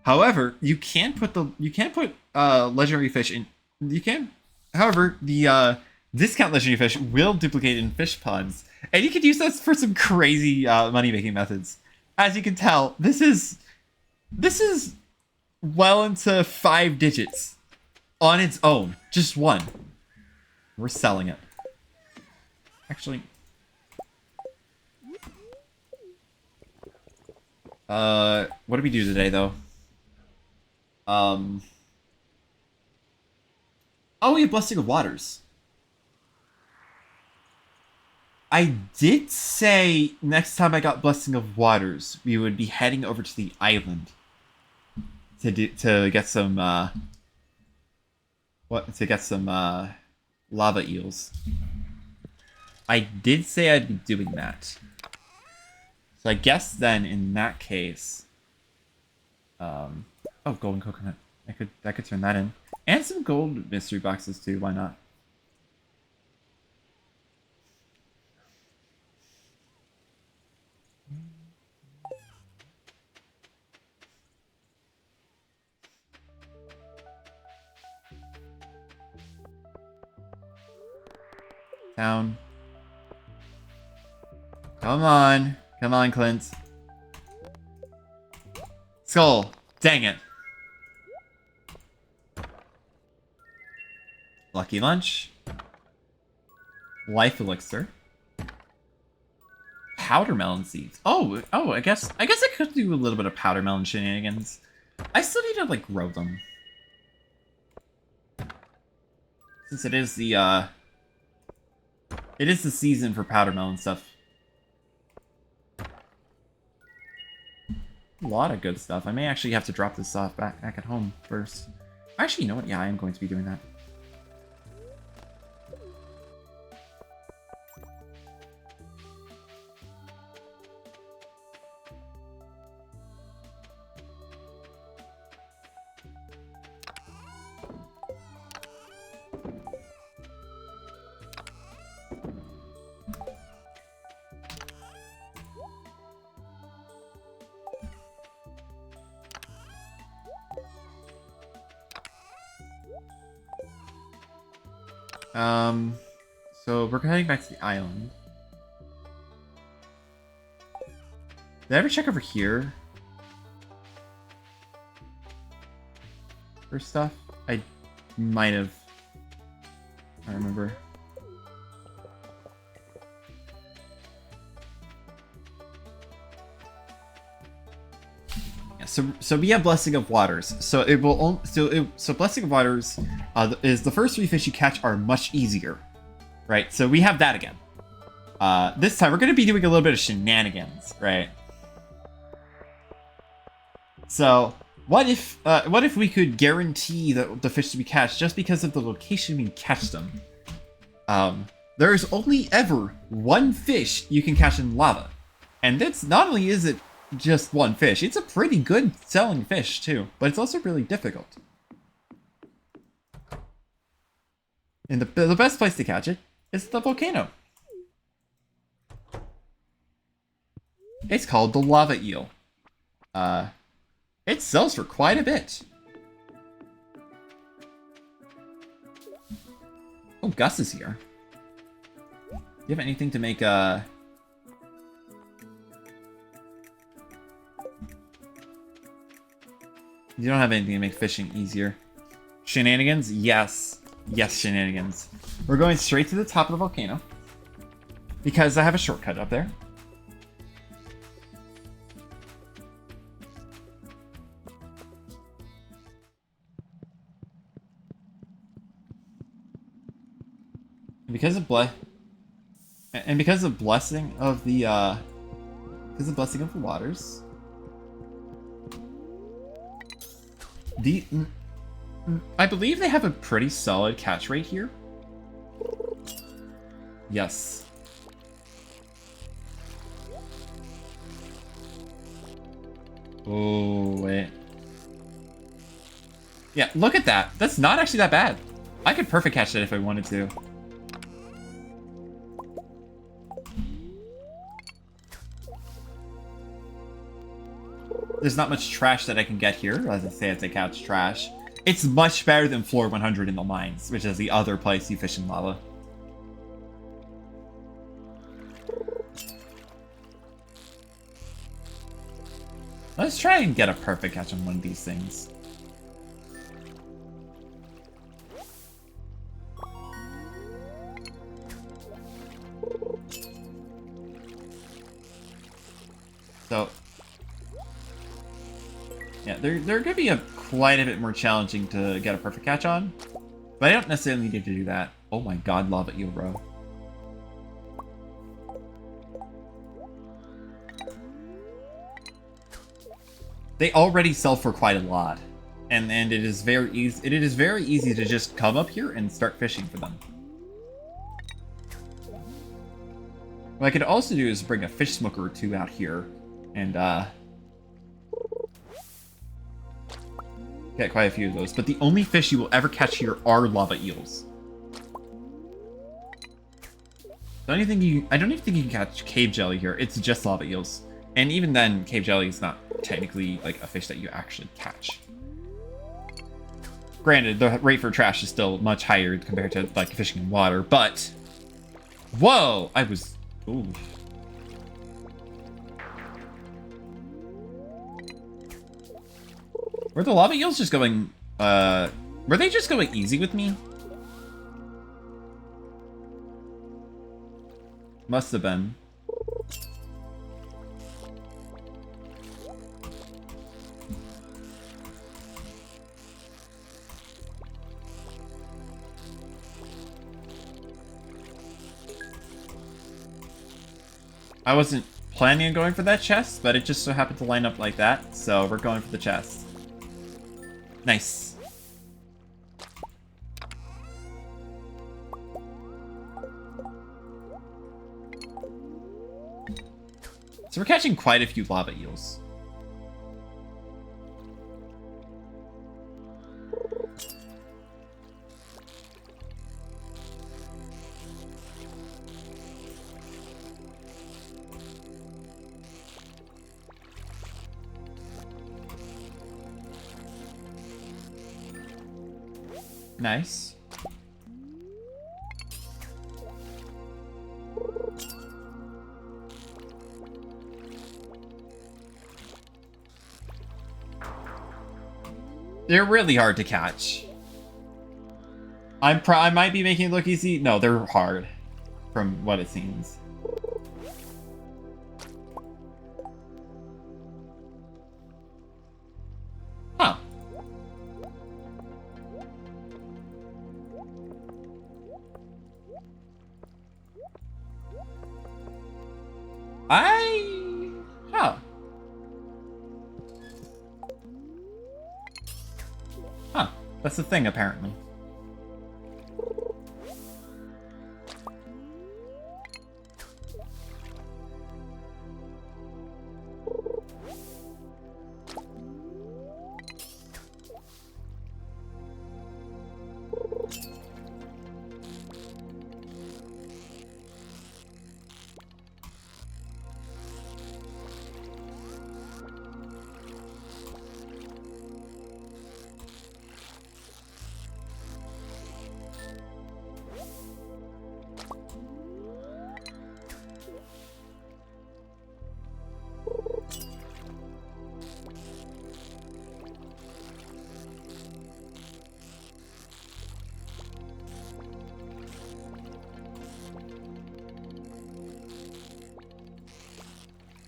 However, you can put legendary fish in. However, the discount legendary fish will duplicate in fish ponds, and you can use that for some crazy money making methods. As you can tell, this is well into 5 digits on its own, just one. We're selling it. Actually, what do we do today though? Oh, we have Blessing of Waters. I did say next time I got Blessing of Waters, we would be heading over to the island to get some lava eels. I did say I'd be doing that. So I guess then in that case, oh, golden coconut. I could turn that in. And some gold mystery boxes too, why not? Down. Come on. Come on, Clint. Skull. Dang it. Lucky Lunch. Life Elixir. Powder Melon Seeds. Oh, I guess I could do a little bit of Powder Melon shenanigans. I still need to, like, grow them. Since it is the season for Powder Melon stuff. A lot of good stuff. I may actually have to drop this off back at home first. Actually, you know what? Yeah, I am going to be doing that. So we're heading back to the island. Did I ever check over here? For stuff? I might have. I remember. Yeah, so we have Blessing of Waters. So it will so Blessing of Waters is the first 3 fish you catch are much easier, right? So we have that again. This time we're going to be doing a little bit of shenanigans, right? So what if we could guarantee the fish to be catch just because of the location we catch them? There is only ever 1 fish you can catch in lava, and that's not only is it just 1 fish, it's a pretty good selling fish too, but it's also really difficult. And the best place to catch it is the volcano. It's called the lava eel. It sells for quite a bit. Oh, Gus is here. Do you have anything to make You don't have anything to make fishing easier. Shenanigans? Yes. Yes, shenanigans. We're going straight to the top of the volcano, because I have a shortcut up there. Because of because of blessing of the waters, I believe they have a pretty solid catch rate here. Yes. Oh wait. Yeah, look at that. That's not actually that bad. I could perfect catch that if I wanted to. There's not much trash that I can get here, as I catch trash. It's much better than floor 100 in the mines, which is the other place you fish in lava. Let's try and get a perfect catch on one of these things. So, yeah, they're going to be quite a bit more challenging to get a perfect catch on, but I don't necessarily need to do that. Oh my god, lava eel, bro. They already sell for quite a lot, and it is very easy. It is very easy to just come up here and start fishing for them. What I could also do is bring a fish smoker or 2 out here, and get quite a few of those. But the only fish you will ever catch here are lava eels. I don't even think you can catch cave jelly here. It's just lava eels. And even then, cave jelly is not technically like a fish that you actually catch. Granted, the rate for trash is still much higher compared to like fishing in water, but whoa, I was ooh. Were the lava eels just going were they just going easy with me? Must have been. I wasn't planning on going for that chest, but it just so happened to line up like that, so we're going for the chest. Nice. So we're catching quite a few lava eels. Nice. They're really hard to catch. I might be making it look easy. No, they're hard, from what it seems. Huh. Huh. Huh. That's the thing, apparently.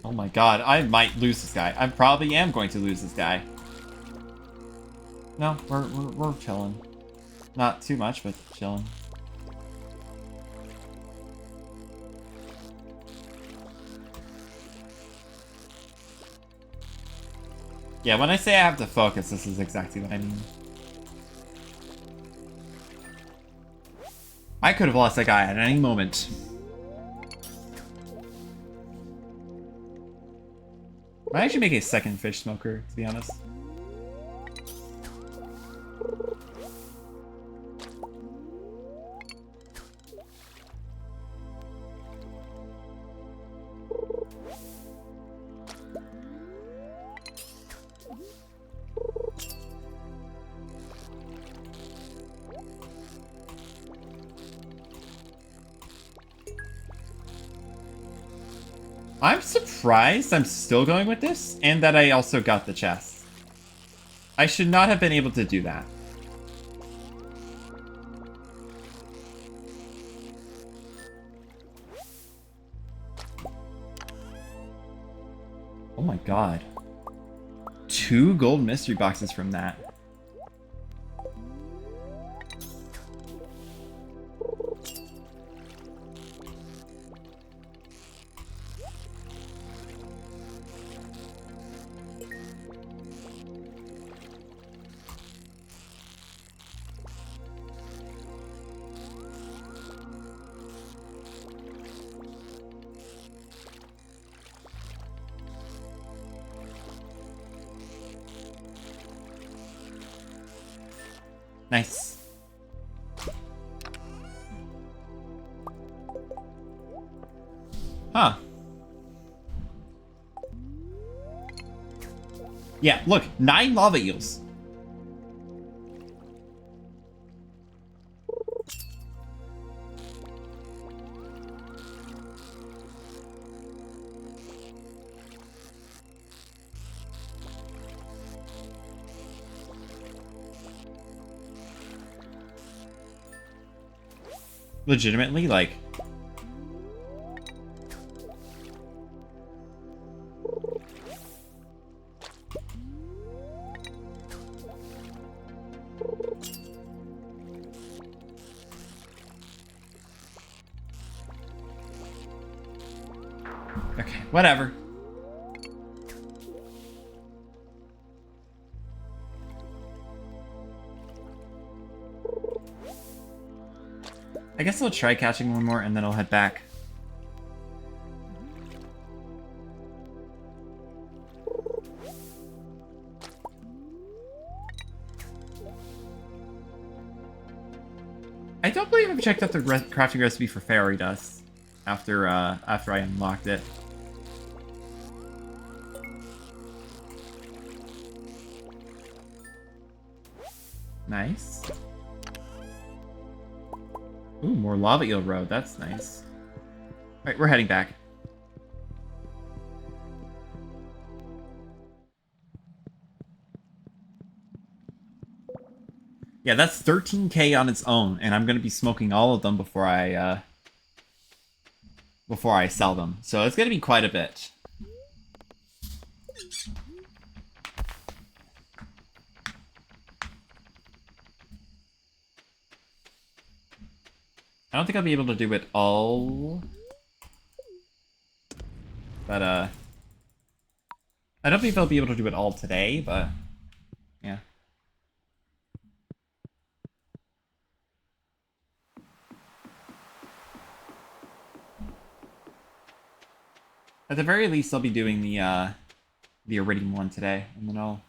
Oh my god, I might lose this guy. I probably am going to lose this guy. No, we're chilling. Not too much, but chilling. Yeah, when I say I have to focus, this is exactly what I mean. I could have lost that guy at any moment. Might actually make a second fish smoker, to be honest. I'm surprised I'm still going with this, and that I also got the chest. I should not have been able to do that. Oh my god. 2 gold mystery boxes from that. Nice. Huh. Yeah, look, 9 lava eels. Legitimately, like... Okay, whatever. I guess I'll try catching one more and then I'll head back. I don't believe I've checked out the crafting recipe for fairy dust after I unlocked it. Nice. Ooh, more lava eel road. That's nice. Alright, we're heading back. Yeah, that's 13K on its own, and I'm gonna be smoking all of them before I sell them. So it's gonna be quite a bit. I don't think I'll be able to do it all, but I don't think I'll be able to do it all today, but yeah. At the very least, I'll be doing the Iridium one today, and then I'll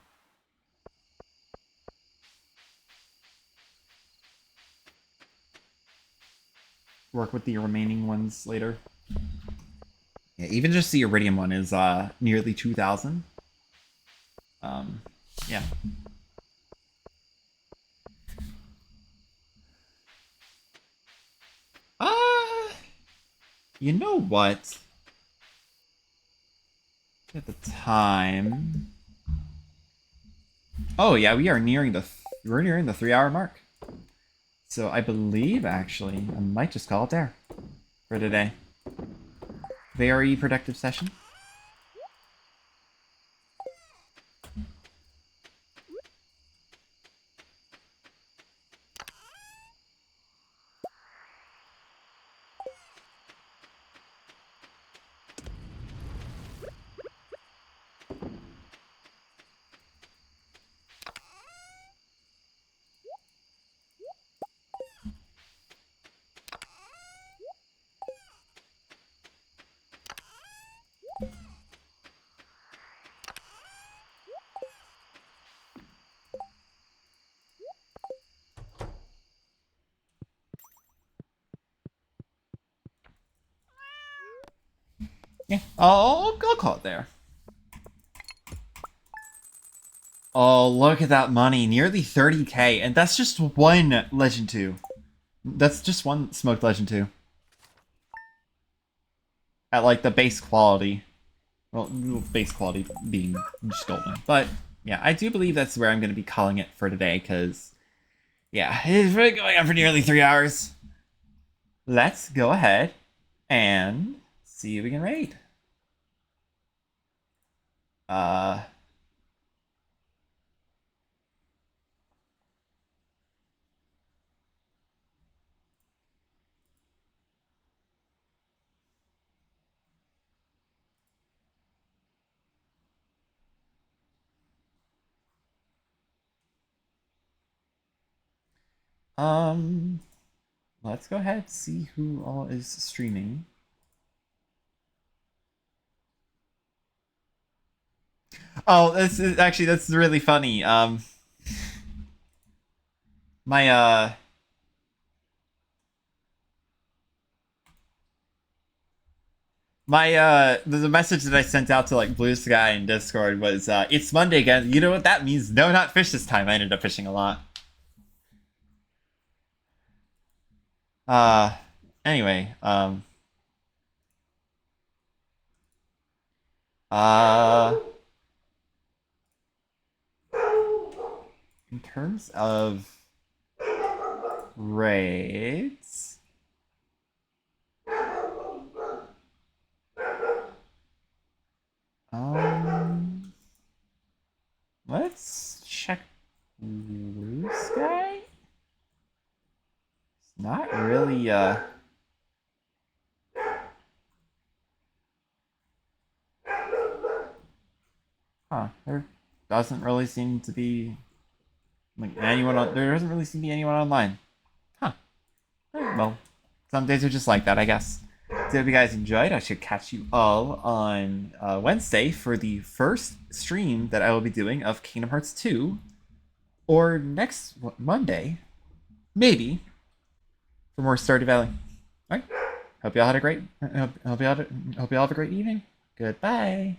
work with the remaining ones later. Yeah, even just the Iridium one is nearly 2,000. Yeah. Uh, you know what? At the time. Oh yeah, we're nearing the 3-hour mark. So I believe actually I might just call it there for today. Very productive session. Yeah, I'll call it there. Oh, look at that money. Nearly 30K. And that's just one Legend 2. That's just one Smoked Legend 2. At, like, the base quality. Well, base quality being just golden. But, yeah, I do believe that's where I'm going to be calling it for today, because, yeah, it's really going on for nearly 3 hours. Let's go ahead and see if we can raid. Uh... Um, let's go ahead and see who all is streaming. Oh, that's really funny. My the message that I sent out to like Blue Sky and Discord was it's Monday again. You know what that means? No, not fish this time. I ended up fishing a lot. Uh, anyway, uh, in terms of raids, um, let's check Blue Sky. It's not really huh, there doesn't really seem to be like anyone on there doesn't really seem to be anyone online. Huh. Well, some days are just like that, I guess. So if you guys enjoyed, I should catch you all on Wednesday for the first stream that I will be doing of Kingdom Hearts 2, or next Monday, maybe, for more Stardew Valley. All right. Hope y'all had a great. Hope y'all have a great evening. Goodbye.